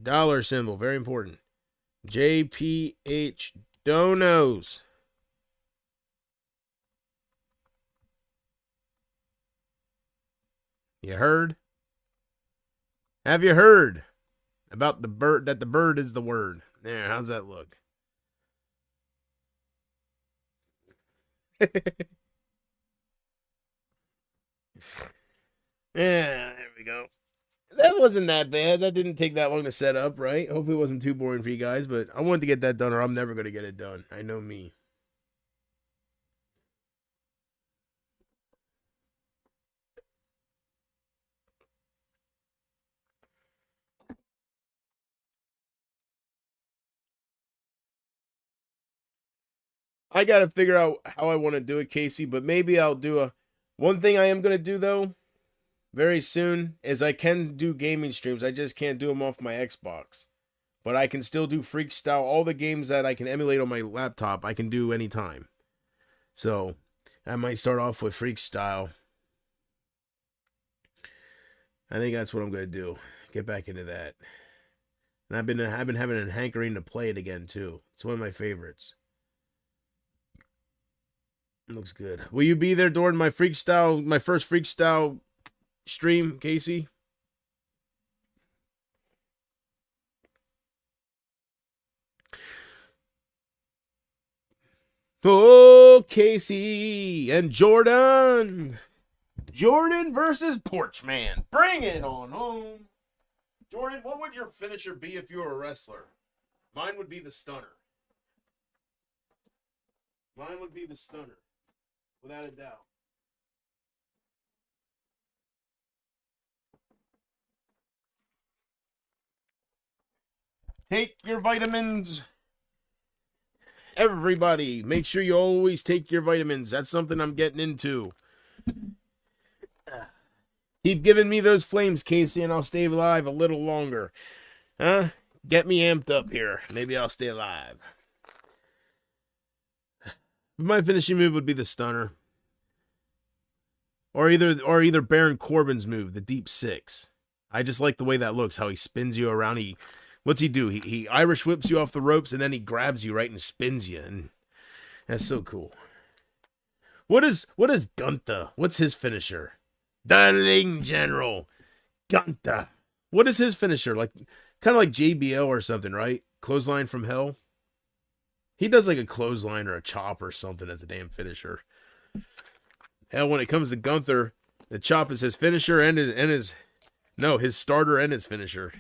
Dollar symbol. Very important. JPH Donos. You heard? Have you heard about the bird, that the bird is the word? There, how's that look? Yeah, there we go. That wasn't that bad. That didn't take that long to set up, right? Hopefully it wasn't too boring for you guys, but I wanted to get that done or I'm never going to get it done. I know me. I got to figure out how I want to do it, Casey, but maybe I'll do a... One thing I am going to do, though, very soon, is I can do gaming streams. I just can't do them off my Xbox. But I can still do Freak Style. All the games that I can emulate on my laptop, I can do anytime. So, I might start off with Freak Style. I think that's what I'm going to do. Get back into that. And I've been having a hankering to play it again, too. It's one of my favorites. Looks good. Will you be there during my first Freak Style stream, Casey? Oh, Casey and Jordan. Jordan versus Porchman. Bring it on home. Jordan, what would your finisher be if you were a wrestler? Mine would be the stunner. Mine would be the stunner. Without a doubt. Take your vitamins. Everybody, make sure you always take your vitamins. That's something I'm getting into. Keep giving me those flames, Casey, and I'll stay alive a little longer. Huh? Get me amped up here. Maybe I'll stay alive. My finishing move would be the stunner. Or either Baron Corbin's move, the deep six. I just like the way that looks, how he spins you around. What's he do? He Irish whips you off the ropes and then he grabs you right and spins you. And that's so cool. What is Gunther? What's his finisher? Darling General. Gunther. What is his finisher? Like kind of like JBL or something, right? Clothesline from hell. He does like a clothesline or a chop or something as a damn finisher. Hell, when it comes to Gunther, the chop is his finisher and his starter and his finisher.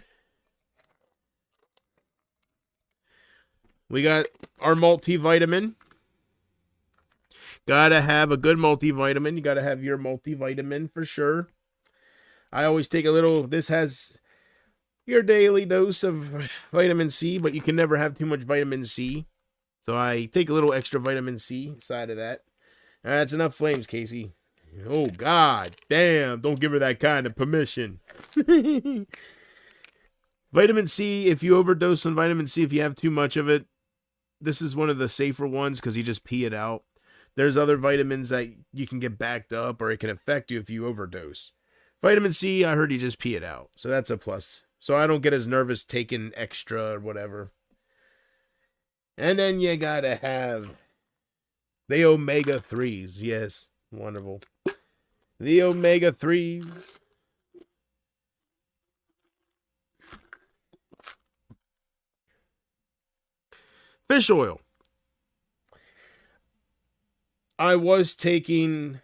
We got our multivitamin. Gotta have a good multivitamin. You gotta have your multivitamin for sure. I always take a little. This has your daily dose of vitamin C, but you can never have too much vitamin C. So I take a little extra vitamin C side of that. That's enough flames, Casey. Oh, God damn. Don't give her that kind of permission. Vitamin C, if you overdose on vitamin C, if you have too much of it, this is one of the safer ones because you just pee it out. There's other vitamins that you can get backed up or it can affect you if you overdose. Vitamin C, I heard you just pee it out. So that's a plus. So I don't get as nervous taking extra or whatever. And then you gotta have the omega-3s. Yes, wonderful. The omega-3s. Fish oil. I was taking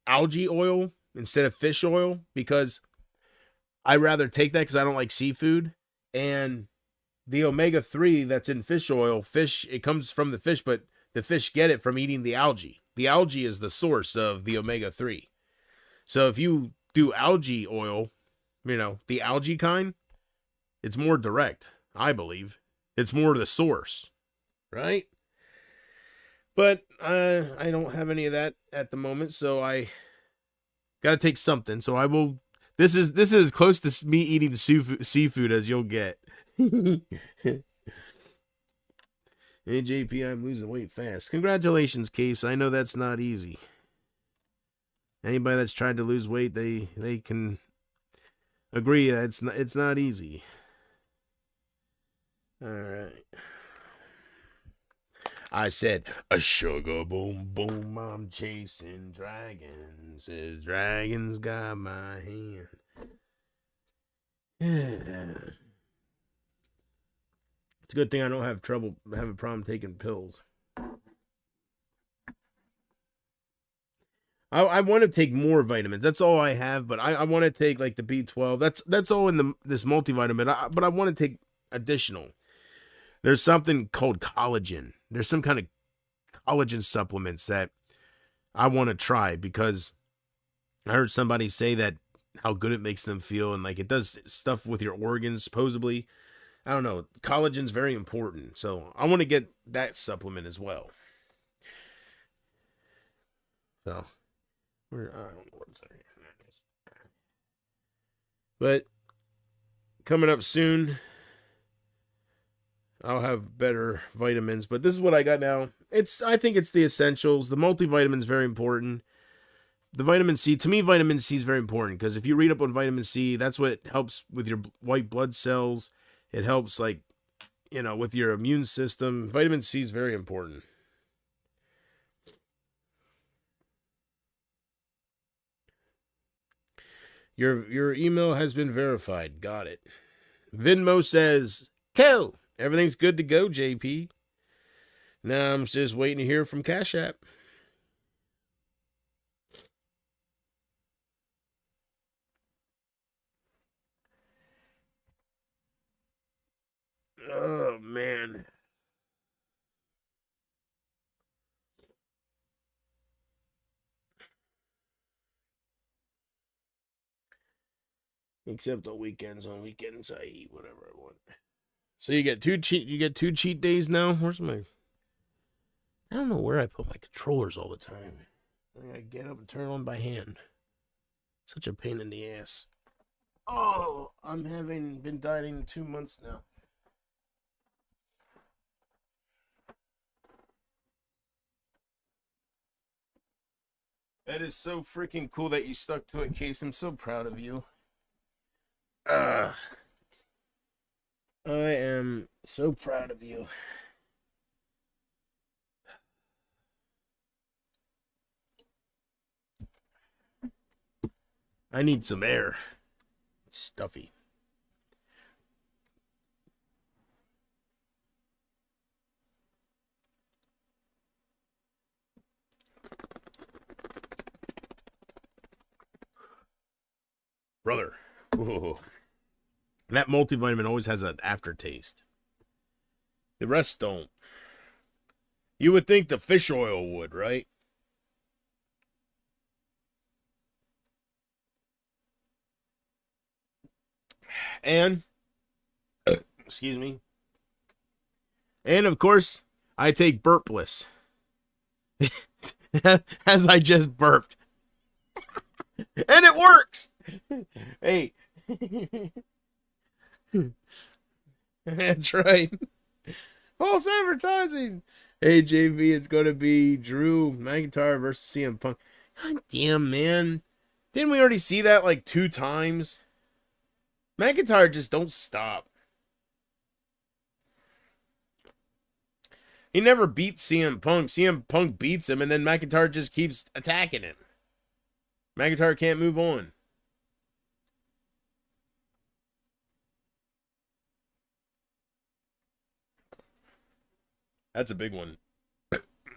algae oil instead of fish oil because I rather take that because I don't like seafood. And the omega-3 that's in fish oil, it comes from the fish, but The fish get it from eating the algae. The algae is the source of the omega-3. So if you do algae oil, the algae kind, it's more direct, I believe. It's more the source, right? But I don't have any of that at the moment, so I got to take something. So I will. This is as close to me eating seafood as you'll get. Hey, JP, I'm losing weight fast. Congratulations, Case. I know that's not easy. Anybody that's tried to lose weight, they can agree that it's not easy. All right. I said, a sugar boom boom, I'm chasing dragons. As dragons got my hand. Yeah. It's a good thing I don't have a problem taking pills. I want to take more vitamins. That's all I have, but I want to take like the B12. That's all in this multivitamin. But I want to take additional. There's something called collagen. There's some kind of collagen supplements that I want to try because I heard somebody say that how good it makes them feel and like it does stuff with your organs supposedly. I don't know. Collagen's very important. So I want to get that supplement as well. So I don't know what's there. But coming up soon, I'll have better vitamins. But this is what I got now. I think it's the essentials. The multivitamin is very important. The vitamin C, to me, vitamin C is very important because if you read up on vitamin C, that's what helps with your white blood cells. It helps, with your immune system. Vitamin C is very important. Your email has been verified. Got it. Venmo says, "Cool. Everything's good to go, JP. Now I'm just waiting to hear from Cash App." Oh, man. Except on weekends. On weekends, I eat whatever I want. So you get two cheat days now? Where's my... I don't know where I put my controllers all the time. I gotta get up and turn on by hand. Such a pain in the ass. Oh, I'm having been dieting 2 months now. That is so freaking cool that you stuck to it, Case. I'm so proud of you. I am so proud of you. I need some air. It's stuffy. Brother. Ooh. And that multivitamin always has an aftertaste. The rest don't. You would think the fish oil would, right? And, excuse me. And, of course, I take Burpless. As I just burped. And it works! Hey. That's right. False advertising. Hey, JV, it's going to be Drew McIntyre versus CM Punk. God damn, man. Didn't we already see that like 2 times? McIntyre just don't stop. He never beats CM Punk. CM Punk beats him, and then McIntyre just keeps attacking him. McIntyre can't move on. That's a big one.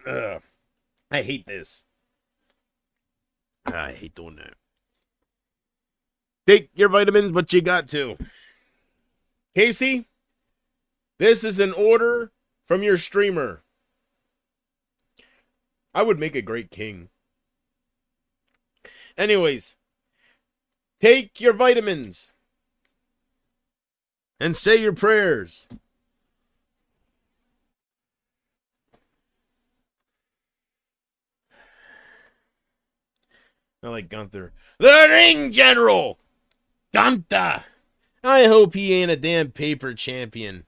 I hate this. I hate doing that. Take your vitamins, but you got to. Casey, this is an order from your streamer. I would make a great king. Anyways, take your vitamins and say your prayers. I like Gunther. The Ring General! Gunther! I hope he ain't a damn paper champion.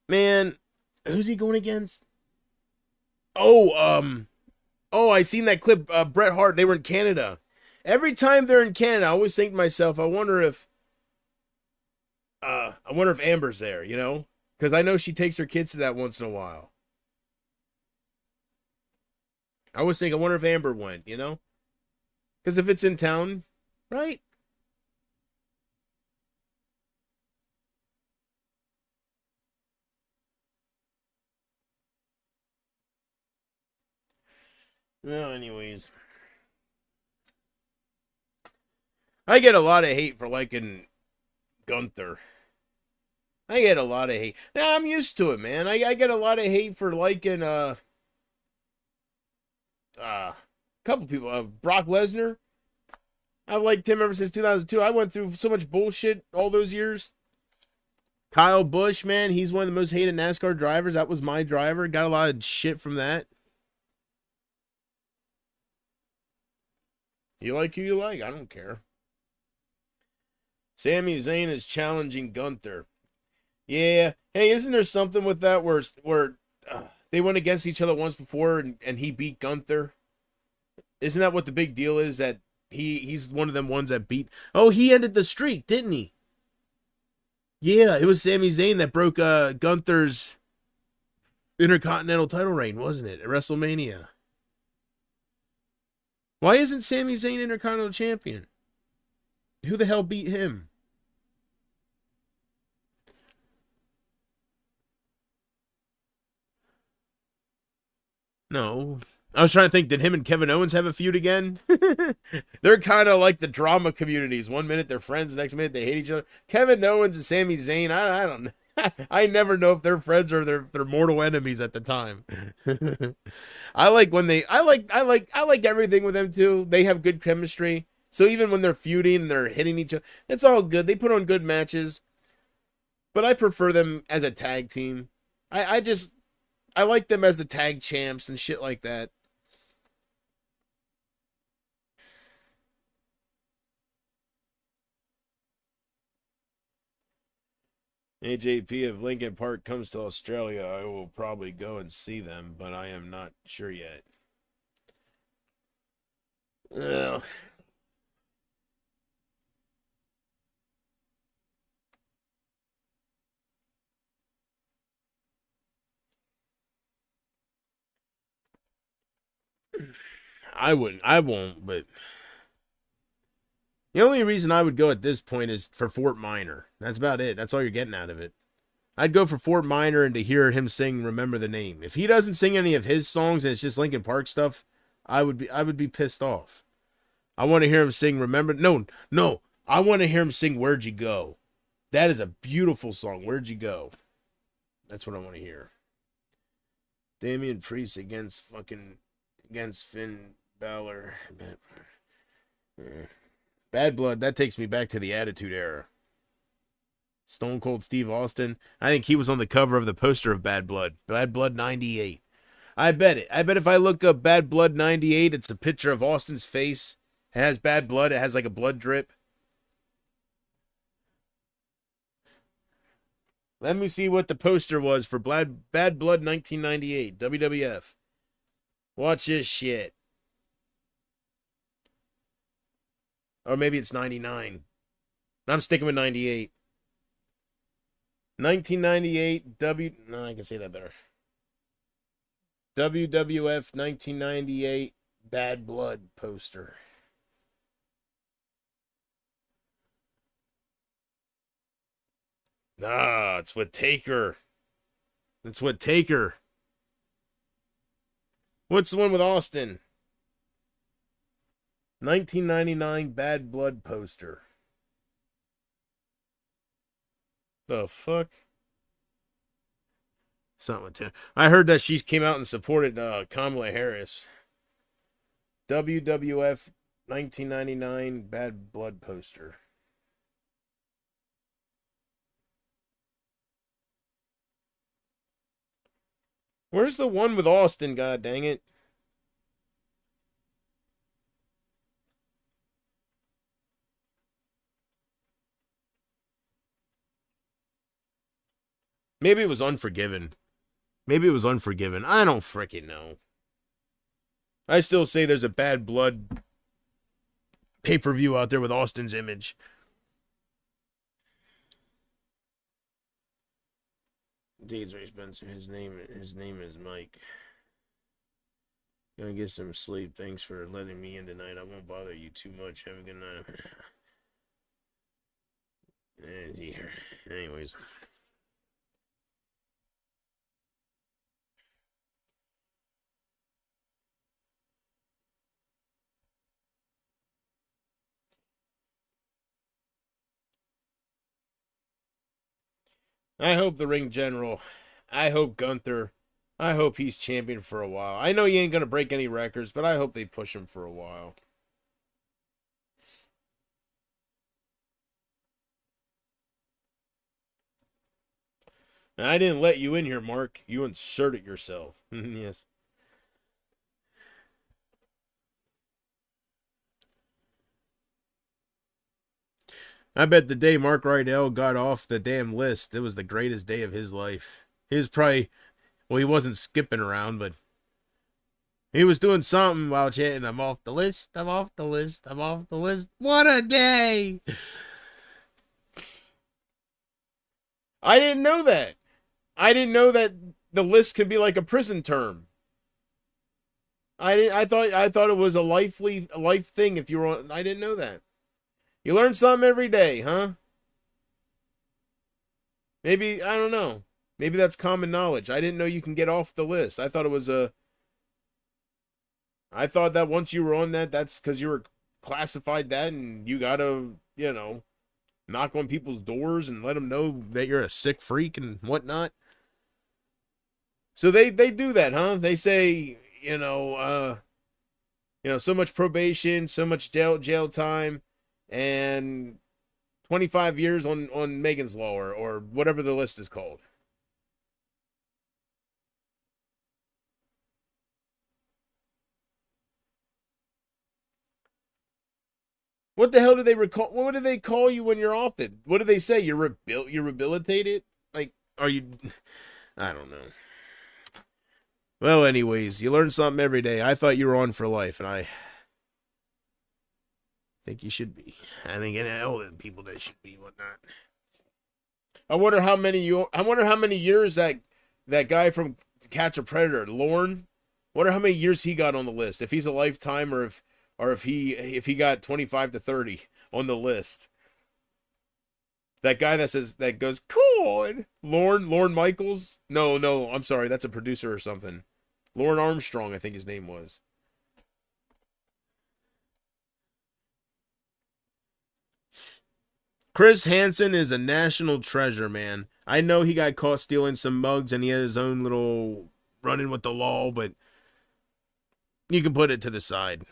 Man, who's he going against? Oh, I seen that clip. Bret Hart, they were in Canada. Every time they're in Canada, I always think to myself, I wonder if Amber's there, you know? Because I know she takes her kids to that once in a while. I always think, I wonder if Amber went, you know? Because if it's in town, right? Well, anyways. I get a lot of hate for liking Gunther. I get a lot of hate. Yeah, I'm used to it, man. I get a lot of hate for liking a couple people. Brock Lesnar. I've liked him ever since 2002. I went through so much bullshit all those years. Kyle Busch, man, he's one of the most hated NASCAR drivers. That was my driver. Got a lot of shit from that. You like who you like. I don't care. Sami Zayn is challenging Gunther. Yeah. Hey, isn't there something with that where they went against each other once before and he beat Gunther? Isn't that what the big deal is, that he's one of them ones that beat? Oh, he ended the streak, didn't he? Yeah, it was Sami Zayn that broke Gunther's Intercontinental title reign, wasn't it? At WrestleMania. Why isn't Sami Zayn Intercontinental Champion? Who the hell beat him? No. I was trying to think, did him and Kevin Owens have a feud again? They're kind of like the drama communities. One minute they're friends, the next minute they hate each other. Kevin Owens and Sami Zayn, I don't know. I never know if they're friends or they're mortal enemies at the time. I like everything with them too. They have good chemistry. So even when they're feuding and they're hitting each other, it's all good. They put on good matches. But I prefer them as a tag team. I like them as the tag champs and shit like that. AJP, if Linkin Park comes to Australia, I will probably go and see them, but I am not sure yet. Well, I won't, but the only reason I would go at this point is for Fort Minor. That's about it. That's all you're getting out of it. I'd go for Fort Minor and to hear him sing Remember the Name. If he doesn't sing any of his songs and it's just Linkin Park stuff, I would be pissed off. I want to hear him sing Remember. No. I want to hear him sing Where'd You Go. That is a beautiful song. Where'd You Go? That's what I want to hear. Damian Priest against Finn Balor. Bad Blood, that takes me back to the Attitude Era. Stone Cold Steve Austin. I think he was on the cover of the poster of Bad Blood. Bad Blood 98. I bet it. I bet if I look up Bad Blood 98, it's a picture of Austin's face. It has bad blood. It has like a blood drip. Let me see what the poster was for Bad Blood 1998. WWF. Watch this shit. Or maybe it's 99. I'm sticking with 98. 1998 No, I can say that better. WWF 1998 Bad Blood poster. Nah, it's with Taker. It's with Taker. What's the one with Austin? 1999 Bad Blood poster. The fuck? Something with Tim. I heard that she came out and supported Kamala Harris. WWF 1999 Bad Blood poster. Where's the one with Austin, god dang it? Maybe it was Unforgiven. Maybe it was Unforgiven. I don't freaking know. I still say there's a Bad Blood pay-per-view out there with Austin's image. Deidre Spencer, his name is Mike. Gonna get some sleep. Thanks for letting me in tonight. I won't bother you too much. Have a good night. And here. Anyways. I hope the ring general, I hope Gunther, I hope he's champion for a while. I know he ain't gonna break any records, but I hope they push him for a while. Now, I didn't let you in here, Mark. You inserted yourself. Yes. I bet the day Mark Rydell got off the damn list, it was the greatest day of his life. He was probably, well, he wasn't skipping around, but he was doing something while chanting, I'm off the list, I'm off the list, I'm off the list. What a day! I didn't know that. I didn't know that the list could be like a prison term. I thought it was a life thing if you were on. I didn't know that. You learn something every day, huh? Maybe, I don't know. Maybe that's common knowledge. I didn't know you can get off the list. I thought it was I thought that once you were on that, that's because you were classified that and you gotta, knock on people's doors and let them know that you're a sick freak and whatnot. So they do that, huh? They say, so much probation, so much jail time, and 25 years on Megan's Law or whatever the list is called. What the hell do they recall? What do they call you when you're off it? What do they say? You're rehabilitated? Like, are you? I don't know. Well, anyways, you learn something every day. I thought you were on for life, and I think you should be. I think all the people that should be, whatnot. I wonder how many years that guy from Catch a Predator, Lorne. Wonder how many years he got on the list. If he's a lifetime, or if he got 25 to 30 on the list. That guy that goes, cool, Lorne Michaels. No, I'm sorry, that's a producer or something. Lorne Armstrong, I think his name was. Chris Hansen is a national treasure, man. I know he got caught stealing some mugs and he had his own little running with the law, but you can put it to the side.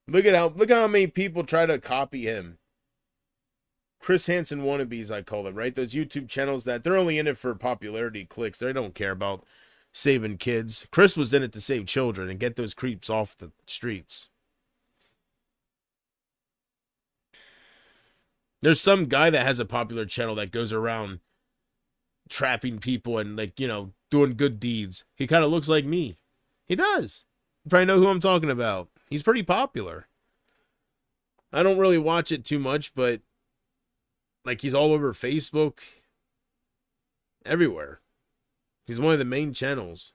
Look how many people try to copy him. Chris Hansen wannabes, I call them, right? Those YouTube channels that they're only in it for popularity clicks. They don't care about saving kids. Chris was in it to save children and get those creeps off the streets. There's some guy that has a popular channel that goes around trapping people and, doing good deeds. He kind of looks like me. He does. You probably know who I'm talking about. He's pretty popular. I don't really watch it too much, but he's all over Facebook. Everywhere. He's one of the main channels.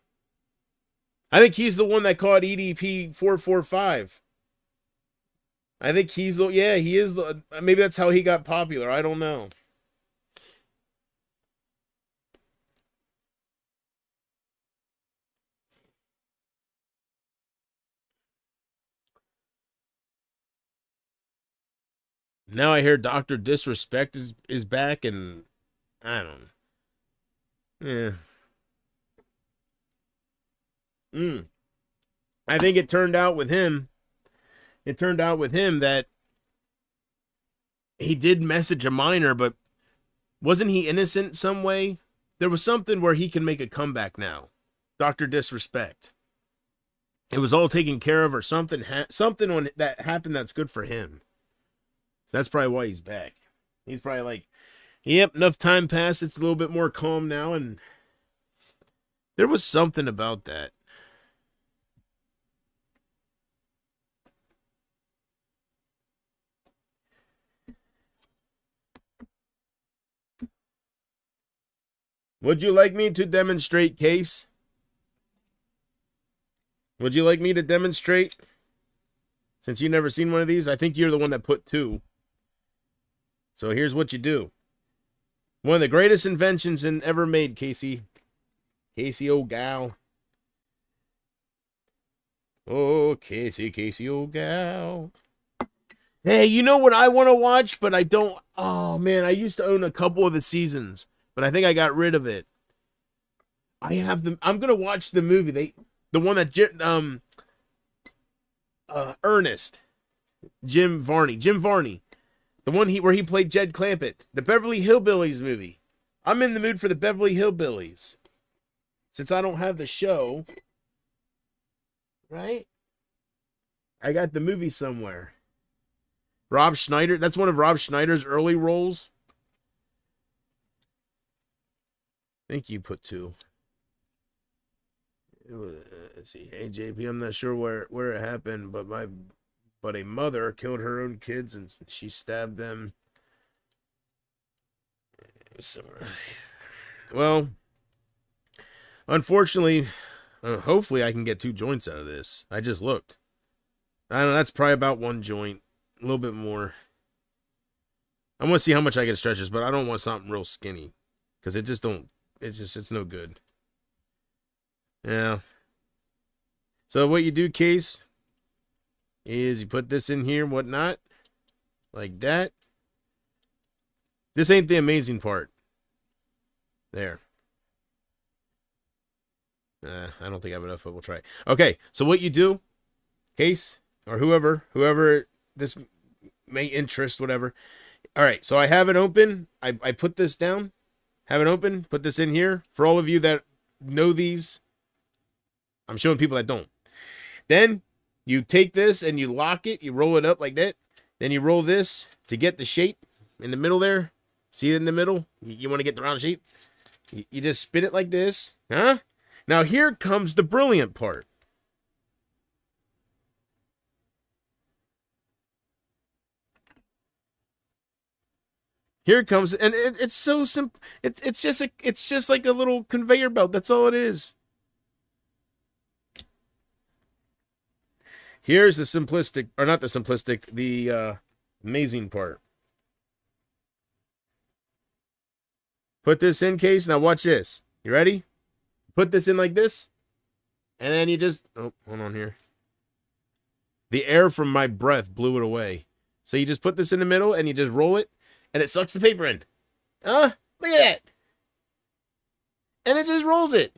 I think he's the one that caught EDP 445. I think he is maybe that's how he got popular. I don't know. Now I hear Dr. Disrespect is back, and I don't know. Yeah. I think it turned out with him. It turned out with him that he did message a minor, but wasn't he innocent some way? There was something where he can make a comeback now. Dr. Disrespect. It was all taken care of, or something something when that happened that's good for him. That's probably why he's back. He's probably like, yep, enough time passed. It's a little bit more calm now, and there was something about that. Would you like me to demonstrate, Case? Would you like me to demonstrate? Since you've never seen one of these, I think you're the one that put 2. So here's what you do. One of the greatest inventions ever made, Casey. Casey, old gal. Oh, Casey, old gal. Hey, you know what I want to watch, but I don't. Oh, man, I used to own a couple of the seasons, but I think I got rid of it. I'm going to watch the movie. The one that Ernest. Jim Varney. The one where he played Jed Clampett. The Beverly Hillbillies movie. I'm in the mood for the Beverly Hillbillies. Since I don't have the show, right? I got the movie somewhere. Rob Schneider. That's one of Rob Schneider's early roles. I think you put 2. Let's see. Hey, JP, I'm not sure where it happened, but a mother killed her own kids and she stabbed them. Well, unfortunately, hopefully I can get 2 joints out of this. I just looked. I don't know. That's probably about 1 joint. A little bit more. I want to see how much I can stretch this, but I don't want something real skinny. Because it's no good. Yeah. So what you do, Case, is you put this in here, whatnot, like that. This ain't the amazing part. There. I don't think I have enough, but we'll try. Okay, so what you do, Case, or whoever this may interest, whatever. All right, so I have it open. I put this down. Have it open. Put this in here. For all of you that know these, I'm showing people that don't. Then you take this and you lock it. You roll it up like that. Then you roll this to get the shape in the middle there. See it in the middle? You want to get the round shape? You just spin it like this. Huh? Now here comes the brilliant part. Here it comes, and it's so simple. It's just like a little conveyor belt. That's all it is. Here's the simplistic, or not the simplistic, the amazing part. Put this in, Case. Now watch this. You ready? Put this in like this, and then you just, oh, hold on here. The air from my breath blew it away. So you just put this in the middle, and you just roll it, and it sucks the paper in. Look at that. And it just rolls it.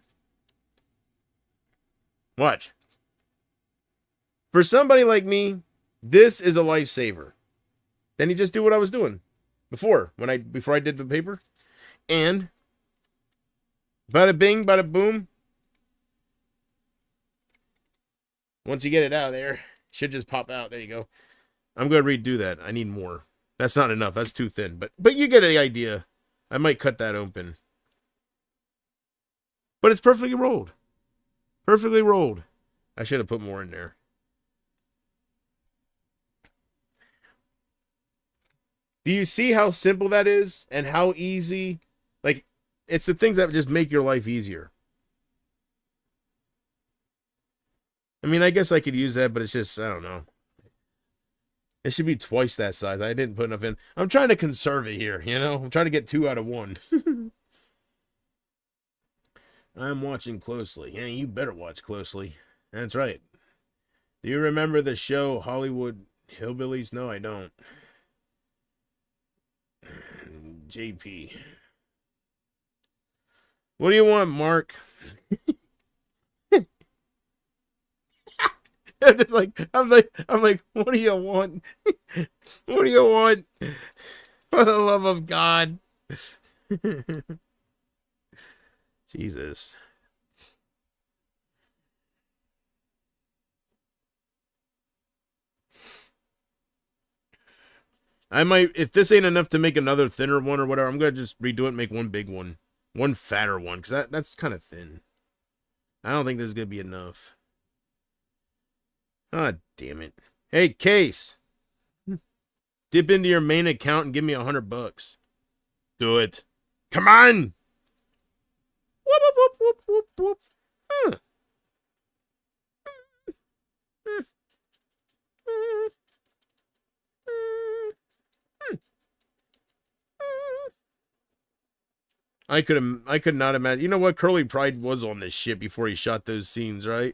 Watch. For somebody like me, this is a lifesaver. Then you just do what I was doing before I did the paper. And bada bing, bada boom. Once you get it out of there, it should just pop out. There you go. I'm going to redo that. I need more. That's not enough. That's too thin. But you get the idea. I might cut that open. But it's perfectly rolled. Perfectly rolled. I should have put more in there. Do you see how simple that is? And how easy? Like, it's the things that just make your life easier. I mean, I guess I could use that, but it's just, I don't know. It should be twice that size. I didn't put enough in. I'm trying to conserve it here, you know? I'm trying to get 2 out of 1. I'm watching closely. Yeah, you better watch closely. That's right. Do you remember the show Hollywood Hillbillies? No, I don't. JP. What do you want, Mark? I'm like, what do you want? What do you want? For the love of God. Jesus. I might, if this ain't enough to make another thinner one or whatever, I'm going to just redo it and make one big one. One fatter one, because that's kind of thin. I don't think this is going to be enough. Ah, damn it. Hey, Case. Dip into your main account and give me $100. Do it. Come on! Whoop, whoop, whoop, whoop, whoop. Huh. I could not imagine. You know what? Curly Pride was on this shit before he shot those scenes, right?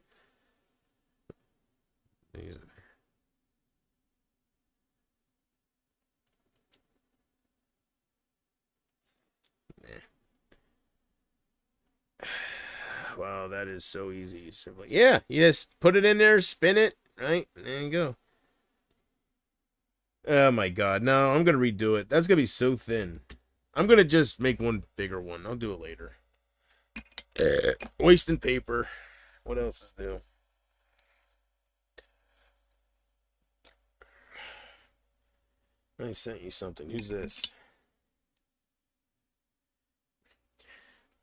Wow, that is so easy. Simple. Yeah, you just put it in there, spin it, right? There you go. Oh my god, no, I'm gonna redo it. That's gonna be so thin. I'm gonna just make one bigger one. I'll do it later. Wasting paper. What else is new? I sent you something. Who's this?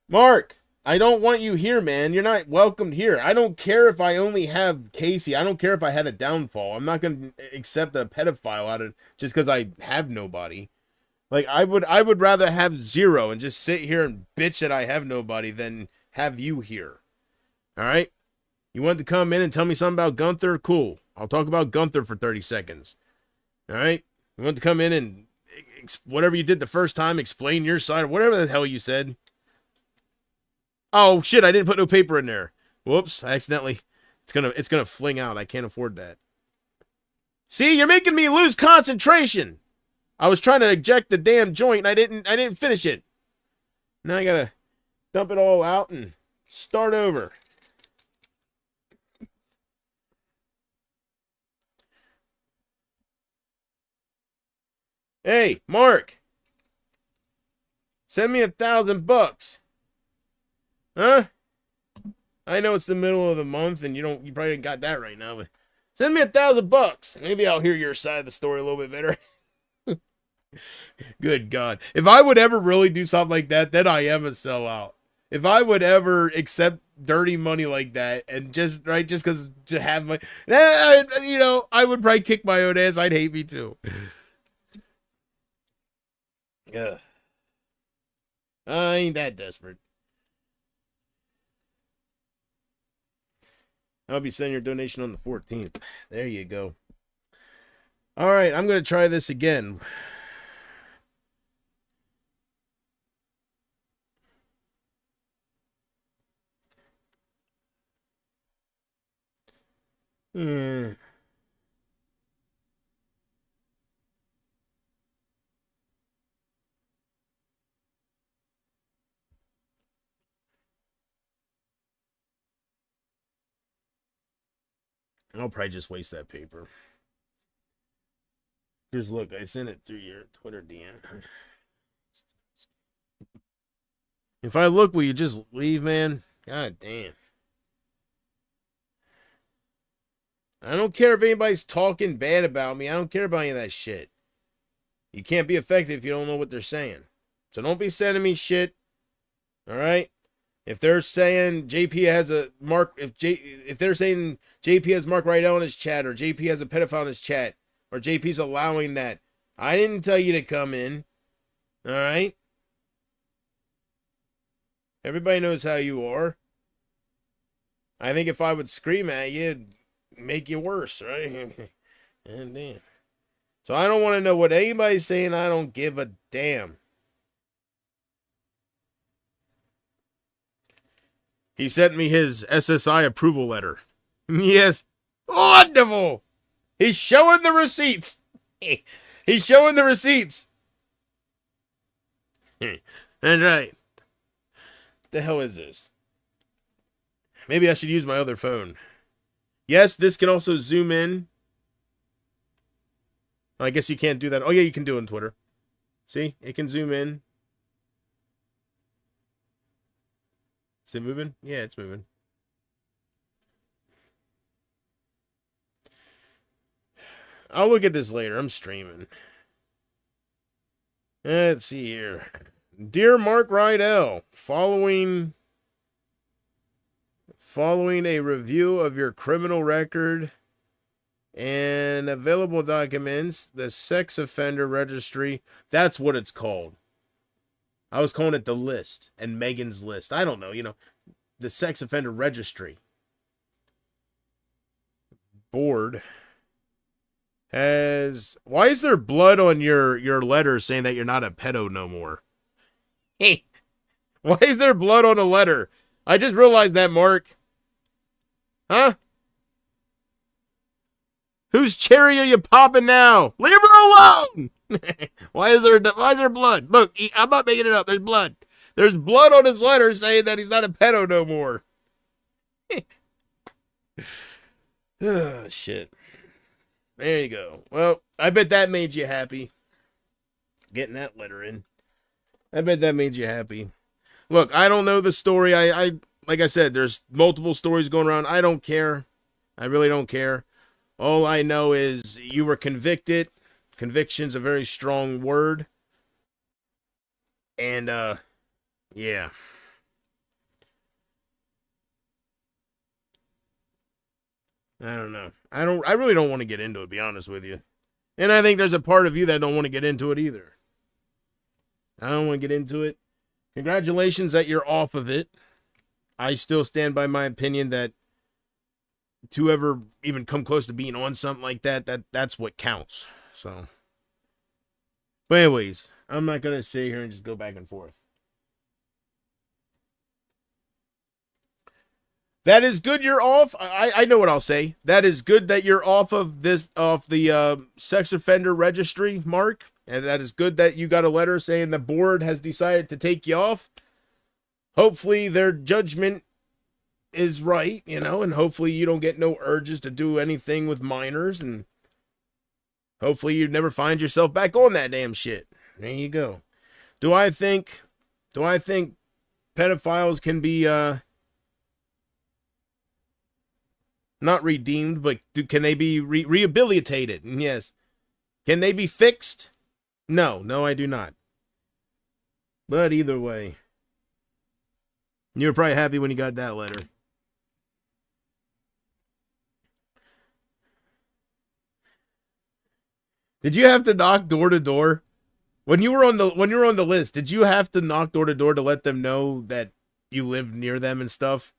Mark! I don't want you here, man. You're not welcomed here. I don't care if I only have Casey. I don't care if I had a downfall. I'm not going to accept a pedophile out of just because I have nobody. Like, I would rather have zero and just sit here and bitch that I have nobody than have you here. All right? You want to come in and tell me something about Gunther? Cool. I'll talk about Gunther for 30 seconds. All right? You want to come in and whatever you did the first time, explain your side or whatever the hell you said. Oh shit, I didn't put no paper in there. Whoops, I accidentally. It's gonna fling out. I can't afford that. See, you're making me lose concentration. I was trying to eject the damn joint and I didn't finish it. Now I gotta dump it all out and start over. Hey, Mark. Send me $1,000. Huh? I know it's the middle of the month and you probably ain't got that right now, but send me $1,000. Maybe I'll hear your side of the story a little bit better. Good God. If I would ever really do something like that, then I am a sellout. If I would ever accept dirty money like that and just because to have my, I would probably kick my own ass. I'd hate me too. Yeah. I ain't that desperate. I'll be sending your donation on the 14th. There you go. All right, I'm going to try this again. I'll probably just waste that paper. Here's look, I sent it through your Twitter DM. If I look, will you just leave, man? God damn. I don't care if anybody's talking bad about me. I don't care about any of that shit. You can't be effective if you don't know what they're saying. So don't be sending me shit. All right? If they're saying JP has a mark, if they're saying JP has Mark Rydell in his chat, or JP has a pedophile in his chat, or JP's allowing that, I didn't tell you to come in. All right? Everybody knows how you are. I think if I would scream at you, it'd make you worse, right? And damn. So I don't want to know what anybody's saying. I don't give a damn. He sent me his SSI approval letter. Yes. Wonderful. He's showing the receipts. He's showing the receipts. That's right. The hell is this? Maybe I should use my other phone. Yes, this can also zoom in. I guess you can't do that. Oh, yeah, you can do it on Twitter. See? It can zoom in. Is it moving? Yeah, it's moving. I'll look at this later. I'm streaming. Let's see here. Dear Mark Rydell, following a review of your criminal record and available documents, the sex offender registry, that's what it's called. I was calling it the list and Megan's list. I don't know, the sex offender registry board has, why is there blood on your letter saying that you're not a pedo no more? Hey, why is there blood on a letter? I just realized that, Mark. Huh? Whose cherry are you popping now? Leave her alone! Why is there blood? Look, I'm not making it up. There's blood. There's blood on his letter saying that he's not a pedo no more. Oh, shit. There you go. Well, I bet that made you happy. Getting that letter in. I bet that made you happy. Look, I don't know the story. I like I said, there's multiple stories going around. I don't care. I really don't care. All I know is you were convicted. Conviction's a very strong word. And, yeah. I don't know. I really don't want to get into it, to be honest with you. And I think there's a part of you that don't want to get into it either. I don't want to get into it. Congratulations that you're off of it. I still stand by my opinion that to ever even come close to being on something like that's what counts. So, but anyways, I'm not going to sit here and just go back and forth. That is good you're off. I know what I'll say. That is good that you're off of the sex offender registry, Mark. And that is good that you got a letter saying the board has decided to take you off. Hopefully their judgment is right, and hopefully you don't get no urges to do anything with minors, and hopefully you never find yourself back on that damn shit. There you go. Do I think pedophiles can be not redeemed, but can they be rehabilitated? And yes. Can they be fixed? No, I do not. But either way, you were probably happy when you got that letter. Did you have to knock door to door? When you were on the list, did you have to knock door to door to let them know that you lived near them and stuff?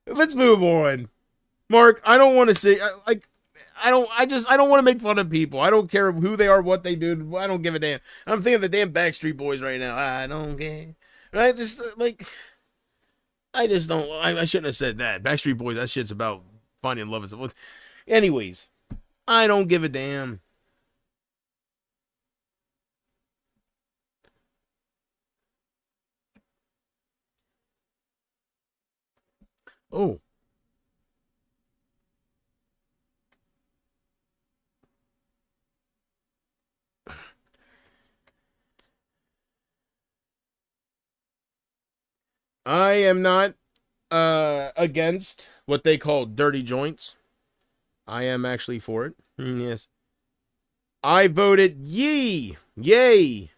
Let's move on. Mark, I don't want to say I don't want to make fun of people. I don't care who they are, what they do. I don't give a damn. I'm thinking of the damn Backstreet Boys right now. I don't care. I just I just don't. I shouldn't have said that. Backstreet Boys. That shit's about finding love and stuff. Anyways, I don't give a damn. Oh. I am not against what they call dirty joints. I am actually for it. Yes. I voted yay. Yay.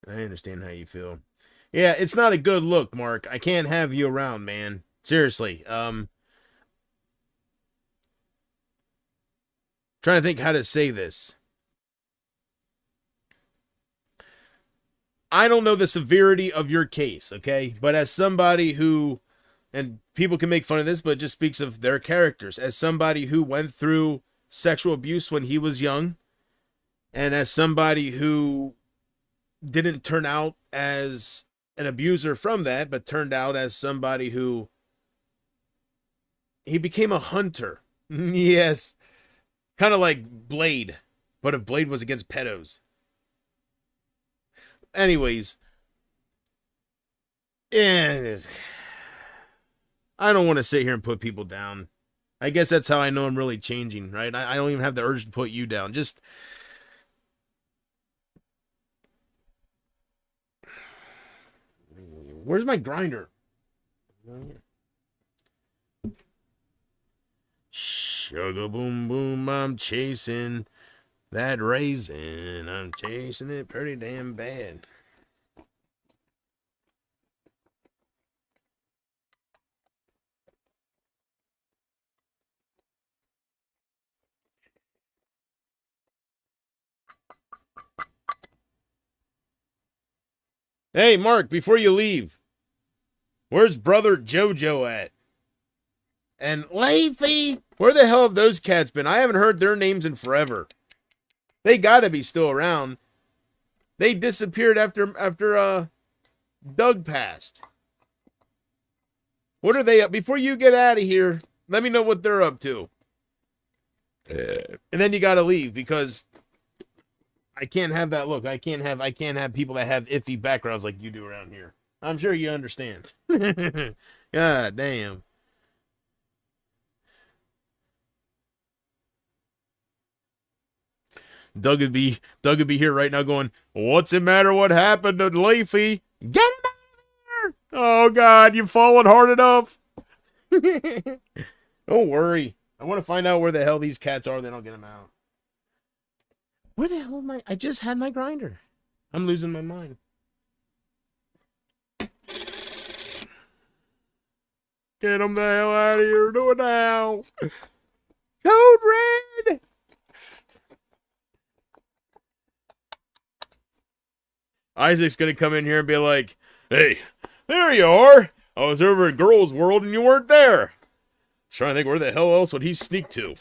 I understand how you feel. Yeah, it's not a good look, Mark. I can't have you around, man. Seriously. Trying to think how to say this. I don't know the severity of your case, okay? But as somebody who and people can make fun of this, but it just speaks of their characters. As somebody who went through sexual abuse when he was young, and as somebody who didn't turn out as an abuser from that, but turned out as somebody who he became a hunter. Yes. Kind of like Blade, but if Blade was against pedos. Anyways, yeah, I don't want to sit here and put people down. I guess that's how I know I'm really changing, right? I don't even have the urge to put you down. Just where's my grinder? Sugar boom boom, I'm chasing that raisin. I'm chasing it pretty damn bad. Hey, Mark, before you leave, where's brother Jojo at? And Leafy, where the hell have those cats been? I haven't heard their names in forever. They gotta be still around. They disappeared after Doug passed. What are they up? Before you get out of here, let me know what they're up to. And then you gotta leave because I can't have that look. I can't have people that have iffy backgrounds like you do around here. I'm sure you understand. God damn. Doug would be here right now going, what's the matter? What happened to Leafy? Get him out of here! Oh God, you've fallen hard enough. Don't worry. I want to find out where the hell these cats are, then I'll get them out. Where the hell am I? I just had my grinder. I'm losing my mind. Get them the hell out of here. Do it now. Code Red! Isaac's going to come in here and be like, hey, there you are. I was over in Girls World and you weren't there. Trying to think where the hell else would he sneak to?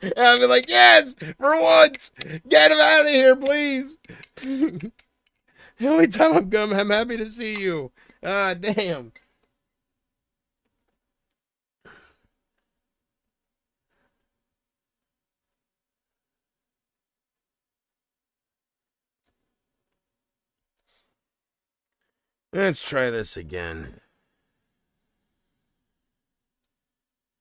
And I'll be like, yes, for once. Get him out of here, please. The only time I'm happy to see you. Ah, damn. Let's try this again.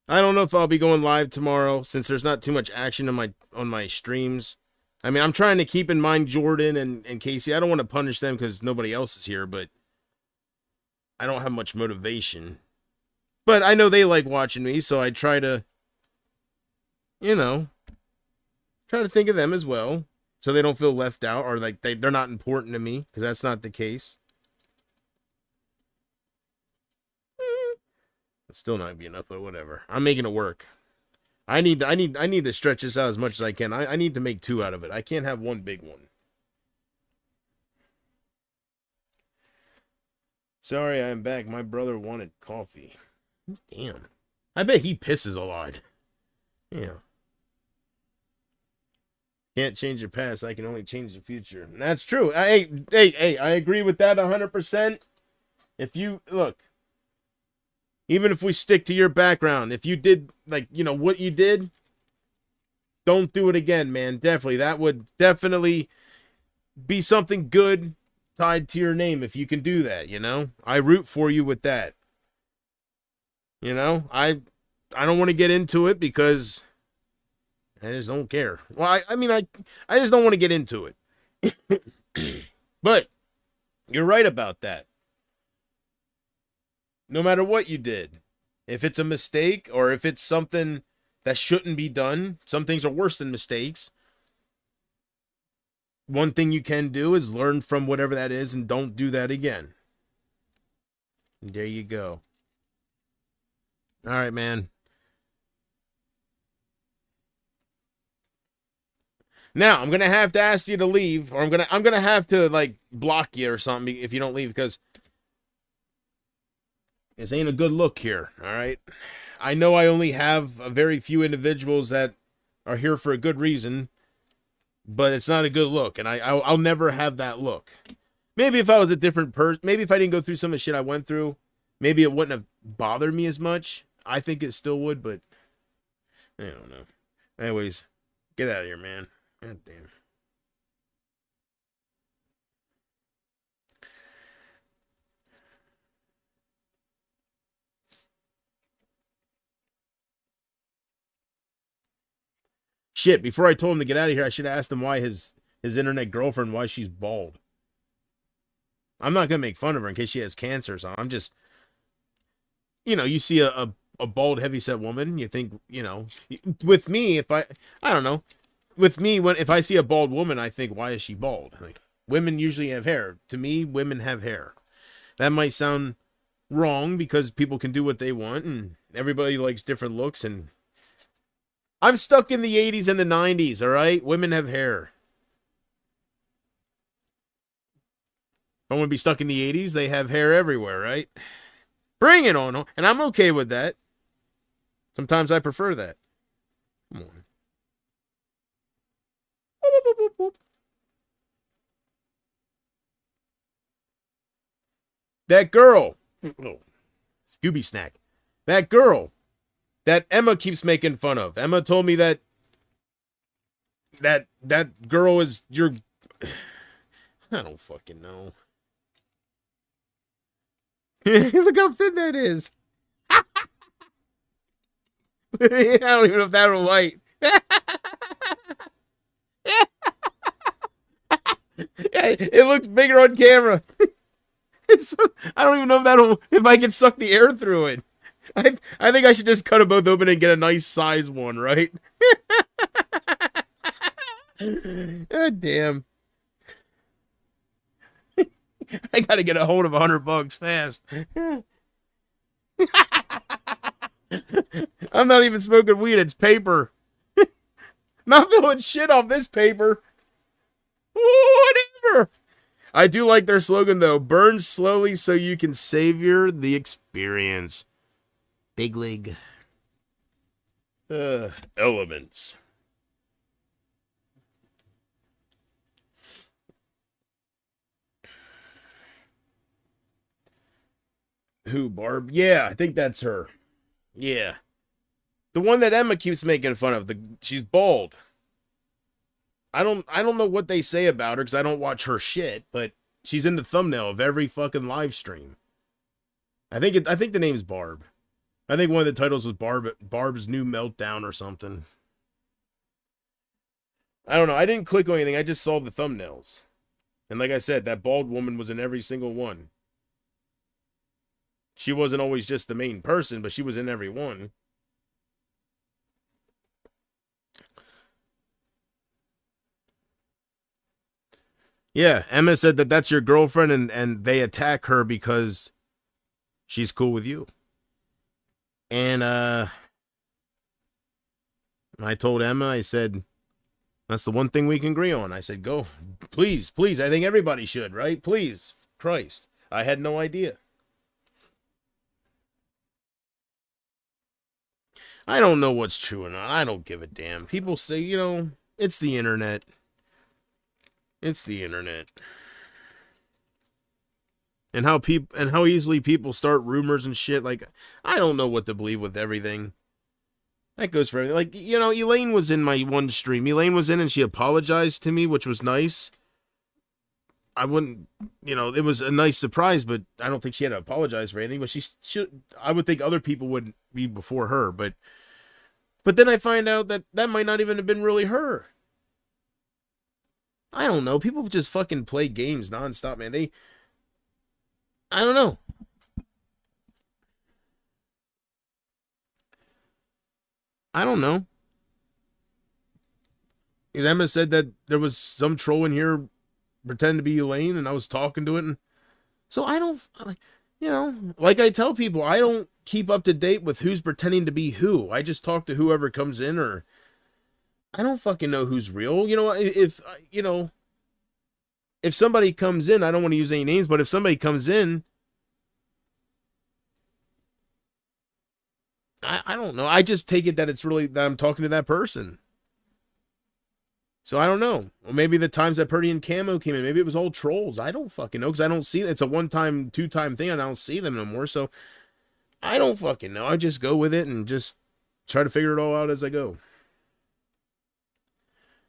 I don't know if I'll be going live tomorrow since there's not too much action on my streams. I mean, I'm trying to keep in mind Jordan and Casey. I don't want to punish them because nobody else is here, but I don't have much motivation. But I know they like watching me, so I try to, try to think of them as well so they don't feel left out or like they're not important to me because that's not the case. It's still not be enough, but whatever. I'm making it work. I need to stretch this out as much as I can. I need to make 2 out of it. I can't have one big one. Sorry, I'm back. My brother wanted coffee. Damn. I bet he pisses a lot. Yeah. Can't change your past. I can only change the future. And that's true. Hey, I agree with that 100%. If you look, even if we stick to your background, if you did, like, what you did, don't do it again, man. Definitely. That would definitely be something good tied to your name if you can do that, I root for you with that. I don't want to get into it because I just don't care. Well, I just don't want to get into it. But you're right about that. No matter what you did, if it's a mistake or if it's something that shouldn't be done, some things are worse than mistakes. One thing you can do is learn from whatever that is and don't do that again. There you go. All right, man. Now, I'm going to have to ask you to leave, or I'm going to have to, like, block you or something if you don't leave, because This ain't a good look here, all right? I know I only have a very few individuals that are here for a good reason, but it's not a good look, and I'll never have that look. Maybe if I was a different person, maybe if I didn't go through some of the shit I went through, maybe it wouldn't have bothered me as much. I think it still would, but I don't know. Anyways, get out of here, man. God damn. Shit, before I told him to get out of here, I should have asked him why his internet girlfriend, why she's bald. I'm not going to make fun of her in case she has cancer, so I'm just, you see a bald, heavyset woman, you think, with me, I don't know, with me, if I see a bald woman, I think, why is she bald? Like, women usually have hair. To me, women have hair. That might sound wrong because people can do what they want, and everybody likes different looks, and I'm stuck in the 80s and the 90s, all right? Women have hair. If I want to be stuck in the 80s, they have hair everywhere, right? Bring it on. And I'm okay with that. Sometimes I prefer that. Come on. That girl. Oh, Scooby Snack. That girl that Emma keeps making fun of. Emma told me that girl is your... I don't fucking know. Look how thin that is. I don't even know if that'll light. It looks bigger on camera. I don't even know if I can suck the air through it. I think I should just cut them both open and get a nice size one, right? God damn. I gotta get a hold of $100 fast. I'm not even smoking weed, it's paper. Not filling shit off this paper. Whatever. I do like their slogan, though. Burn slowly so you can savor the experience. Big league. Elements. Who, Barb? Yeah, I think that's her. Yeah. The one that Emma keeps making fun of. She's bald. I don't know what they say about her because I don't watch her shit, but she's in the thumbnail of every fucking live stream. I think the name's Barb. I think one of the titles was Barb's New Meltdown or something. I don't know. I didn't click on anything. I just saw the thumbnails. And like I said, that bald woman was in every single one. She wasn't always just the main person, but she was in every one. Yeah, Emma said that that's your girlfriend and they attack her because she's cool with you. And I told Emma, I said, that's the one thing we can agree on. I said, go, please, please. I think everybody should, right? Please, Christ. I had no idea. I don't know what's true or not. I don't give a damn. People say, it's the internet. It's the internet. And how easily people start rumors and shit. Like, I don't know what to believe with everything. That goes for everything. Like, Elaine was in my one stream. Elaine was in and she apologized to me, which was nice. I wouldn't, it was a nice surprise, but I don't think she had to apologize for anything. But I would think other people would be before her. But then I find out that might not even have been really her. I don't know. People just fucking play games nonstop, man. I don't know. I don't know. Emma said that there was some troll in here pretending to be Elaine, and I was talking to it. And so I don't, like I tell people, I don't keep up to date with who's pretending to be who. I just talk to whoever comes in, or I don't fucking know who's real. If somebody comes in, I don't want to use any names, but if somebody comes in I don't know. I just take it that it's really that I'm talking to that person. So I don't know. Or maybe the times that Purdy and Camo came in, maybe it was all trolls. I don't fucking know because I don't see it's a one-time, two-time thing, and I don't see them no more. So I don't fucking know. I just go with it and just try to figure it all out as I go.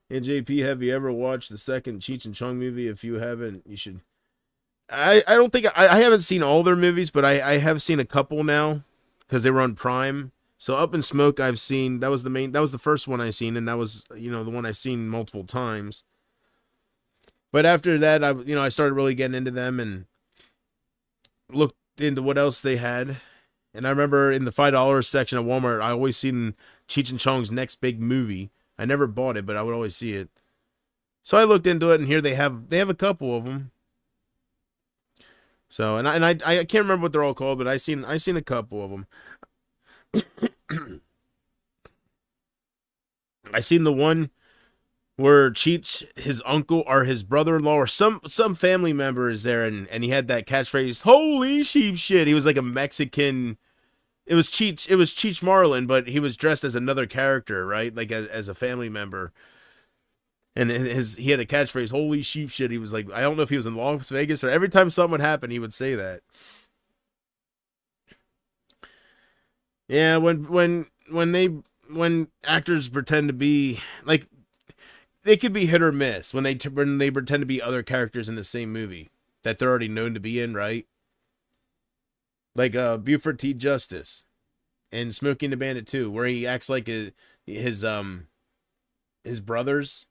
And JP, have you ever watched the second Cheech and Chong movie? If you haven't, you should. I don't think I haven't seen all their movies, but I have seen a couple now because they were on Prime. So Up in Smoke, I've seen. That was the first one I seen, and that was the one I've seen multiple times. But after that, I started really getting into them and looked into what else they had. And I remember in the $5 section of Walmart, I always seen Cheech and Chong's next big movie. I never bought it, but I would always see it. So I looked into it, and here they have a couple of them. So and I can't remember what they're all called, but I seen a couple of them. I seen the one where Cheech, his uncle or his brother-in-law or some family member is there, and he had that catchphrase, "Holy sheep shit." He was like a Mexican. It was Cheech Marlin, but he was dressed as another character, right? Like as a family member. And he had a catchphrase, "Holy sheep shit." He was like, I don't know if he was in Las Vegas or every time something would happen, he would say that. Yeah, when actors pretend to be like, they could be hit or miss when they pretend to be other characters in the same movie that they're already known to be in, right? Like Buford T. Justice in Smokey and the Bandit 2, where he acts like his brothers,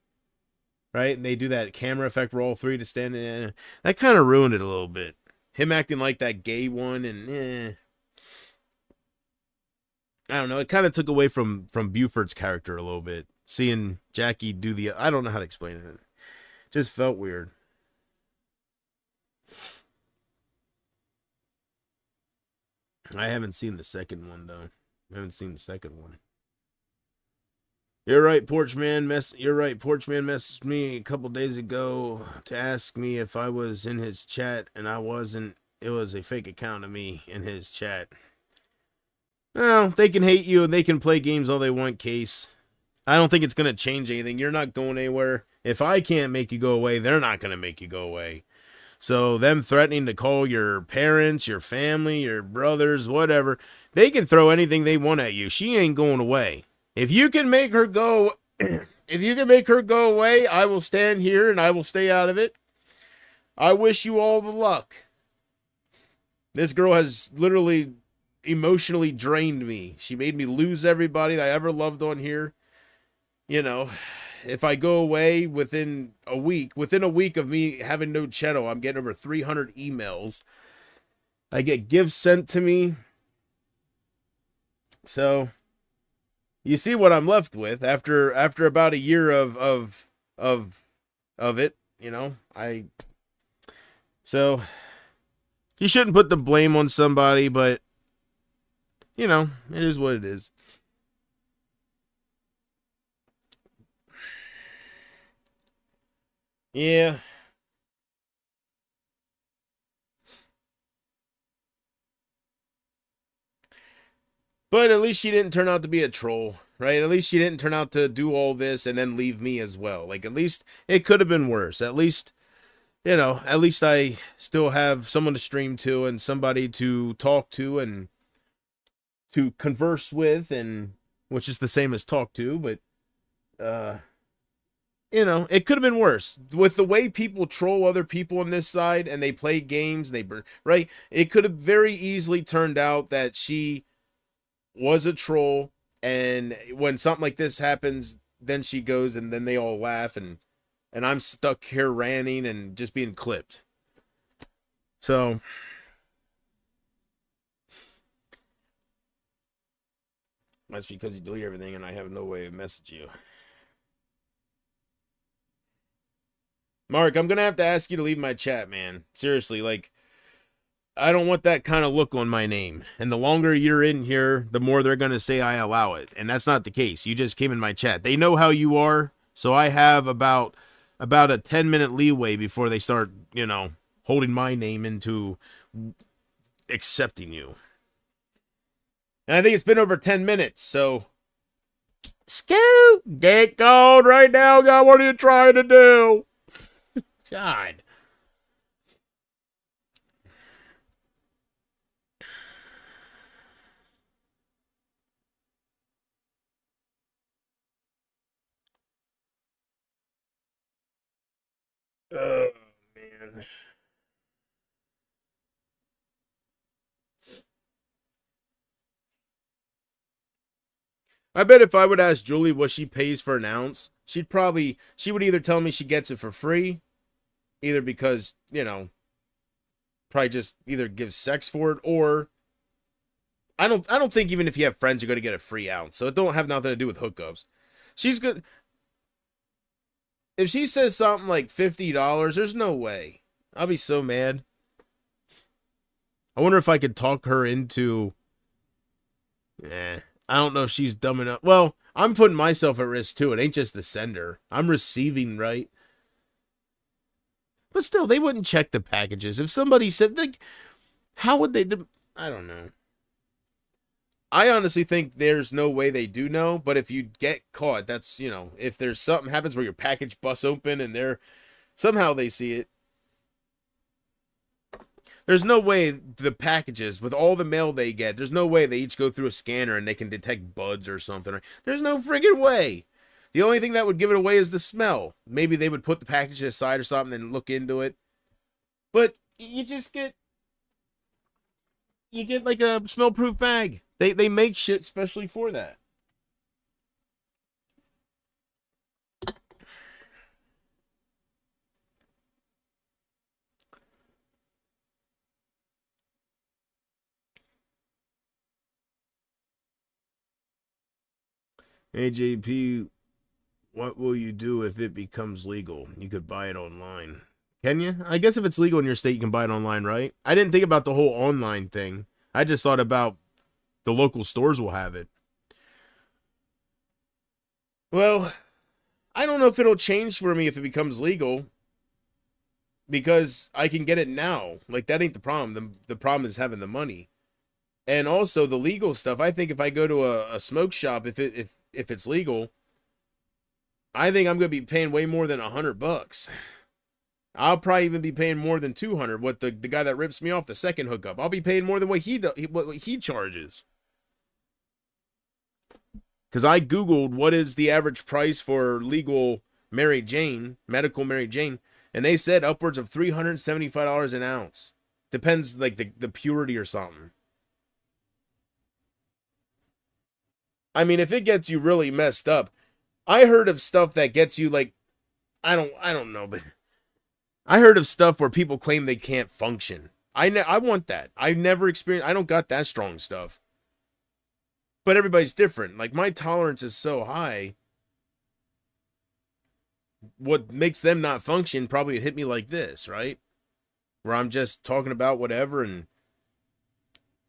right? And they do that camera effect roll 3 to stand in. That kind of ruined it a little bit. Him acting like that gay one, and I don't know. It kind of took away from Buford's character a little bit. Seeing Jackie do I don't know how to explain it. Just felt weird. I haven't seen the second one though. I haven't seen the second one. You're right, Porchman. You're right. Porchman messaged me a couple days ago to ask me if I was in his chat, and I wasn't. It was a fake account of me in his chat. Well, they can hate you and they can play games all they want, Case. I don't think it's going to change anything. You're not going anywhere. If I can't make you go away, they're not going to make you go away. So them threatening to call your parents, your family, your brothers, whatever, they can throw anything they want at you. She ain't going away. If you can make her go, away, I will stand here and I will stay out of it. I wish you all the luck. This girl has literally emotionally drained me. She made me lose everybody that I ever loved on here. If I go away within a week of me having no channel, I'm getting over 300 emails. I get gifts sent to me. So you see what I'm left with after about a year of it, So you shouldn't put the blame on somebody, but it is what it is. Yeah. But at least she didn't turn out to be a troll, right? At least she didn't turn out to do all this and then leave me as well. Like, at least it could have been worse. At least, at least I still have someone to stream to and somebody to talk to and to converse with, and which is the same as talk to, but it could have been worse. With the way people troll other people on this side and they play games, right? It could have very easily turned out that she was a troll, and when something like this happens, then she goes and then they all laugh, and I'm stuck here ranting and just being clipped. So that's because you delete everything and I have no way to message you. Mark, I'm going to have to ask you to leave my chat, man. Seriously, like, I don't want that kind of look on my name. And the longer you're in here, the more they're going to say I allow it. And that's not the case. You just came in my chat. They know how you are, so I have about a 10-minute leeway before they start, holding my name into accepting you. And I think it's been over 10 minutes, so... Scoot! Get going right now, God. What are you trying to do? God. Oh, man. I bet if I would ask Julie what she pays for an ounce, she would either tell me she gets it for free, either because, probably just either give sex for it, or I don't think even if you have friends, you're going to get a free ounce. So it don't have nothing to do with hookups. She's good. If she says something like $50, there's no way. I'll be so mad. I wonder if I could talk her into... I don't know if she's dumb enough. Well, I'm putting myself at risk too. It ain't just the sender. I'm receiving, right? But still, they wouldn't check the packages. If somebody said, like, how would they... I don't know. I honestly think there's no way they do know, but if you get caught, that's, if there's something happens where your package busts open and somehow they see it. There's no way the packages, with all the mail they get, there's no way they each go through a scanner and they can detect buds or something. There's no friggin' way. The only thing that would give it away is the smell. Maybe they would put the package aside or something and look into it. But you get like a smell-proof bag. They make shit specially for that. AJP, what will you do if it becomes legal? You could buy it online. Can you? I guess if it's legal in your state, you can buy it online, right? I didn't think about the whole online thing. I just thought about the local stores will have it. Well, I don't know if it'll change for me if it becomes legal, because I can get it now. Like, that ain't the problem. The problem is having the money. And also the legal stuff. I think if I go to a smoke shop, if it's legal, I think I'm gonna be paying way more than $100. I'll probably even be paying more than 200. What the guy that rips me off the second hookup, I'll be paying more than what he charges. Because I googled what is the average price for legal Mary Jane, medical Mary Jane, and they said upwards of $375 an ounce. Depends, like, the purity or something. I mean, if it gets you really messed up, I heard of stuff that gets you, like, I don't know, but I heard of stuff where people claim they can't function. I want that. I've never experienced, I don't got that strong stuff. But everybody's different. Like, my tolerance is so high. What makes them not function probably hit me like this, right? Where I'm just talking about whatever and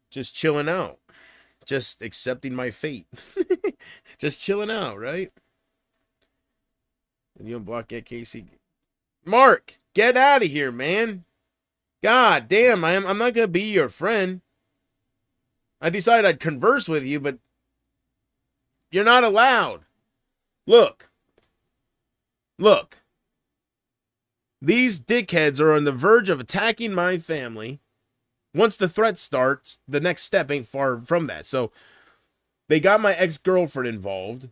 just chilling out. Just accepting my fate. Just chilling out, right? And you unblock that Casey. Mark, get out of here, man. God damn, I'm not going to be your friend. I decided I'd converse with you, but you're not allowed. Look. These dickheads are on the verge of attacking my family. Once the threat starts, the next step ain't far from that. So, they got my ex-girlfriend involved.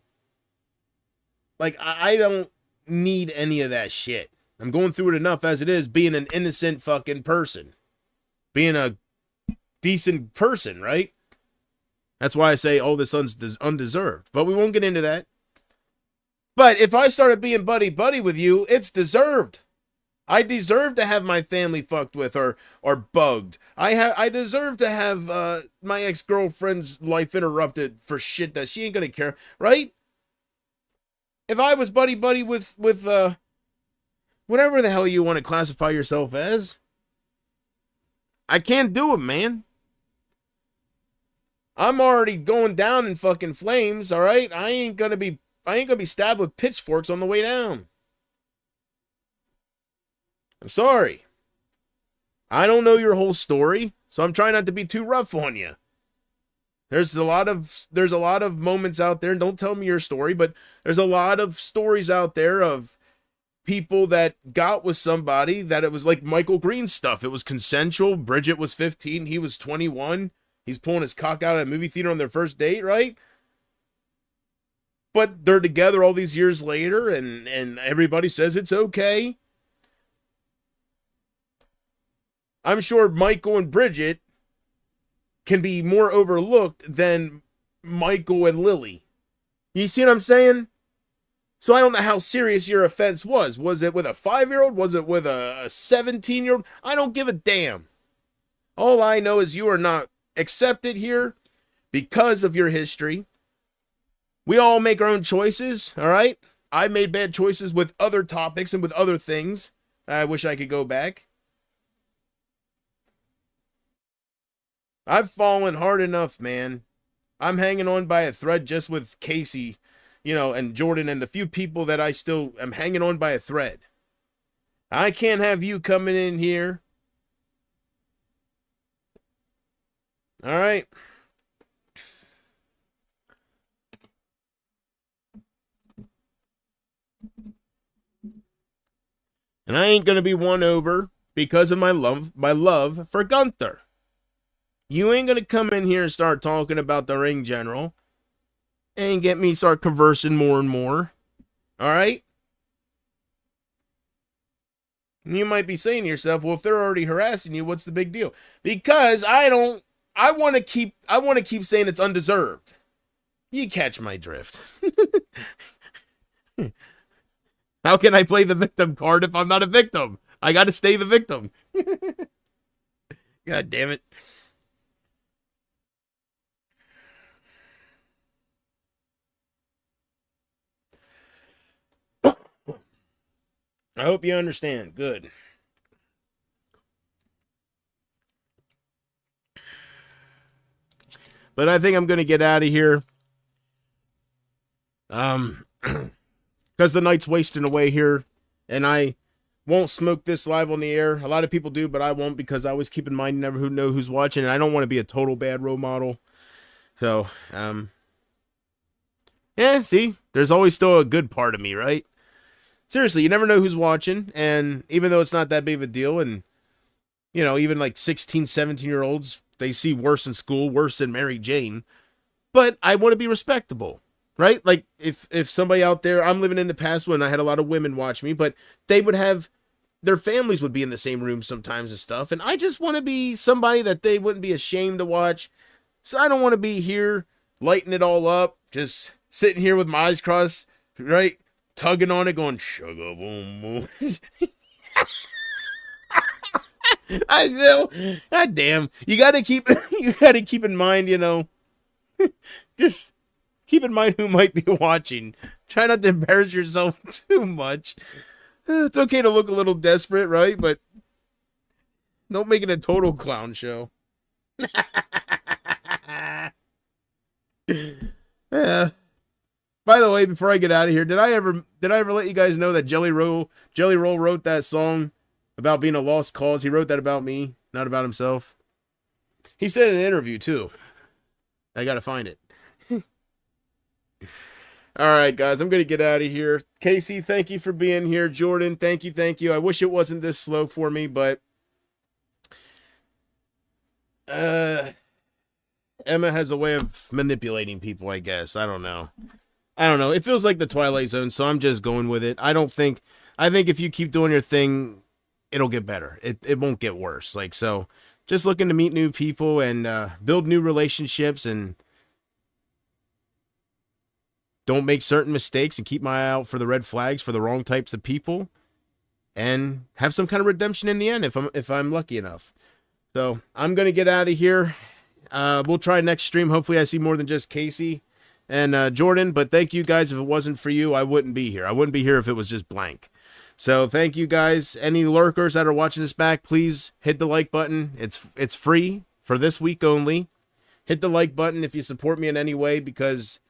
Like, I don't need any of that shit. I'm going through it enough as it is, being an innocent fucking person. Being a decent person, right? That's why I say all this undeserved. But we won't get into that. But if I started being buddy-buddy with you, it's deserved. I deserve to have my family fucked with or bugged. I deserve to have my ex-girlfriend's life interrupted for shit that she ain't gonna care, right? If I was buddy-buddy with whatever the hell you want to classify yourself as, I can't do it, man. I'm already going down in fucking flames, all right? I ain't gonna be stabbed with pitchforks on the way down. I'm sorry. I don't know your whole story, so I'm trying not to be too rough on you. There's a lot of moments out there, and don't tell me your story, but there's a lot of stories out there of people that got with somebody that it was like Michael Green stuff. It was consensual. Bridget was 15, he was 21. He's pulling his cock out at a movie theater on their first date, right? But they're together all these years later, and everybody says it's okay. I'm sure Michael and Bridget can be more overlooked than Michael and Lily. You see what I'm saying? So I don't know how serious your offense was. Was it with a 5-year-old? Was it with a 17-year-old? I don't give a damn. All I know is you are not accepted here because of your history. We all make our own choices, all right? I made bad choices with other topics and with other things. I wish I could go back. I've fallen hard enough, man. I'm hanging on by a thread just with Casey, and Jordan and the few people that I still am hanging on by a thread. I can't have you coming in here. All right. And I ain't going to be won over because of my love for Gunther. You ain't going to come in here and start talking about the ring general and get me start conversing more and more. All right? You might be saying to yourself, well, if they're already harassing you, what's the big deal? Because I want to keep saying it's undeserved. You catch my drift. How can I play the victim card if I'm not a victim? I got to stay the victim. God damn it. I hope you understand. Good. But I think I'm going to get out of here. Because the night's wasting away here. And I won't smoke this live on the air. A lot of people do, but I won't because I always keep in mind never know who's watching. And I don't want to be a total bad role model. So, yeah, see? There's always still a good part of me, right? Seriously, you never know who's watching, and even though it's not that big of a deal, and, even like 16, 17-year-olds, they see worse in school, worse than Mary Jane, but I want to be respectable, right? Like, if somebody out there, I'm living in the past when I had a lot of women watch me, but they would have, their families would be in the same room sometimes and stuff, and I just want to be somebody that they wouldn't be ashamed to watch, so I don't want to be here lighting it all up, just sitting here with my eyes crossed, right? Tugging on it, going sugar boom boom. I know. God damn. You gotta keep in mind, just keep in mind who might be watching. Try not to embarrass yourself too much. It's okay to look a little desperate, right? But don't make it a total clown show. Yeah. By the way, before I get out of here, did I ever let you guys know that Jelly Roll wrote that song about being a lost cause? He wrote that about me, not about himself. He said in an interview too. I gotta find it. All right, guys, I'm gonna get out of here. Casey, thank you for being here. Jordan, thank you. I wish it wasn't this slow for me, but Emma has a way of manipulating people, I guess. I don't know. It feels like the Twilight Zone, so I'm just going with it. I think if you keep doing your thing, it'll get better. It won't get worse. Like, so just looking to meet new people and build new relationships and don't make certain mistakes and keep my eye out for the red flags for the wrong types of people and have some kind of redemption in the end if I'm lucky enough. So I'm going to get out of here. We'll try next stream. Hopefully I see more than just Casey and Jordan, but thank you guys. If it wasn't for you, I wouldn't be here. I wouldn't be here if it was just blank. So thank you guys. Any lurkers that are watching this back, please hit the like button. It's free for this week only. Hit the like button if you support me in any way, because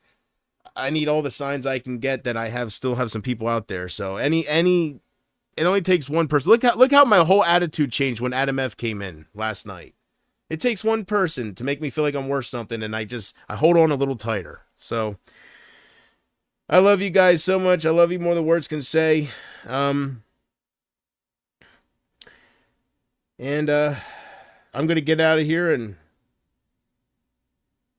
I need all the signs I can get that I still have some people out there. So it only takes one person. Look how my whole attitude changed when Adam F came in last night. It takes one person to make me feel like I'm worth something, and I hold on a little tighter. So I love you guys so much. I love you more than words can say. And I'm gonna get out of here and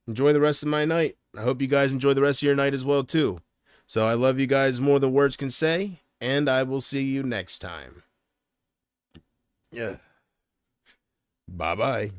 enjoy the rest of my night. I hope you guys enjoy the rest of your night as well too. So I love you guys more than words can say, and I will see you next time. Yeah. Bye-bye.